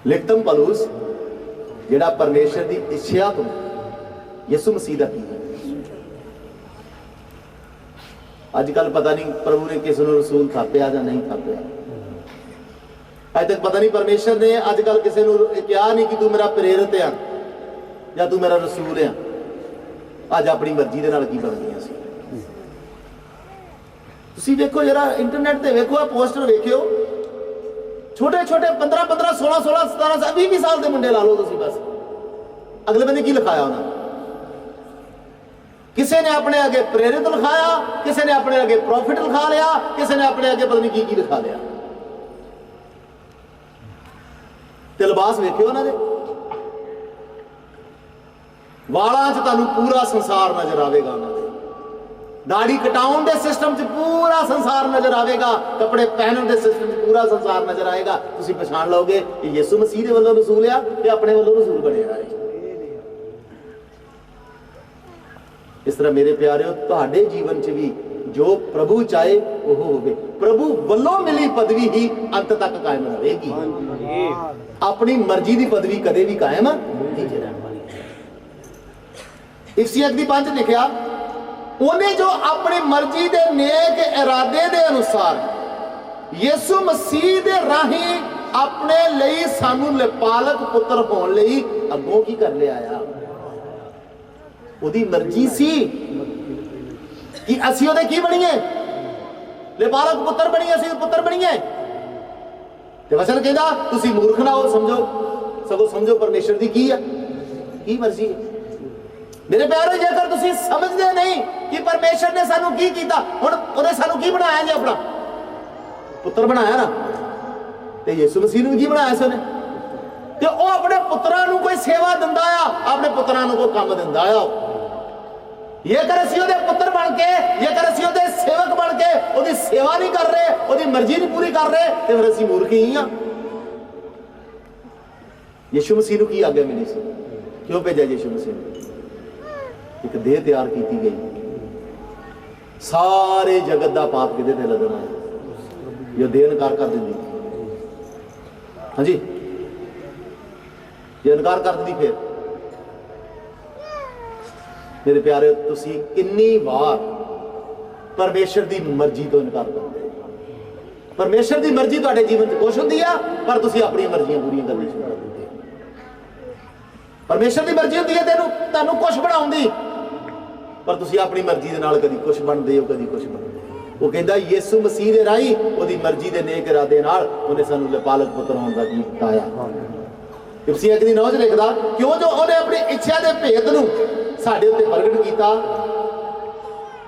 ਲਿਖਤਮ ਪਲੂਸ ਜਿਹੜਾ ਪਰਮੇਸ਼ਰ ਦੀ ਇੱਛਾ ਤੋਂ ਯਿਸੂ ਮਸੀਹ ਦਾ ਕੀ ਹੈ। ਅੱਜ ਕੱਲ ਪਤਾ ਨਹੀਂ ਪ੍ਰਭੂ ਨੇ ਕਿਸ ਨੂੰ ਰਸੂਲ ਥਾਪਿਆ ਜਾਂ ਨਹੀਂ ਥਾਪਿਆ। ਅੱਜ ਤੱਕ ਪਤਾ ਨਹੀਂ ਪਰਮੇਸ਼ਰ ਨੇ ਅੱਜ ਕੱਲ ਕਿਸੇ ਨੂੰ ਕਿਹਾ ਨਹੀਂ ਕਿ ਤੂੰ ਮੇਰਾ ਪ੍ਰੇਰਿਤ ਆ ਜਾਂ ਤੂੰ ਮੇਰਾ ਰਸੂਲ ਆ। ਅੱਜ ਆਪਣੀ ਮਰਜ਼ੀ ਦੇ ਨਾਲ ਕੀ ਬਣ ਗਈਆਂ ਸੀ। ਤੁਸੀਂ ਵੇਖੋ ਜਰਾ ਇੰਟਰਨੈਟ ਤੇ ਵੇਖੋ, ਆ ਪੋਸਟਰ ਵੇਖਿਓ, ਛੋਟੇ ਛੋਟੇ 15 16 17 20 ਸਾਲ ਦੇ ਮੁੰਡੇ ਲਾ ਲਓ ਤੁਸੀਂ। ਬਸ ਅਗਲੇ ਬੰਦੇ ਕੀ ਲਿਖਾਇਆ ਉਹਨਾਂ ਨੇ? ਕਿਸੇ ਨੇ ਆਪਣੇ ਅੱਗੇ ਪ੍ਰੇਰਿਤ ਲਿਖਾਇਆ, ਕਿਸੇ ਨੇ ਆਪਣੇ ਅੱਗੇ ਪ੍ਰੋਫਿਟ ਲਿਖਾ ਲਿਆ, ਕਿਸੇ ਨੇ ਆਪਣੇ ਅੱਗੇ ਪਤਾ ਨਹੀਂ ਕੀ ਲਿਖਾ ਲਿਆ। ਤੇ ਲਿਬਾਸ ਵੇਖਿਓ ਉਹਨਾਂ ਦੇ, ਵਾਲਾਂ 'ਚ ਤੁਹਾਨੂੰ ਪੂਰਾ ਸੰਸਾਰ ਨਜ਼ਰ ਆਵੇਗਾ। ਉਹਨਾਂ ਦੇ ਦਾੜੀ ਕਟਾਉਣ ਦੇ ਸਿਸਟਮ 'ਚ ਪੂਰਾ ਸੰਸਾਰ ਨਜ਼ਰ ਆਵੇਗਾ, ਕੱਪੜੇ ਪਹਿਨਣ ਦੇ ਸਿਸਟਮ 'ਚ ਪੂਰਾ ਸੰਸਾਰ ਨਜ਼ਰ ਆਏਗਾ। ਤੁਸੀਂ ਪਛਾਣ ਲਓਗੇ ਕਿ ਯਿਸੂ ਮਸੀਹ ਦੇ ਵੱਲੋਂ ਰਸੂਲ ਆ ਤੇ ਆਪਣੇ ਵੱਲੋਂ ਰਸੂਲ ਬਣਿਆ ਹੈ। ਇਸ ਤਰ੍ਹਾਂ ਮੇਰੇ ਪਿਆਰਿਓ, ਤੁਹਾਡੇ ਜੀਵਨ 'ਚ ਵੀ ਜੋ ਪ੍ਰਭੂ ਚਾਹੇ ਉਹ ਹੋਵੇ। ਪ੍ਰਭੂ ਵੱਲੋਂ ਮਿਲੀ ਪਦਵੀ ਹੀ ਅੰਤ ਤੱਕ ਕਾਇਮ ਰਹੇਗੀ। ਆਪਣੀ ਮਰਜ਼ੀ ਦੀ ਪਦਵੀ ਕਦੇ ਵੀ ਕਾਇਮ ਨਹੀਂ ਰਹਿਣ ਵਾਲੀ। ਇਫਸੀਆਂ 1:5 ਲਿਖਿਆ, ਉਹਨੇ ਜੋ ਆਪਣੀ ਮਰਜ਼ੀ ਦੇ ਨੇਕ ਇਰਾਦੇ ਦੇ ਅਨੁਸਾਰ ਯਿਸੂ ਮਸੀਹ ਦੇ ਰਾਹੀਂ ਆਪਣੇ ਲਈ ਸਾਨੂੰ ਲਿਪਾਲਕ ਪੁੱਤਰ ਹੋਣ ਲਈ ਅੱਗੋਂ ਕੀ ਕਰ ਲਿਆ ਆ। ਉਹਦੀ ਮਰਜ਼ੀ ਸੀ ਕਿ ਅਸੀਂ ਉਹਦੇ ਕੀ ਬਣੀਏ, ਲਿਪਾਲਕ ਪੁੱਤਰ ਬਣੀਏ, ਅਸੀਂ ਪੁੱਤਰ ਬਣੀਏ। ਤੇ ਵਚਨ ਕਹਿੰਦਾ ਤੁਸੀਂ ਮੂਰਖ ਨਾ ਹੋ, ਸਮਝੋ, ਸਗੋਂ ਸਮਝੋ ਪਰਮੇਸ਼ਰ ਦੀ ਕੀ ਆ, ਕੀ ਮਰਜ਼ੀ ਹੈ। ਮੇਰੇ ਪਿਆਰੇ, ਜੇਕਰ ਤੁਸੀਂ ਸਮਝਦੇ ਨਹੀਂ ਕਿ ਪਰਮੇਸ਼ਰ ਨੇ ਸਾਨੂੰ ਕੀ ਕੀਤਾ, ਹੁਣ ਉਹਨੇ ਸਾਨੂੰ ਕੀ ਬਣਾਇਆ ਜੀ, ਆਪਣਾ ਪੁੱਤਰ ਬਣਾਇਆ ਨਾ। ਤੇ ਯਿਸੂ ਮਸੀਹ ਨੂੰ ਕੀ ਬਣਾਇਆ ਸੀ ਉਹਨੇ? ਤੇ ਉਹ ਆਪਣੇ ਪੁੱਤਰਾਂ ਨੂੰ ਕੋਈ ਸੇਵਾ ਦਿੰਦਾ ਆ, ਆਪਣੇ ਪੁੱਤਰਾਂ ਨੂੰ ਕੋਈ ਕੰਮ ਦਿੰਦਾ ਆ। ਜੇਕਰ ਅਸੀਂ ਉਹਦੇ ਪੁੱਤਰ ਬਣ ਕੇ, ਜੇਕਰ ਅਸੀਂ ਉਹਦੇ ਸੇਵਕ ਬਣ ਕੇ ਉਹਦੀ ਸੇਵਾ ਨਹੀਂ ਕਰ ਰਹੇ, ਉਹਦੀ ਮਰਜ਼ੀ ਨਹੀਂ ਪੂਰੀ ਕਰ ਰਹੇ, ਤੇ ਫਿਰ ਅਸੀਂ ਮੂਰਖ ਹੀ ਆ। ਯਿਸੂ ਮਸੀਹ ਨੂੰ ਕੀ ਆਗਿਆ ਮਿਲੀ ਸੀ? ਕਿਉਂ ਭੇਜਿਆ ਯਿਸੂ ਮਸੀਹ ਨੂੰ? ਇੱਕ ਦੇਹ ਤਿਆਰ ਕੀਤੀ ਗਈ। ਸਾਰੇ ਜਗਤ ਦਾ ਪਾਪ ਕਿਹਦੇ ਤੇ ਲੱਗਣਾ ਹੈ? ਜੋ ਦੇਹ ਇਨਕਾਰ ਕਰ ਦਿੰਦੀ। ਹਾਂਜੀ, ਜੇ ਇਨਕਾਰ ਕਰ ਦਿੰਦੀ ਫਿਰ ਮੇਰੇ ਪਿਆਰੇ, ਤੁਸੀਂ ਕਿੰਨੀ ਵਾਰ ਪਰਮੇਸ਼ਰ ਦੀ ਮਰਜ਼ੀ ਤੋਂ ਇਨਕਾਰ ਕਰਦੇ? ਪਰਮੇਸ਼ਰ ਦੀ ਮਰਜ਼ੀ ਤੁਹਾਡੇ ਜੀਵਨ 'ਚ ਕੁਛ ਹੁੰਦੀ ਆ, ਪਰ ਤੁਸੀਂ ਆਪਣੀਆਂ ਮਰਜ਼ੀਆਂ ਪੂਰੀਆਂ ਕਰਨੀ ਸ਼ੁਰੂ ਕਰ ਦਿੰਦੇ। ਪਰਮੇਸ਼ਰ ਦੀ ਮਰਜ਼ੀ ਹੁੰਦੀ ਹੈ ਤੁਹਾਨੂੰ ਕੁਛ ਬਣਾਉਣ ਦੀ, ਪਰ ਤੁਸੀਂ ਆਪਣੀ ਮਰਜ਼ੀ ਦੇ ਨਾਲ ਕਦੀ ਕੁਛ ਬਣਦੇ ਹੋ, ਕਦੀ ਕੁਛ ਬਣਦੇ ਹੋ। ਉਹ ਕਹਿੰਦਾ ਯਿਸੂ ਮਸੀਹ ਦੇ ਰਾਹੀਂ ਉਹਦੀ ਮਰਜ਼ੀ ਦੇ ਨੇਕ ਇਰਾਦੇ ਨਾਲ ਉਹਨੇ ਸਾਨੂੰ ਲਿਪਾਲਕ ਪੁੱਤਰ ਹੋਣ ਦਾ ਕੀ ਬਤਾਇਆ। ਇਫਸੀਆਂ 1:9 'ਚ ਲਿਖਦਾ, ਕਿਉਂ ਜੋ ਉਹਨੇ ਆਪਣੀ ਇੱਛਾ ਦੇ ਭੇਦ ਨੂੰ ਸਾਡੇ ਉੱਤੇ ਪ੍ਰਗਟ ਕੀਤਾ,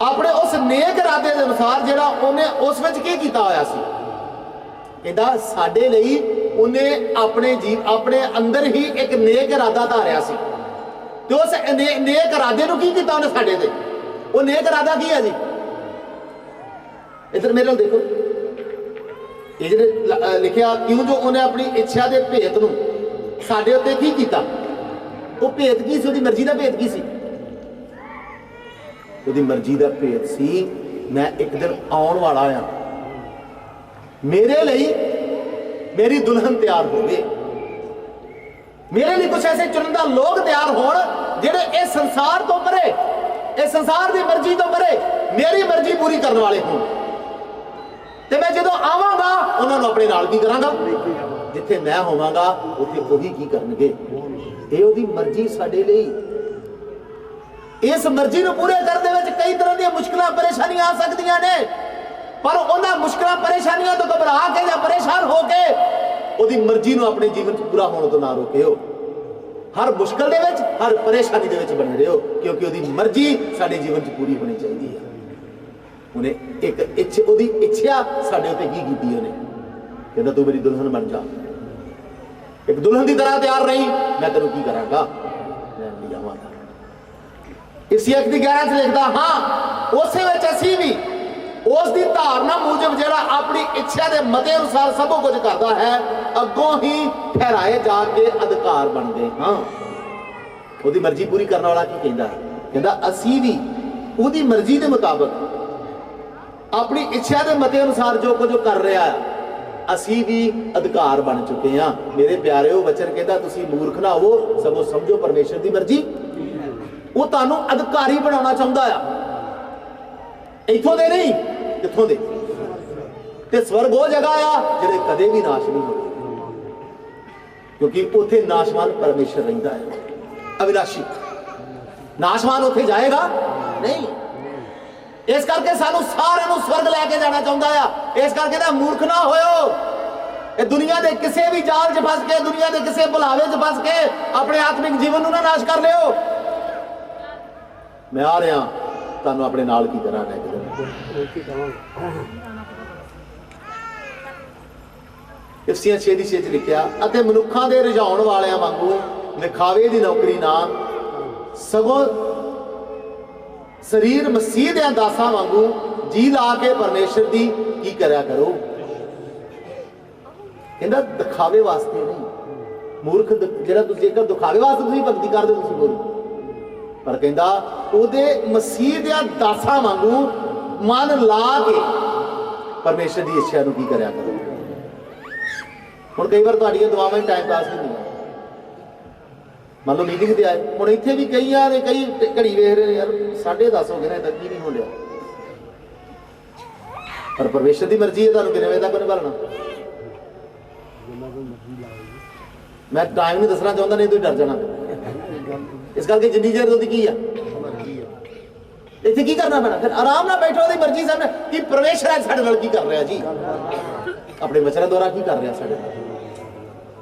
ਆਪਣੇ ਉਸ ਨੇਕ ਇਰਾਦੇ ਦੇ ਅਨੁਸਾਰ ਜਿਹੜਾ ਉਹਨੇ ਉਸ ਵਿੱਚ ਕੀ ਕੀਤਾ ਹੋਇਆ ਸੀ। ਕਹਿੰਦਾ ਸਾਡੇ ਲਈ ਉਹਨੇ ਆਪਣੇ ਅੰਦਰ ਹੀ ਇੱਕ ਨੇਕ ਇਰਾਦਾ ਧਾਰਿਆ ਸੀ। ਤੇ ਉਸ ਨੇਕ ਇਰਾਦੇ ਨੂੰ ਕੀ ਕੀਤਾ ਉਹਨੇ ਸਾਡੇ ਤੇ? ਉਹ ਨੇਕ ਇਰਾਦਾ ਕੀ ਹੈ ਜੀ? ਇਧਰ ਮੇਰੇ ਨਾਲ ਦੇਖੋ, ਇਹ ਜਿਹੜੇ ਲਿਖਿਆ, ਕਿਉਂ ਜੋ ਉਹਨੇ ਆਪਣੀ ਇੱਛਾ ਦੇ ਭੇਦ ਨੂੰ ਸਾਡੇ ਉੱਤੇ ਕੀ ਕੀਤਾ। ਉਹ ਭੇਦ ਕੀ ਸੀ? ਉਹਦੀ ਮਰਜ਼ੀ ਦਾ ਭੇਦ ਕੀ ਸੀ? ਉਹਦੀ ਮਰਜ਼ੀ ਦਾ ਭੇਦ ਸੀ। ਮੈਂ ਇੱਕ ਦਿਨ ਆਉਣ ਵਾਲਾ ਆ, ਮੇਰੇ ਲਈ ਮੇਰੀ ਦੁਲਹਨ ਤਿਆਰ ਹੋਵੇ, ਮੇਰੇ ਲਈ ਕੁਝ ਐਸੇ ਚੁਣਿੰਦਾ ਲੋਕ ਤਿਆਰ ਹੋਣ ਜਿਹੜੇ ਇਸ ਸੰਸਾਰ ਤੋਂ ਪਰੇ, ਇਸ ਸੰਸਾਰ ਦੀ ਮਰਜ਼ੀ ਤੋਂ ਪਰੇ ਮੇਰੀ ਮਰਜ਼ੀ ਪੂਰੀ ਕਰਨ ਵਾਲੇ ਹੋਣ। ਤੇ ਮੈਂ ਜਦੋਂ ਆਵਾਂਗਾ ਉਹਨਾਂ ਨੂੰ ਆਪਣੇ ਨਾਲ ਕੀ ਕਰਾਂਗਾ, ਜਿੱਥੇ ਮੈਂ ਹੋਵਾਂਗਾ ਉੱਥੇ ਉਹੀ ਕੀ ਕਰਨਗੇ। ਇਹ ਉਹਦੀ ਮਰਜ਼ੀ ਸਾਡੇ ਲਈ। ਇਸ ਮਰਜ਼ੀ ਨੂੰ ਪੂਰੇ ਕਰਨ ਦੇ ਵਿੱਚ ਕਈ ਤਰ੍ਹਾਂ ਦੀਆਂ ਮੁਸ਼ਕਲਾਂ ਪਰੇਸ਼ਾਨੀਆਂ ਆ ਸਕਦੀਆਂ ਨੇ, ਪਰ ਉਹਨਾਂ ਮੁਸ਼ਕਲਾਂ ਪਰੇਸ਼ਾਨੀਆਂ ਤੋਂ ਘਬਰਾ ਕੇ ਜਾਂ ਪਰੇਸ਼ਾਨ ਹੋ ਕੇ ਉਹਦੀ ਮਰਜ਼ੀ ਨੂੰ ਆਪਣੇ ਜੀਵਨ 'ਚ ਪੂਰਾ ਹੋਣ ਤੋਂ ਨਾ ਰੋਕਿਓ। ਹਰ ਮੁਸ਼ਕਲ ਦੇ ਵਿੱਚ, ਹਰ ਪਰੇਸ਼ਾਨੀ ਦੇ ਵਿੱਚ ਬਣੇ ਰਹੋ, ਕਿਉਂਕਿ ਉਹਦੀ ਮਰਜ਼ੀ ਸਾਡੇ ਜੀਵਨ 'ਚ ਪੂਰੀ ਹੋਣੀ ਚਾਹੀਦੀ ਹੈ। ਉਹਨੇ ਇੱਕ ਉਹਦੀ ਇੱਛਾ ਸਾਡੇ ਉੱਤੇ ਕੀ ਕੀਤੀ, ਉਹਨੇ ਕਹਿੰਦਾ ਤੂੰ ਮੇਰੀ ਦੁਲਹਨ ਬਣ ਜਾ, ਇੱਕ ਦੁਲਹਨ ਦੀ ਤਰ੍ਹਾਂ ਤਿਆਰ ਰਹੀ, ਮੈਂ ਤੈਨੂੰ ਕੀ ਕਰਾਂਗਾ, ਮੈਂ ਲੈ ਜਾਵਾਂਗਾ। ਇਸ ਇੱਕ ਦੀ 11 ਚ ਲਿਖਦਾ, ਹਾਂ ਉਸੇ ਵਿੱਚ ਅਸੀਂ ਵੀ ਉਸ ਦੀ ਧਾਰਨਾ ਮੂਜਬ ਜਿਹੜਾ ਆਪਣੀ ਇੱਛਾ ਦੇ ਮਤੇ ਅਨੁਸਾਰ ਸਭ ਕੁਝ ਕਰਦਾ ਹੈ, ਅੱਗੋਂ ਹੀ ਠਹਿਰਾਏ ਜਾ ਕੇ ਅਧਿਕਾਰ ਬਣਦੇ ਹਾਂ। ਉਹਦੀ ਮਰਜ਼ੀ ਪੂਰੀ ਕਰਨ ਵਾਲਾ ਕੀ ਕਹਿੰਦਾ, ਕਹਿੰਦਾ ਅਸੀਂ ਵੀ ਉਹਦੀ ਮਰਜ਼ੀ ਦੇ ਮੁਤਾਬਕ ਆਪਣੀ ਇੱਛਾ ਦੇ ਮਤੇ ਅਨੁਸਾਰ ਜੋ ਕੁਝ ਕਰ ਰਿਹਾ ਹੈ, ਅਸੀਂ ਵੀ ਅਧਿਕਾਰ ਬਣ ਚੁੱਕੇ ਹਾਂ। ਮੇਰੇ ਪਿਆਰਿਓ, ਵਚਨ ਕਹਿੰਦਾ ਤੁਸੀਂ ਮੂਰਖ ਨਾ ਹੋਵੋ, ਸਗੋਂ ਸਮਝੋ ਪਰਮੇਸ਼ਰ ਦੀ ਮਰਜ਼ੀ। ਉਹ ਤੁਹਾਨੂੰ ਅਧਿਕਾਰੀ ਬਣਾਉਣਾ ਚਾਹੁੰਦਾ ਆ, ਇੱਥੋਂ ਦੇ ਨਹੀਂ, ਕਿੱਥੋਂ ਦੇ। ਤੇ ਸਵਰਗ ਉਹ ਜਗ੍ਹਾ ਆ ਜਿਹੜੇ ਕਦੇ ਵੀ ਨਾਸ਼ ਨਹੀਂ ਹੁੰਦੇ, ਕਿਉਂਕਿ ਉੱਥੇ ਨਾਸ਼ਵਾਨ ਪਰਮੇਸ਼ਰ ਰਹਿੰਦਾ ਹੈ, ਅਵਿਨਾਸ਼ੀ। ਨਾਸ਼ਵਾਨ ਉੱਥੇ ਜਾਏਗਾ ਨਹੀਂ। ਇਸ ਕਰਕੇ ਸਾਨੂੰ ਸਾਰਿਆਂ ਨੂੰ ਸਵਰਗ ਲੈ ਕੇ ਜਾਣਾ ਚਾਹੁੰਦਾ ਆ। ਇਸ ਕਰਕੇ ਤਾਂ ਮੂਰਖ ਨਾ ਹੋਇਓ। ਇਹ ਦੁਨੀਆ ਦੇ ਕਿਸੇ ਵੀ ਜਾਲ 'ਚ ਫਸ ਕੇ, ਦੁਨੀਆ ਦੇ ਕਿਸੇ ਭੁਲਾਵੇ 'ਚ ਫਸ ਕੇ ਆਪਣੇ ਆਤਮਿਕ ਜੀਵਨ ਨੂੰ ਨਾ ਨਾਸ਼ ਕਰ ਲਿਓ। ਮੈਂ ਆ ਰਿਹਾ, ਤੁਹਾਨੂੰ ਆਪਣੇ ਨਾਲ ਕੀ ਕਰਾਂ ਲੈ ਕੇ। ਇਫਸੀਆਂ 6:6 ਚ ਲਿਖਿਆ, ਅਤੇ ਮਨੁੱਖਾਂ ਦੇ ਰੁਝਾਉਣ ਵਾਲਿਆਂ ਵਾਂਗੂ ਵਿਖਾਵੇ ਦੀ ਨੌਕਰੀ ਨਾ, ਸਗੋਂ ਸਰੀਰ ਮਸੀਹ ਦੇ ਦਾਸਾਂ ਵਾਂਗੂ ਜੀ ਲਾ ਕੇ ਪਰਮੇਸ਼ਰ ਦੀ ਕੀ ਕਰਿਆ ਕਰੋ। ਕਹਿੰਦਾ ਦਿਖਾਵੇ ਵਾਸਤੇ ਨਹੀਂ। ਮੂਰਖ ਜਿਹੜਾ ਤੁਸੀਂ ਜੇਕਰ ਦਿਖਾਵੇ ਵਾਸਤੇ ਤੁਸੀਂ ਭਗਤੀ ਕਰਦੇ, ਤੁਸੀਂ ਮੂਰਖ। ਪਰ ਕਹਿੰਦਾ ਉਹਦੇ ਮਸੀਹ ਦੇ ਦਾਸਾਂ ਵਾਂਗੂ ਮਨ ਲਾ ਕੇ ਪਰਮੇਸ਼ਰ ਦੀ ਇੱਛਾ ਨੂੰ ਕੀ ਕਰਿਆ ਕਰੋ। ਹੁਣ ਕਈ ਵਾਰ ਤੁਹਾਡੀਆਂ ਦੁਆਵਾਂ ਹੀ ਟਾਈਮ ਪਾਸ ਹੁੰਦੀਆਂ। ਮੰਨ ਲਓ ਮੀਟਿੰਗ ਤੇ ਆਏ, ਹੁਣ ਇੱਥੇ ਵੀ ਕਈਆਂ ਦੇ ਕਈ ਘੜੀ ਵੇਖ ਰਹੇ ਨੇ, ਯਾਰ 10:30 ਹੋ ਗਏ ਨੇ, ਤੱਕ ਕੀ ਨਹੀਂ ਹੋਣ ਡਿਆ। ਪਰ ਪਰਮੇਸ਼ਰ ਦੀ ਮਰਜ਼ੀ ਹੈ, ਤੁਹਾਨੂੰ ਕਿੰਨੇ ਵਜੇ ਤੱਕ ਉਹਨੇ ਭਰਨਾ। ਮੈਂ ਟਾਈਮ ਨਹੀਂ ਦੱਸਣਾ ਚਾਹੁੰਦਾ, ਨਹੀਂ ਤੁਸੀਂ ਡਰ ਜਾਣਾ। ਇਸ ਕਰਕੇ ਜਿੰਨੀ ਦੇਰ ਉਹਦੀ ਕੀ ਆ, ਇੱਥੇ ਕੀ ਕਰਨਾ ਪੈਣਾ, ਫਿਰ ਆਰਾਮ ਨਾਲ ਬੈਠੋ, ਉਹਦੀ ਮਰਜ਼ੀ ਸਾਹਮਣੇ ਕਿ ਪਰਮੇਸ਼ਰ ਹੈ ਸਾਡੇ ਨਾਲ ਕੀ ਕਰ ਰਿਹਾ ਜੀ, ਆਪਣੇ ਵਚਨਾਂ ਦੁਆਰਾ ਕੀ ਕਰ ਰਿਹਾ ਸਾਡੇ ਨਾਲ।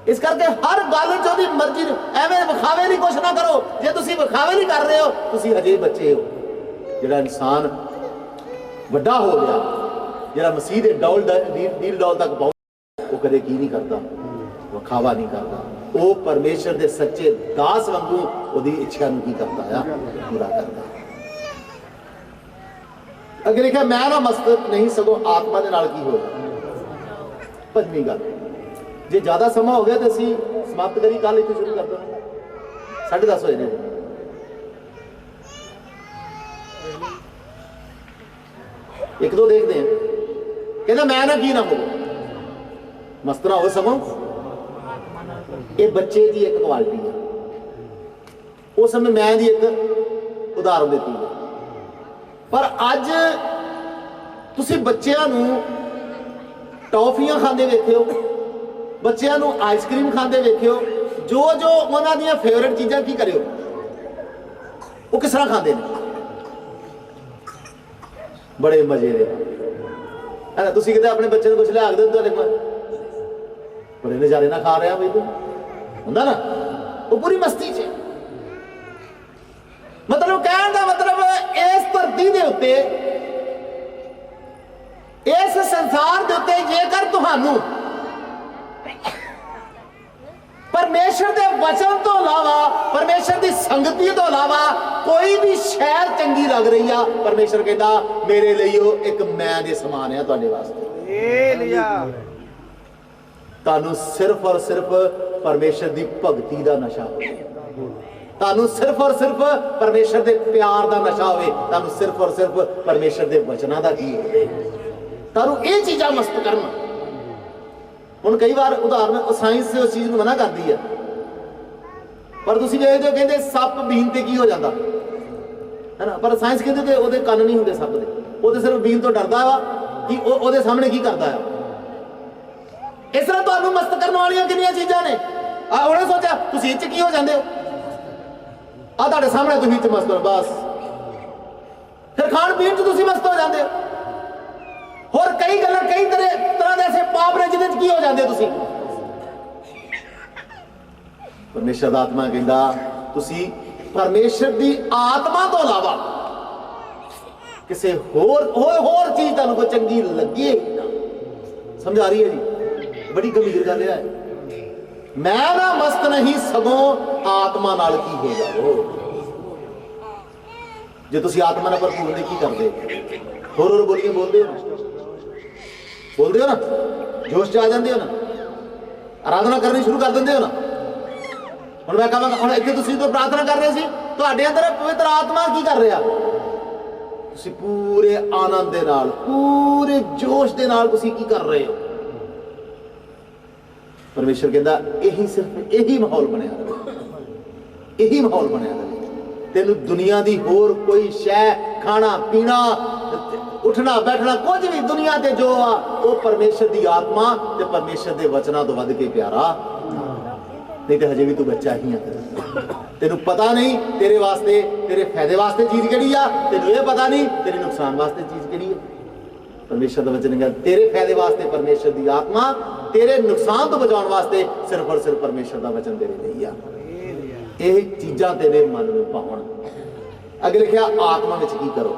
ਇਸ ਕਰਕੇ ਹਰ ਗੱਲ 'ਚ ਉਹਦੀ ਮਰਜ਼ੀ, ਐਵੇਂ ਵਿਖਾਵੇ ਲਈ ਕੁਛ ਨਾ ਕਰੋ। ਜੇ ਤੁਸੀਂ ਵਿਖਾਵੇ ਲਈ ਕਰ ਰਹੇ ਹੋ, ਤੁਸੀਂ ਹਜੇ ਬੱਚੇ ਹੋ। ਜਿਹੜਾ ਇਨਸਾਨ ਵੱਡਾ ਹੋ ਗਿਆ, ਜਿਹੜਾ ਮਸੀਹ ਦੇ ਨੀਲ ਡੌਲ ਤੱਕ ਪਹੁੰਚ, ਉਹ ਕਦੇ ਕੀ ਨਹੀਂ ਕਰਦਾ, ਵਿਖਾਵਾ ਨਹੀਂ ਕਰਦਾ। ਉਹ ਪਰਮੇਸ਼ਰ ਦੇ ਸੱਚੇ ਦਾਸ ਵਾਂਗੂ ਉਹਦੀ ਇੱਛਾ ਨੂੰ ਕੀ ਕਰਦਾ ਆ, ਪੂਰਾ ਕਰਦਾ। ਅੱਗੇ ਲਿਖਿਆ, ਮੈਂ ਨਾ ਮਸਤਕ ਨਹੀਂ ਸਗੋਂ ਆਤਮਾ ਦੇ ਨਾਲ ਕੀ ਹੋਇਆ। 5ਵੀਂ ਗੱਲ, ਜੇ ਜ਼ਿਆਦਾ ਸਮਾਂ ਹੋ ਗਿਆ ਤਾਂ ਅਸੀਂ ਸਮਾਪਤ ਕਰੀ, ਕੱਲ ਇੱਥੇ ਸ਼ੁਰੂ ਕਰ ਦਾਂਗੇ। 10:30 ਹੋਏ ਨੇ। ਇੱਕ ਦੋ ਦੇਖਦੇ ਹਾਂ। ਕਹਿੰਦਾ ਮੈਂ ਨਾ ਕੀ ਨਾ ਹੋਵੇ, ਮਸਤ ਨਾ ਹੋਵੇ ਸਗੋਂ। ਇਹ ਬੱਚੇ ਦੀ ਇੱਕ ਕੁਆਲਿਟੀ ਹੈ। ਉਸ ਸਮੇਂ ਮੈਂ ਦੀ ਇੱਕ ਉਦਾਹਰਨ ਦਿੱਤੀ ਹੈ, ਪਰ ਅੱਜ ਤੁਸੀਂ ਬੱਚਿਆਂ ਨੂੰ ਟੌਫੀਆਂ ਖਾਂਦੇ ਵੇਖਿਓ, ਬੱਚਿਆਂ ਨੂੰ ਆਈਸਕ੍ਰੀਮ ਖਾਂਦੇ ਵੇਖਿਓ। ਜੋ ਜੋ ਉਹਨਾਂ ਦੀਆਂ ਫੇਵਰੇਟ ਚੀਜ਼ਾਂ ਕੀ ਕਰਿਓ, ਉਹ ਕਿਸ ਤਰ੍ਹਾਂ ਖਾਂਦੇ ਨੇ, ਬੜੇ ਮਜ਼ੇ ਦੇ। ਤੁਸੀਂ ਕਿਤੇ ਆਪਣੇ ਬੱਚੇ ਨੂੰ ਕੁਝ ਲਿਆ ਕੇ ਦਿਓ, ਤੁਹਾਡੇ ਕੋਲ ਬੜੇ ਨਜ਼ਾਰੇ ਨਾਲ ਖਾ ਰਿਹਾ ਬਈ, ਤੂੰ ਹੁੰਦਾ ਨਾ, ਉਹ ਪੂਰੀ ਮਸਤੀ 'ਚ। ਮਤਲਬ ਕਹਿਣ ਦਾ ਮਤਲਬ, ਇਸ ਧਰਤੀ ਦੇ ਉੱਤੇ, ਇਸ ਸੰਸਾਰ ਦੇ ਉੱਤੇ ਜੇਕਰ ਤੁਹਾਨੂੰ ਪਰਮੇਸ਼ਰ ਦੇ ਵਚਨ ਤੋਂ ਇਲਾਵਾ, ਪਰਮੇਸ਼ਰ ਦੀ ਸੰਗਤੀ ਤੋਂ ਇਲਾਵਾ ਕੋਈ ਵੀ ਸ਼ੈਰ ਚੰਗੀ ਲੱਗ ਰਹੀ ਆ, ਪਰਮੇਸ਼ਰ ਕਹਿੰਦਾ ਮੇਰੇ ਲਈ ਉਹ ਇੱਕ ਮੈਂ ਦੇ ਸਮਾਨ ਆ ਤੁਹਾਡੇ ਵਾਸਤੇ। ਤੁਹਾਨੂੰ ਸਿਰਫ ਔਰ ਸਿਰਫ ਪਰਮੇਸ਼ਰ ਦੀ ਭਗਤੀ ਦਾ ਨਸ਼ਾ, ਤੁਹਾਨੂੰ ਸਿਰਫ ਔਰ ਸਿਰਫ ਪਰਮੇਸ਼ਰ ਦੇ ਪਿਆਰ ਦਾ ਨਸ਼ਾ ਹੋਵੇ, ਤੁਹਾਨੂੰ ਸਿਰਫ ਔਰ ਸਿਰਫ ਪਰਮੇਸ਼ਰ ਦੇ ਵਚਨਾਂ ਦਾ ਕੀ ਹੋਵੇ, ਤੁਹਾਨੂੰ ਇਹ ਚੀਜ਼ਾਂ ਮਸਤ ਕਰਨ। ਹੁਣ ਕਈ ਵਾਰ ਉਦਾਹਰਨ ਸਾਇੰਸ ਉਸ ਚੀਜ਼ ਨੂੰ ਮਨਾ ਕਰਦੀ ਹੈ, ਪਰ ਤੁਸੀਂ ਵੇਖਦੇ ਹੋ ਕਹਿੰਦੇ ਸੱਪ ਬੀਨ ਤੇ ਕੀ ਹੋ ਜਾਂਦਾ ਹੈ ਨਾ, ਪਰ ਸਾਇੰਸ ਕਹਿੰਦੇ ਤੇ ਉਹਦੇ ਕੰਨ ਨਹੀਂ ਹੁੰਦੇ ਸੱਪ ਦੇ, ਉਹ ਤੇ ਸਿਰਫ ਬੀਨ ਤੋਂ ਡਰਦਾ ਵਾ ਕਿ ਉਹਦੇ ਸਾਹਮਣੇ ਕੀ ਕਰਦਾ ਆ। ਇਸ ਤਰ੍ਹਾਂ ਤੁਹਾਨੂੰ ਮਸਤ ਕਰਨ ਵਾਲੀਆਂ ਕਿੰਨੀਆਂ ਚੀਜ਼ਾਂ ਨੇ। ਉਹਨੇ ਸੋਚਿਆ ਤੁਸੀਂ ਇਹ 'ਚ ਕੀ ਹੋ ਜਾਂਦੇ ਹੋ, ਆ ਤੁਹਾਡੇ ਸਾਹਮਣੇ ਤੁਸੀਂ ਇੱਥੇ ਮਸਤ ਹੋ, ਬਸ ਫਿਰ ਖਾਣ ਪੀਣ 'ਚ ਤੁਸੀਂ ਮਸਤ ਹੋ ਜਾਂਦੇ ਹੋ। ਹੋਰ ਕਈ ਗੱਲਾਂ ਕਈ ਤਰ੍ਹਾਂ ਦੇ ਐਸੇ ਪਾਪ ਨੇ ਜਿਹਦੇ 'ਚ ਕੀ ਹੋ ਜਾਂਦੇ ਤੁਸੀਂ। ਪਰਮੇਸ਼ਰ ਦਾ ਆਤਮਾ ਕਹਿੰਦਾ ਤੁਸੀਂ ਪਰਮੇਸ਼ਰ ਦੀ ਆਤਮਾ ਤੋਂ ਇਲਾਵਾ ਕਿਸੇ ਹੋਰ ਚੀਜ਼ ਤੁਹਾਨੂੰ ਕੋਈ ਚੰਗੀ ਲੱਗੇ ਨਾ। ਸਮਝ ਆ ਰਹੀ ਹੈ ਜੀ, ਬੜੀ ਗੰਭੀਰ ਗੱਲ ਹੈ। ਮੈਂ ਨਾ ਮਸਤ ਨਹੀਂ ਸਗੋਂ ਆਤਮਾ ਨਾਲ ਕੀ ਹੋ ਜਾਓ। ਜੇ ਤੁਸੀਂ ਆਤਮਾ ਨਾਲ ਭਰਪੂਰ ਨੇ ਕੀ ਕਰਦੇ, ਹੋਰ ਬੋਲੀਆਂ ਬੋਲਦੇ ਹੋ ਨਾ, ਜੋਸ਼ 'ਚ ਆ ਜਾਂਦੇ ਹੋ ਨਾ, ਆਰਾਧਨਾ ਕਰਨੀ ਸ਼ੁਰੂ ਕਰ ਦਿੰਦੇ ਹੋ ਨਾ। ਹੁਣ ਮੈਂ ਕਹਾਂਗਾ ਹੁਣ ਇੱਥੇ ਤੁਸੀਂ ਤਾਂ ਪ੍ਰਾਰਥਨਾ ਕਰ ਰਹੇ ਸੀ, ਤੁਹਾਡੇ ਅੰਦਰ ਪਵਿੱਤਰ ਆਤਮਾ ਕੀ ਕਰ ਰਿਹਾ, ਤੁਸੀਂ ਪੂਰੇ ਆਨੰਦ ਦੇ ਨਾਲ ਪੂਰੇ ਜੋਸ਼ ਦੇ ਨਾਲ ਤੁਸੀਂ ਕੀ ਕਰ ਰਹੇ ਹੋ। ਪਰਮੇਸ਼ਰ ਕਹਿੰਦਾ ਸਿਰਫ ਇਹੀ ਮਾਹੌਲ ਬਣਿਆ ਰਹੇ, ਇਹੀ ਮਾਹੌਲ ਬਣਿਆ ਰਹੇ। ਤੈਨੂੰ ਦੁਨੀਆ ਦੀ ਹੋਰ ਕੋਈ ਸ਼ੈ, ਖਾਣਾ ਪੀਣਾ, ਉੱਠਣਾ ਬੈਠਣਾ, ਕੁਝ ਵੀ ਦੁਨੀਆ ਤੇ ਜੋ ਆ ਉਹ ਪਰਮੇਸ਼ਰ ਦੀ ਆਤਮਾ ਤੇ ਪਰਮੇਸ਼ਰ ਦੇ ਵਚਨਾਂ ਤੋਂ ਵੱਧ ਕੇ ਪਿਆਰਾ ਨਹੀਂ। ਤੇ ਹਜੇ ਵੀ ਤੂੰ ਬੱਚਾ ਹੀ ਆ, ਤੈਨੂੰ ਪਤਾ ਨਹੀਂ ਤੇਰੇ ਵਾਸਤੇ ਤੇਰੇ ਫਾਇਦੇ ਵਾਸਤੇ ਚੀਜ਼ ਕਿਹੜੀ ਆ, ਤੈਨੂੰ ਇਹ ਪਤਾ ਨਹੀਂ ਤੇਰੇ ਨੁਕਸਾਨ ਵਾਸਤੇ ਚੀਜ਼ ਕਿਹੜੀ ਹੈ। ਪਰਮੇਸ਼ਰ ਦਾ ਵਚਨ ਕਹਿੰਦਾ ਤੇਰੇ ਫਾਇਦੇ ਵਾਸਤੇ ਪਰਮੇਸ਼ਰ ਦੀ ਆਤਮਾ, ਤੇਰੇ ਨੁਕਸਾਨ ਤੋਂ ਬਚਾਉਣ ਵਾਸਤੇ ਸਿਰਫ ਔਰ ਸਿਰਫ ਪਰਮੇਸ਼ਰ ਦਾ ਵਚਨ ਤੇਰੇ ਲਈ ਆ। ਇਹ ਚੀਜ਼ਾਂ ਤੇਰੇ ਮਨ ਨੂੰ ਪਾਉਣ। ਅੱਗੇ ਲਿਖਿਆ ਆਤਮਾ ਵਿੱਚ ਕੀ ਕਰੋ।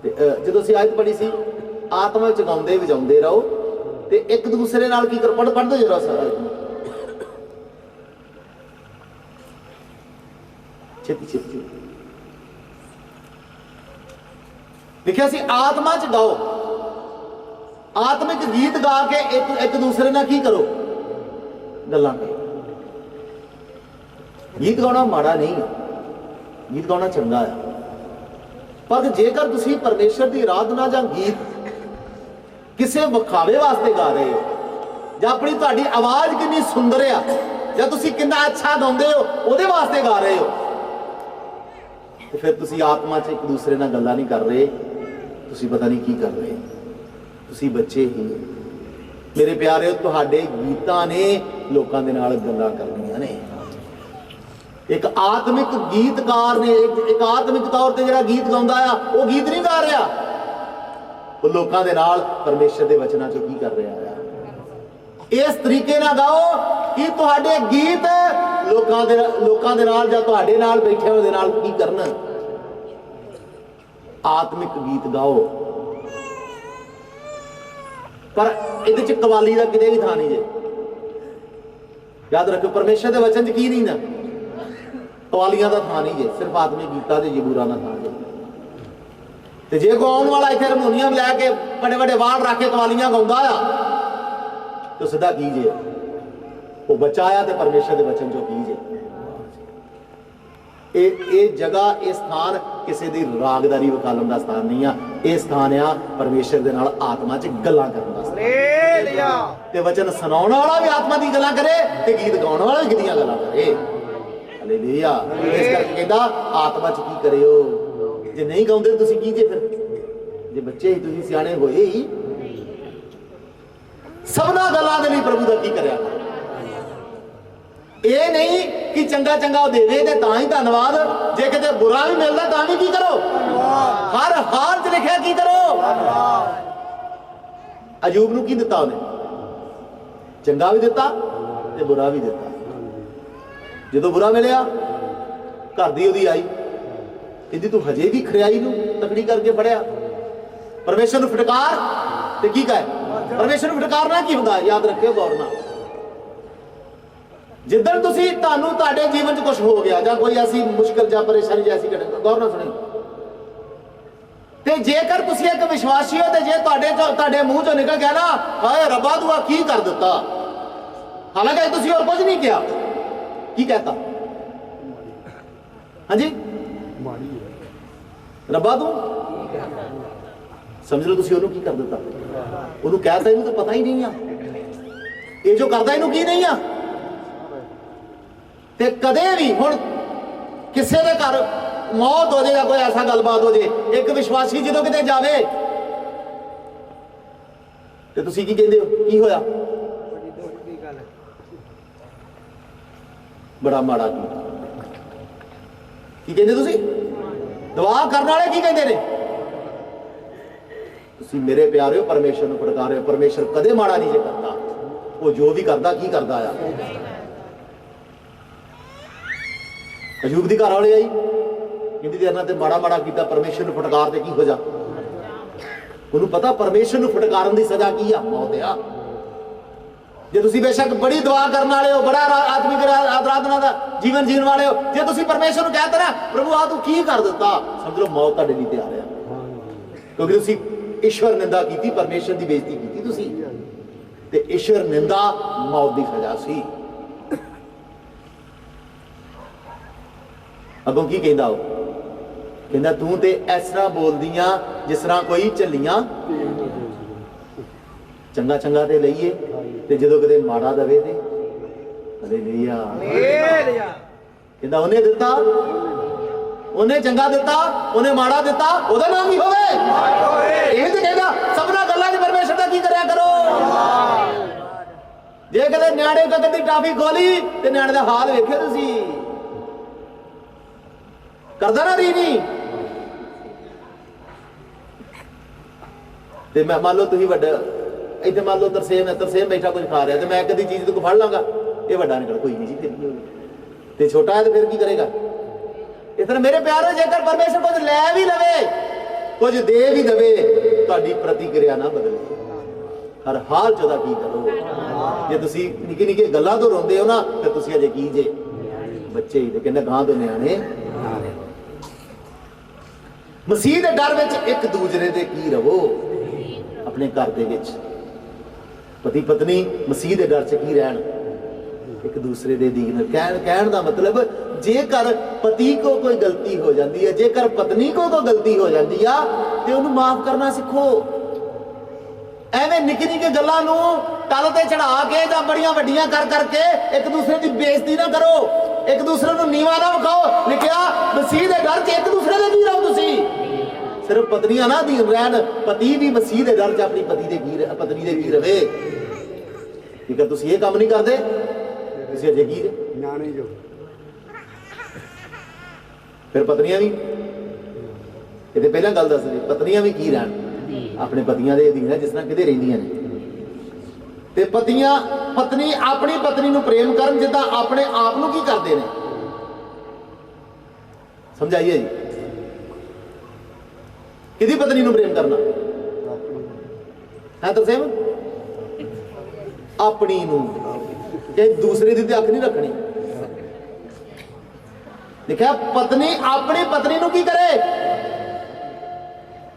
ਤੇ ਜਦੋਂ ਅਸੀਂ ਆਇਤ ਪੜ੍ਹੀ ਸੀ, ਆਤਮਾ ਵਿੱਚ ਗਾਉਂਦੇ ਵਜਾਉਂਦੇ ਰਹੋ ਤੇ ਇੱਕ ਦੂਸਰੇ ਨਾਲ ਕੀ ਕਰੋ। ਪੜ੍ਹਦੇ ਜਰਾ ਸਾਰਾ ਛੇਤੀ ਲਿਖਿਆ ਸੀ ਆਤਮਾ 'ਚ ਗਾਓ, ਆਤਮਿਕ ਗੀਤ ਗਾ ਕੇ ਇੱਕ ਦੂਸਰੇ ਨਾਲ ਕੀ ਕਰੋ, ਗੱਲਾਂ ਕਰੋ। ਗੀਤ ਗਾਉਣਾ ਮਾੜਾ ਨਹੀਂ, ਗੀਤ ਗਾਉਣਾ ਚੰਗਾ ਹੈ, ਪਰ ਜੇਕਰ ਤੁਸੀਂ ਪਰਮੇਸ਼ਰ ਦੀ ਆਰਾਧਨਾ ਜਾਂ ਗੀਤ ਕਿਸੇ ਵਿਖਾਵੇ ਵਾਸਤੇ ਗਾ ਰਹੇ ਹੋ, ਜਾਂ ਆਪਣੀ ਤੁਹਾਡੀ ਆਵਾਜ਼ ਕਿੰਨੀ ਸੁੰਦਰ ਆ, ਜਾਂ ਤੁਸੀਂ ਕਿੰਨਾ ਅੱਛਾ ਗਾਉਂਦੇ ਹੋ ਉਹਦੇ ਵਾਸਤੇ ਗਾ ਰਹੇ ਹੋ, ਤੇ ਫਿਰ ਤੁਸੀਂ ਆਤਮਾ 'ਚ ਇੱਕ ਦੂਸਰੇ ਨਾਲ ਗੱਲਾਂ ਨਹੀਂ ਕਰ ਰਹੇ, ਤੁਸੀਂ ਪਤਾ ਨਹੀਂ ਕੀ ਕਰ ਰਹੇ। ਤੁਸੀਂ ਬੱਚੇ ਹੀ ਮੇਰੇ ਪਿਆਰਿਓ, ਤੁਹਾਡੇ ਗੀਤਾਂ ਨੇ ਲੋਕਾਂ ਦੇ ਨਾਲ ਗੱਲਾਂ ਕਰਨੀਆਂ ਨੇ। ਇੱਕ ਆਤਮਿਕ ਗੀਤਕਾਰ ਨੇ ਇੱਕ ਆਤਮਿਕ ਤੌਰ ਤੇ ਜਿਹੜਾ ਗੀਤ ਗਾਉਂਦਾ ਆ, ਉਹ ਗੀਤ ਨਹੀਂ ਗਾ ਰਿਹਾ, ਉਹ ਲੋਕਾਂ ਦੇ ਨਾਲ ਪਰਮੇਸ਼ਰ ਦੇ ਵਚਨਾਂ 'ਚੋਂ ਕੀ ਕਰ ਰਿਹਾ ਆ। ਇਸ ਤਰੀਕੇ ਨਾਲ ਗਾਓ ਕਿ ਤੁਹਾਡੇ ਗੀਤ ਲੋਕਾਂ ਦੇ ਨਾਲ ਜਾਂ ਤੁਹਾਡੇ ਨਾਲ ਬੈਠੇ ਹੋਏ ਦੇ ਨਾਲ ਕੀ ਕਰਨ। ਆਤਮਿਕ ਗੀਤ ਗਾਓ, ਪਰ ਇਹਦੇ 'ਚ ਕਵਾਲੀ ਦਾ ਕਿਤੇ ਵੀ ਥਾਂ ਨਹੀਂ ਜੇ। ਯਾਦ ਰੱਖੋ ਪਰਮੇਸ਼ਰ ਦੇ ਵਚਨ 'ਚ ਕੀ ਨਹੀਂ ਨਾ, ਕਵਾਲੀਆਂ ਦਾ ਥਾਂ ਨਹੀਂ ਜੇ, ਸਿਰਫ ਆਤਮਿਕ ਗੀਤਾਂ ਤੇ ਜ਼ਬੂਰਾਂ ਦਾ ਥਾਂ ਜੇ। ਤੇ ਜੇ ਕੋ ਆਉਣ ਵਾਲਾ ਇੱਥੇ ਹਾਰਮੋਨੀਅਮ ਲੈ ਕੇ ਵੱਡੇ ਵੱਡੇ ਵਾਲ ਰੱਖ ਕੇ ਕਵਾਲੀਆਂ ਗਾਉਂਦਾ ਆ, ਤੇ ਸਿੱਧਾ ਕੀ ਜੇ, ਉਹ ਬੱਚਾ ਆ ਤੇ ਪਰਮੇਸ਼ਰ ਦੇ ਵਚਨ 'ਚੋਂ ਕੀ ਜੇ। ਇਹ ਜਗ੍ਹਾ, ਇਹ ਸਥਾਨ ਕਿਸੇ ਦੀ ਰਾਗਦਾਰੀ ਵਕਾਲਣ ਦਾ ਸਥਾਨ ਨਹੀਂ ਆ। ਇਹ ਸਥਾਨ ਆ ਪਰਮੇਸ਼ਰ ਦੇ ਨਾਲ ਆਤਮਾ 'ਚ ਗੱਲਾਂ ਕਰਨ ਦਾ ਸਥਾਨ। ਤੇ ਵਚਨ ਸੁਣਾਉਣ ਵਾਲਾ ਵੀ ਆਤਮਾ ਦੀ ਗੱਲਾਂ ਕਰੇ ਤੇ ਗੀਤ ਗਾਉਣ ਵਾਲਾ ਵੀ ਗੀਤਾਂ ਗੱਲਾਂ ਕਰੇ। ਹਾਲੇਲੂਇਆ। ਇਸ ਕਰਕੇ ਕਹਿੰਦਾ ਆਤਮਾ 'ਚ ਕੀ ਕਰਿਓ। ਜੇ ਨਹੀਂ ਗਾਉਂਦੇ ਤੁਸੀਂ ਕੀ ਜੇ, ਫਿਰ ਜੇ ਬੱਚੇ ਹੀ ਤੁਸੀਂ ਸਿਆਣੇ ਹੋਏ ਹੀ, ਸਭਨਾ ਗੱਲਾਂ ਦੇ ਲਈ ਪ੍ਰਭੂ ਦਾ ਕੀ ਕਰਿਆ। ਇਹ ਨਹੀਂ ਕਿ ਚੰਗਾ ਚੰਗਾ ਉਹ ਦੇਵੇ ਤੇ ਤਾਂ ਹੀ ਧੰਨਵਾਦ, ਜੇ ਕਿਤੇ ਬੁਰਾ ਵੀ ਮਿਲਦਾ ਤਾਂ ਵੀ ਕੀ ਕਰੋ, ਹਰ ਹਾਲ 'ਚ ਲਿਖਿਆ ਕੀ ਕਰੋ। ਅਯੂਬ ਨੂੰ ਕੀ ਦਿੱਤਾ ਉਹਨੇ, ਚੰਗਾ ਵੀ ਦਿੱਤਾ ਤੇ ਬੁਰਾ ਵੀ ਦਿੱਤਾ। ਜਦੋਂ ਬੁਰਾ ਮਿਲਿਆ, ਘਰ ਦੀ ਉਹਦੀ ਆਈ, ਕਹਿੰਦੀ ਤੂੰ ਹਜੇ ਵੀ ਖਰਿਆਈ ਨੂੰ ਤਕੜੀ ਕਰਕੇ ਫੜਿਆ। ਪਰਮੇਸ਼ਰ ਨੂੰ ਫਟਕਾਰ ਤੇ ਕੀ ਕਹੇ, ਪਰਮੇਸ਼ਰ ਨੂੰ ਫਟਕਾਰਨਾ ਕੀ ਹੁੰਦਾ, ਯਾਦ ਰੱਖਿਓ ਗੌਰ ਨਾਲ। ਜਿੱਦਣ ਤੁਸੀਂ ਤੁਹਾਨੂੰ ਤੁਹਾਡੇ ਜੀਵਨ 'ਚ ਕੁਝ ਹੋ ਗਿਆ ਜਾਂ ਕੋਈ ਐਸੀ ਮੁਸ਼ਕਲ ਜਾਂ ਪਰੇਸ਼ਾਨੀ ਜੈਸੀ ਘਟਨਾ, ਗੌਰ ਨਾਲ ਸੁਣਿਓ। ਤੇ ਜੇਕਰ ਤੁਸੀਂ ਇੱਕ ਵਿਸ਼ਵਾਸੀ ਹੋ ਤੇ ਜੇ ਤੁਹਾਡੇ ਮੂੰਹ 'ਚੋਂ ਨਿਕਲ ਗਿਆ ਨਾ, ਹਾਏ ਰੱਬਾ ਤੂੰ ਆ ਕੀ ਕਰ ਦਿੱਤਾ, ਹਾਲਾਂਕਿ ਤੁਸੀਂ ਹੋਰ ਕੁਝ ਨਹੀਂ ਕਿਹਾ, ਕੀ ਕਹਤਾ, ਹਾਂਜੀ ਰੱਬਾ ਤੂੰ ਸਮਝ ਲਓ ਤੁਸੀਂ ਉਹਨੂੰ ਕੀ ਕਰ ਦਿੱਤਾ, ਉਹਨੂੰ ਕਹਿਤਾ ਇਹਨੂੰ ਤਾਂ ਪਤਾ ਹੀ ਨਹੀਂ ਆ ਇਹ ਜੋ ਕਰਦਾ ਇਹਨੂੰ ਕੀ ਨਹੀਂ ਆ। ਤੇ ਕਦੇ ਵੀ ਹੁਣ ਕਿਸੇ ਦੇ ਘਰ ਮੌਤ ਹੋ ਜਾਏ ਜਾਂ ਕੋਈ ਐਸਾ ਗੱਲਬਾਤ ਹੋ ਜਾਏ, ਇੱਕ ਵਿਸ਼ਵਾਸੀ ਜਦੋਂ ਕਿਤੇ ਜਾਵੇ ਤੇ ਤੁਸੀਂ ਕੀ ਕਹਿੰਦੇ ਹੋ, ਕੀ ਹੋਇਆ, ਬੜਾ ਮਾੜਾ ਕੀ ਕਹਿੰਦੇ ਤੁਸੀਂ, ਦੁਆ ਕਰਨ ਵਾਲੇ ਕੀ ਕਹਿੰਦੇ ਨੇ, ਤੁਸੀਂ ਮੇਰੇ ਪਿਆਰਿਓ ਪਰਮੇਸ਼ਰ ਨੂੰ ਫਟਕਾਰ ਰਹੇ ਹੋ। ਪਰਮੇਸ਼ਰ ਕਦੇ ਮਾੜਾ ਨਹੀਂ ਜੇ ਕਰਦਾ, ਉਹ ਜੋ ਵੀ ਕਰਦਾ ਕੀ ਕਰਦਾ ਆ। ਅਯੂਬ ਦੀ ਘਰ ਵਾਲੇ ਆਈ ਕਹਿੰਦੀ ਦੇਰ ਨਾਲ ਤੇ ਮਾੜਾ ਮਾੜਾ ਕੀਤਾ, ਪਰਮੇਸ਼ਰ ਨੂੰ ਫਟਕਾਰ ਤੇ ਕੀ ਹੋ ਜਾ। ਉਹਨੂੰ ਪਤਾ ਪਰਮੇਸ਼ਰ ਨੂੰ ਫਟਕਾਰਨ ਦੀ ਸਜ਼ਾ ਕੀ ਆ, ਮੌਤ ਆ। ਜੇ ਤੁਸੀਂ ਬੇਸ਼ੱਕ ਬੜੀ ਦੁਆ ਕਰਨ ਵਾਲੇ ਹੋ, ਬੜਾ ਆਤਮਿਕ ਆਰਾਧਨਾ ਦਾ ਜੀਵਨ ਜੀਣ ਵਾਲੇ ਹੋ, ਜੇ ਤੁਸੀਂ ਪਰਮੇਸ਼ਰ ਨੂੰ ਕਹਿ ਤਾ ਨਾ ਪ੍ਰਭੂ ਆ ਤੂੰ ਕੀ ਕਰ ਦਿੱਤਾ, ਸਮਝ ਲਓ ਮੌਤ ਤੁਹਾਡੇ ਲਈ ਤਿਆਰ ਆ। ਕਿਉਂਕਿ ਤੁਸੀਂ ਈਸ਼ਵਰ ਨਿੰਦਾ ਕੀਤੀ, ਪਰਮੇਸ਼ਰ ਦੀ ਬੇਇੱਜ਼ਤੀ ਕੀਤੀ ਤੁਸੀਂ, ਤੇ ਈਸ਼ਵਰ ਨਿੰਦਾ ਮੌਤ ਦੀ ਸਜ਼ਾ ਸੀ। ਅੱਗੋਂ ਕੀ ਕਹਿੰਦਾ ਉਹ, ਕਹਿੰਦਾ ਤੂੰ ਤੇ ਇਸ ਤਰ੍ਹਾਂ ਬੋਲਦੀਆਂ ਜਿਸ ਤਰ੍ਹਾਂ ਕੋਈ ਝੱਲੀਆਂ ਚੰਗਾ ਚੰਗਾ ਤੇ ਲਈਏ, ਤੇ ਜਦੋਂ ਕਦੇ ਮਾੜਾ ਦਵੇ ਤੇ ਕਦੇ ਲਿਆ। ਕਹਿੰਦਾ ਉਹਨੇ ਦਿੱਤਾ, ਉਹਨੇ ਚੰਗਾ ਦਿੱਤਾ, ਉਹਨੇ ਮਾੜਾ ਦਿੱਤਾ, ਉਹਦਾ ਨਾਮ ਹੀ ਹੋਵੇ। ਇਹ ਤੇ ਕਹਿੰਦਾ ਸਭਨਾ ਗੱਲਾਂ 'ਚ ਪਰਮੇਸ਼ਰ ਦਾ ਕੀ ਕਰਿਆ ਕਰੋ। ਜੇ ਕਦੇ ਨਿਆਣੇ ਕੋ ਕਦੀ ਟਾਫੀ ਖੋਲੀ ਤੇ ਨਿਆਣੇ ਦਾ ਹਾਲ ਵੇਖਿਓ ਤੁਸੀਂ, ਕਰਦਾ ਨਾ ਰੀਨੀ। ਤੇ ਮੈਂ ਮੰਨ ਲਓ ਤੁਸੀਂ ਵੱਡਾ ਇੱਥੇ ਮੰਨ ਲਓ ਤਰਸੇਮ ਬੈਠਾ ਕੁਝ ਖਾ ਰਿਹਾ, ਤੇ ਮੈਂ ਕਦੀ ਚੀਜ਼ ਤੋਂ ਫੜ ਲਾਂਗਾ, ਇਹ ਵੱਡਾ ਨਿਕਲ ਕੋਈ ਨਹੀਂ ਜੀ, ਫਿਰ ਕੀ ਹੋਵੇ। ਤੇ ਛੋਟਾ ਹੈ ਤੇ ਫਿਰ ਕੀ ਕਰੇਗਾ। ਇਸ ਤਰ੍ਹਾਂ ਮੇਰੇ ਪਿਆਰੇ ਜੇਕਰ ਪਰਮੇਸ਼ਰ ਕੁਝ ਲੈ ਵੀ ਲਵੇ, ਕੁਝ ਦੇ ਵੀ ਦੇਵੇ, ਤੁਹਾਡੀ ਪ੍ਰਤੀਕਿਰਿਆ ਨਾ ਬਦਲੇ। ਹਰ ਹਾਲ ਚ ਉਹਦਾ ਕੀ ਕਰੋ। ਜੇ ਤੁਸੀਂ ਨਿੱਕੀ ਨਿੱਕੀ ਗੱਲਾਂ ਤੋਂ ਰੋਂਦੇ ਹੋ ਨਾ, ਫਿਰ ਤੁਸੀਂ ਅਜੇ ਕੀ ਜੇ ਬੱਚੇ ਹੀ। ਤੇ ਕਹਿੰਦਾ ਗਾਂ ਤੋਂ ਨਿਆਣੇ। ਮਸੀਹ ਦੇ ਡਰ ਵਿੱਚ ਇੱਕ ਦੂਜੇ ਦੇ ਕੀ ਰਵੋ। ਆਪਣੇ ਘਰ ਦੇ ਵਿੱਚ ਪਤੀ ਪਤਨੀ ਮਸੀਹ ਦੇ ਡਰ ਚ ਕੀ ਰਹਿਣ, ਇੱਕ ਦੂਸਰੇ ਦੇ ਦੀਨ। ਕਹਿਣ ਦਾ ਮਤਲਬ ਜੇਕਰ ਪਤੀ ਕੋ ਕੋਈ ਗਲਤੀ ਹੋ ਜਾਂਦੀ ਹੈ, ਜੇਕਰ ਪਤਨੀ ਕੋ ਕੋਈ ਗਲਤੀ ਹੋ ਜਾਂਦੀ ਆ, ਤੇ ਉਹਨੂੰ ਮਾਫ ਕਰਨਾ ਸਿੱਖੋ। ਐਵੇਂ ਨਿੱਕੀ ਨਿੱਕੀ ਗੱਲਾਂ ਨੂੰ ਟੱਲ ਤੇ ਚੜਾ ਕੇ ਜਾਂ ਬੜੀਆਂ ਵੱਡੀਆਂ ਕਰ ਕਰਕੇ ਇੱਕ ਦੂਸਰੇ ਦੀ ਬੇਇੱਜ਼ਤੀ ਨਾ ਕਰੋ, ਇੱਕ ਦੂਸਰੇ ਨੂੰ ਨੀਵਾਂ ਨਾ ਵਿਖਾਓ। ਲਿਖਿਆ ਮਸੀਹ ਦੇ ਡਰ ਚ ਇੱਕ ਦੂਸਰੇ ਦੇ ਕੀ ਰਹੋ। ਤੁਸੀਂ ਸਿਰਫ ਪਤਨੀਆਂ ਨਾ ਦੀਨ ਰਹਿਣ, ਪਤੀ ਵੀ ਮਸੀਹ ਦੇ ਡਰ ਚ ਆਪਣੀ ਪਤਨੀ ਦੇ ਕੀ ਰਵੇ। ਜੇਕਰ ਤੁਸੀਂ ਇਹ ਕੰਮ ਨਹੀਂ ਕਰਦੇ, ਤੁਸੀਂ ਅਜੇ ਕੀ ਨਿਆਣੇ ਜੋ। ਫਿਰ ਪਤਨੀਆਂ ਵੀ, ਇਹਦੇ ਪਹਿਲਾਂ ਗੱਲ ਦੱਸ ਰਹੀ, ਪਤਨੀਆਂ ਵੀ ਕੀ ਰਹਿਣ, ਆਪਣੇ ਪਤੀਆਂ ਦੇ ਅਧੀਨ ਜਿਸ ਤਰ੍ਹਾਂ ਕਿਤੇ ਰਹਿੰਦੀਆਂ ਨੇ। ਤੇ ਪਤਨੀ ਆਪਣੀ ਪਤਨੀ ਨੂੰ ਪ੍ਰੇਮ ਕਰਨ ਜਿੱਦਾਂ ਆਪਣੇ ਆਪ ਨੂੰ ਕੀ ਕਰਦੇ ਨੇ। ਸਮਝਾਈਏ ਜੀ, ਕਿਹਦੀ ਪਤਨੀ ਨੂੰ ਪ੍ਰੇਮ ਕਰਨਾ ਹੈ? ਤਰਸੇਮ ਆਪਣੀ ਨੂੰ, ਕਿ ਦੂਸਰੇ ਦੀ ਤੇ ਅੱਖ ਨਹੀਂ ਰੱਖਣੀ। ਦੇਖਿਆ ਪਤਨੀ ਆਪਣੀ ਪਤਨੀ ਨੂੰ ਕੀ ਕਰੇ,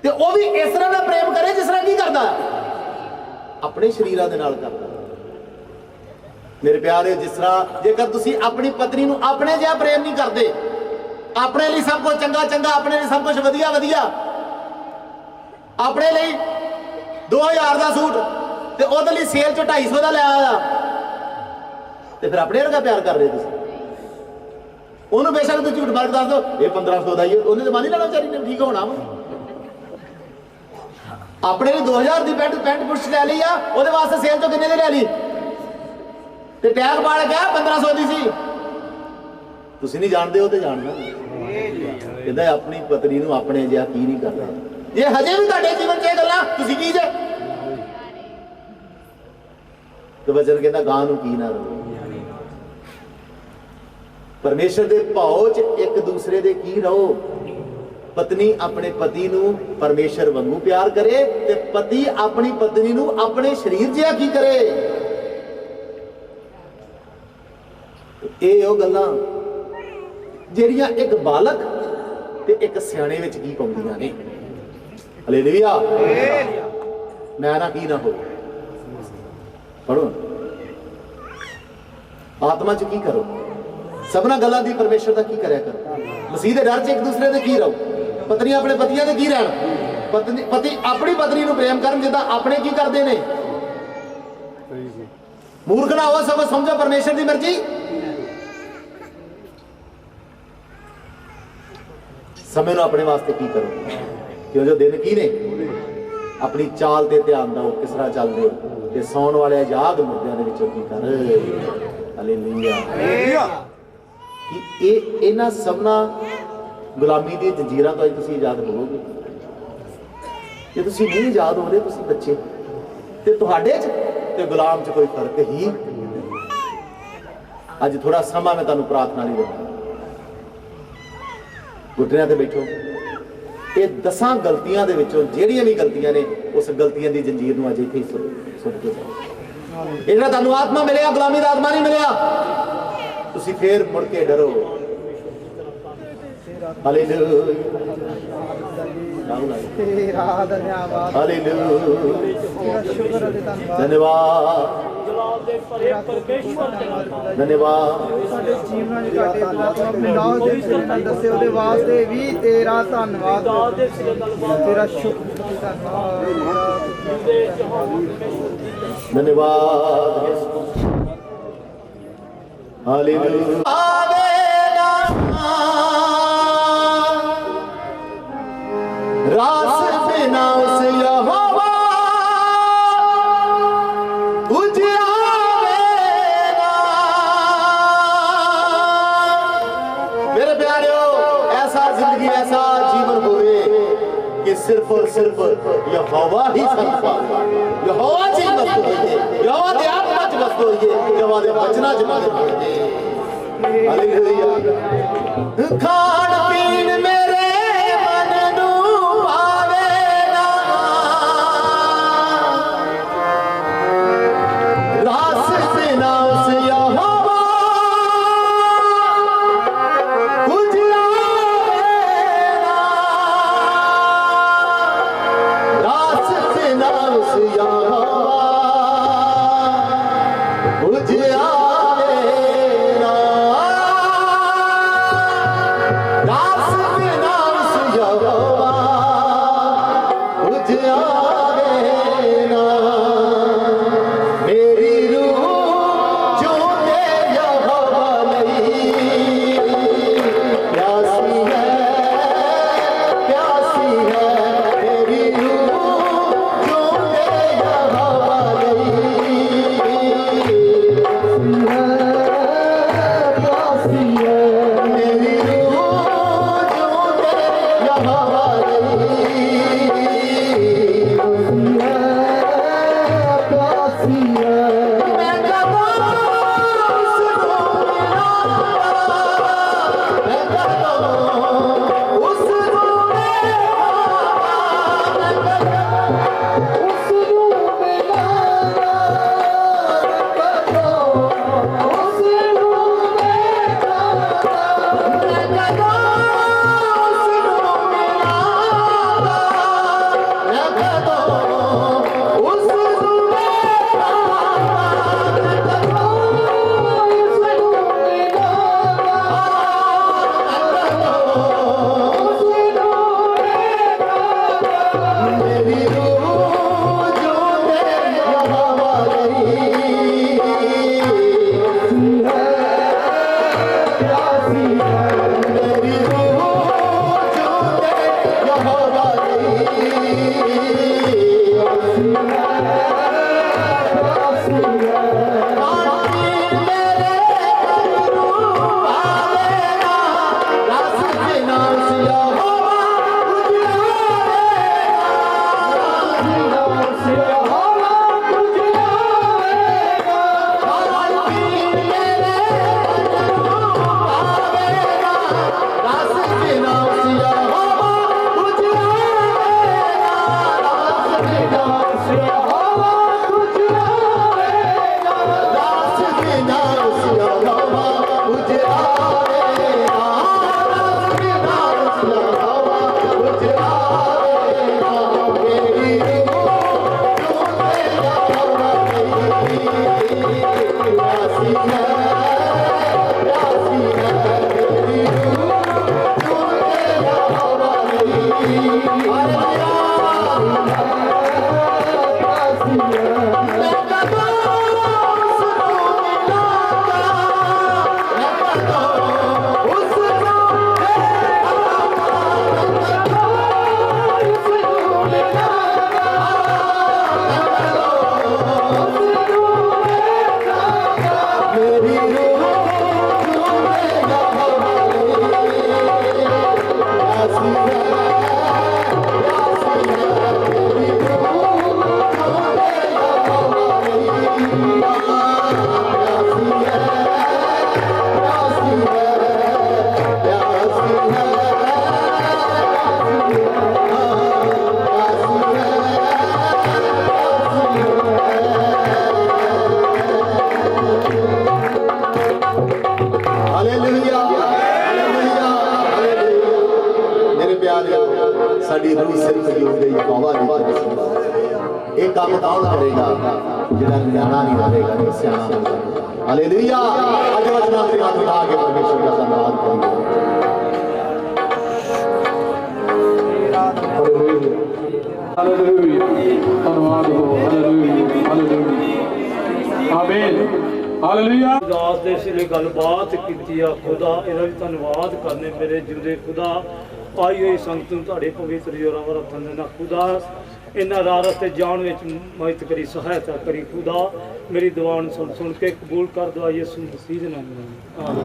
ਤੇ ਉਹ ਵੀ ਇਸ ਤਰ੍ਹਾਂ ਦਾ ਪ੍ਰੇਮ ਕਰੇ ਜਿਸ ਤਰ੍ਹਾਂ ਕੀ ਕਰਦਾ, ਆਪਣੇ ਸ਼ਰੀਰਾਂ ਦੇ ਨਾਲ ਕਰਦਾ। ਮੇਰੇ ਪਿਆਰੇ, ਜਿਸ ਤਰ੍ਹਾਂ ਜੇਕਰ ਤੁਸੀਂ ਆਪਣੀ ਪਤਨੀ ਨੂੰ ਆਪਣੇ ਜਿਹਾ ਪ੍ਰੇਮ ਨਹੀਂ ਕਰਦੇ, ਆਪਣੇ ਲਈ ਸਭ ਕੁਝ ਚੰਗਾ ਚੰਗਾ, ਆਪਣੇ ਲਈ ਸਭ ਕੁਝ ਵਧੀਆ ਵਧੀਆ, ਆਪਣੇ ਲਈ 2000 ਦਾ ਸੂਟ ਤੇ ਉਹਦੇ ਲਈ ਸੇਲ ਚੋਂ 250 ਦਾ ਲੈ ਆਇਆ, ਤੇ ਫਿਰ ਆਪਣੇ ਵਰਗਾ ਪਿਆਰ ਕਰ ਰਹੇ ਤੁਸੀਂ। ਉਹਨੂੰ ਬੇਸ਼ੱਕ ਤੁਸੀਂ ਝੂਠ ਮਾਰ ਕੇ ਦੱਸ ਦਿਓ ਇਹ 1500 ਦਾ ਹੀ, ਉਹਨੇ ਤਾਂ ਮੰਨ ਹੀ ਲੈਣਾ ਵਿਚਾਰੀ ਨੇ, ਠੀਕ ਹੋਣਾ ਵਾ। ਆਪਣੇ ਲਈ 2000 ਦੀ ਪੈਂਟ ਪੁੱਛ ਲੈ ਲਈ ਆ, ਉਹਦੇ ਵਾਸਤੇ ਸੇਲ ਚੋਂ ਕਿੰਨੇ ਦੀ ਲੈ ਲਈ, ਤੇ ਟੈਗ ਪਾ ਲਿਆ 1500 ਦੀ ਸੀ। ਤੁਸੀਂ ਨਹੀਂ ਜਾਣਦੇ, ਉਹ ਤੇ ਜਾਣਦਾ। ਕਹਿੰਦਾ ਆਪਣੀ ਪਤਨੀ ਨੂੰ ਆਪਣੇ ਜਿਹਾ ਕੀ ਨਹੀਂ ਕਰਦਾ। ਜੇ ਹਜੇ ਵੀ ਤੁਹਾਡੇ ਜੀਵਨ 'ਚ ਇਹ ਗੱਲਾਂ, ਤੁਸੀਂ ਕੀ ਜੇ। ਤੇ ਵਚਨ ਕਹਿੰਦਾ ਗਾਂ ਨੂੰ ਕੀ ਨਾ ਰਹੋ। ਪਰਮੇਸ਼ਰ ਦੇ ਭਾਉ 'ਚ ਇੱਕ ਦੂਸਰੇ ਦੇ ਕੀ ਰਹੋ। ਪਤਨੀ ਆਪਣੇ ਪਤੀ ਨੂੰ ਪਰਮੇਸ਼ਰ ਵਾਂਗੂ ਪਿਆਰ ਕਰੇ, ਤੇ ਪਤੀ ਆਪਣੀ ਪਤਨੀ ਨੂੰ ਆਪਣੇ ਸਰੀਰ ਜਿਹਾ ਕੀ ਕਰੇ। ਇਹ ਉਹ ਗੱਲਾਂ ਜਿਹੜੀਆਂ ਇੱਕ ਬਾਲਕ ਤੇ ਇੱਕ ਸਿਆਣੇ ਵਿੱਚ ਕੀ ਪਾਉਂਦੀਆਂ ਨੇ। ਹਾਲੇਲੂਇਆ। ਮੈਂ ਨਾ ਕੀ ਨਾ ਹੋ। ਪੜੋ, ਆਤਮਾ 'ਚ ਕੀ ਕਰੋ, ਸਭਨਾ ਗੱਲਾਂ ਦੀ ਪਰਮੇਸ਼ਰ ਦਾ ਕੀ ਕਰਿਆ ਕਰੋ। मसीह के डर च एक दूसरे के की रहो, पत्नी अपने पतियों के की रहन, पत्नी पति अपनी पत्नी को प्रेम करन जिदा अपने की करते हैं। मूर्ख ना हो सब समझो परमेश्वर की मर्जी। समय को अपने वास्ते की करो, क्यों जो दिन की ने अपनी चाल ते ध्यान दो, किस तरह चलते हो, ते सौण वाले याद मुद्दों के विचों की कर। हालेलुया। कि इन्हां सबना गुलामी दी जंजीरां तो तुसीं आजाद होवोगे। जे तुसीं नहीं आजाद हो रहे, तुसीं बच्चे ते तुहाडे च ते गुलाम च कोई फर्क ही। अज थोड़ा समा मैं तुहानूं प्रार्थना नहीं देता, घुटनियां ते बैठो। ये 10 गलतियां दे विचों ਜਿਹੜੀਆਂ भी गलतियां ने, उस गलतियां दी जंजीर नूं अज इत्थे ही सुट के जाओ। ये ਜਿਹੜਾ ਤੁਹਾਨੂੰ आत्मा मिलिया, गुलामी दा आत्मा नहीं मिलिया, तुसीं फिर मुड़ के डरो। हालेलुया। धन्यवाद धन्यवाद। ਸਾਡੇ ਜੀਵਨਾਂ ਵਿੱਚ ਘਾਟੇ ਆਤਮਾ ਮਿਲਾਓ ਦੇ ਨਾਲ ਦੱਸੇ ਉਹਦੇ ਵਾਸਤੇ ਵੀ ਤੇਰਾ ਧੰਨਵਾਦ, ਤੇਰਾ ਸ਼ੁਕਰ, धन्यवाद। हालेलुया। रास बिना उस यहोवा उजियावेगा। मेरे प्यारे, ऐसा जिंदगी ऐसा जीवन होवे कि सिर्फ और सिर्फ यहोवा ही संभा, यहोवा जी मस्त होइए, यहोवा दे आत्मा च मस्त होइए, यहोवा दे वचना च मस्त होइए। हालेलुया। खान पीन मेरे मन नू भावेगा, रास बिना उस यहोवा उजियावेगा। रास बिना उस यहोवा उजियावेगा। रास बिना उस यहोवा उजियावेगा। मेरी रूह जो दे यहोवा लई प्यासी है, प्यासी है। मेरी रूह जो दे यहोवा लई प्यासी है। मेरी रूह जो दे यहोवा लई प्यासी है। मैं कदों उसको मिलांगा, मैं कदों उसको मिलांगा, मैं कदों उसको मिलांगा, मैं कदों उसको मिलांगा, मैं कदों उसको मिलांगा, मैं कदों उसको मेरी रूह जो दे यहोवा लई प्यासी है। मेरी रूह जो दे यहोवा लई प्यासी है। पानी मेरे करू आवेगा, रास बिना उस यहोवा उजियावेगा। रास बिना उस यहोवा उजियावेगा। पानी मेरे करू आवेगा, रास बिना उस यहोवा उजियावेगा। रास बिना उस यहोवा उजियावेगा। रास बिना उस यहोवा उजियावेगा। रास बिना उस यहोवा उजियावेगा। मेरी रूह जो दे यहोवा लई प्यासी है, प्यासी है। मेरी रूह जो ਸਾਡੀ ਰੂਹ ਸਿਰ ਸਜੂਦੇ ਯਹੋਵਾ ਵਿੱਚ ਵਸਦਾ। ਇਹ ਕੰਮ ਕੌਣ ਕਰੇਗਾ? ਜਿਹੜਾ ਨਿਆਣਾ ਨਹੀਂ ਰਹੇਗਾ, ਨਹੀਂ ਸਿਆਣਾ ਹੋਵੇਗਾ। ਹਾਲੇਲੂਇਆ। ਅੱਜ ਵਚਨਾਂ ਦੇ ਹੱਥ ਉਠਾ ਕੇ ਪਰਮੇਸ਼ਰ ਦਾ ਧੰਨਵਾਦ ਕਰੀਏ। ਹਾਲੇਲੂਇਆ, ਧੰਨਵਾਦ ਹੋ। ਹਾਲੇਲੂਇਆ, ਹਾਲੇਲੂਇਆ, ਆਮੀਨ, ਹਾਲੇਲੂਇਆ। ਦਾਸ ਦੇ ਇਸ ਲਈ ਗੱਲਬਾਤ ਕੀਤੀ ਆ ਖੁਦਾ, ਇਹਦਾ ਵੀ ਧੰਨਵਾਦ ਕਰਨੇ ਮੇਰੇ ਜਿਉਂਦੇ ਖੁਦਾ। ਆਈ ਹੋਈ ਸੰਗਤ ਨੂੰ ਤੁਹਾਡੇ ਪਵਿੱਤਰ ਜੋਰਾਵਰ ਹੱਥਾਂ ਦੇ ਨਾਲ ਖੁਦਾ ਇਹਨਾਂ ਰਾਹ ਰਸਤੇ ਜਾਣ ਵਿੱਚ ਮਦਦ ਕਰੀ, ਸਹਾਇਤਾ ਕਰੀ ਖੁਦਾ। ਮੇਰੀ ਦੁਆ ਨੂੰ ਸੁਣ ਕੇ ਕਬੂਲ ਕਰ ਦਵਾ ਯਿਸੂ ਮਸੀਹ ਦੇ ਨਾਮ ਨਾਲ।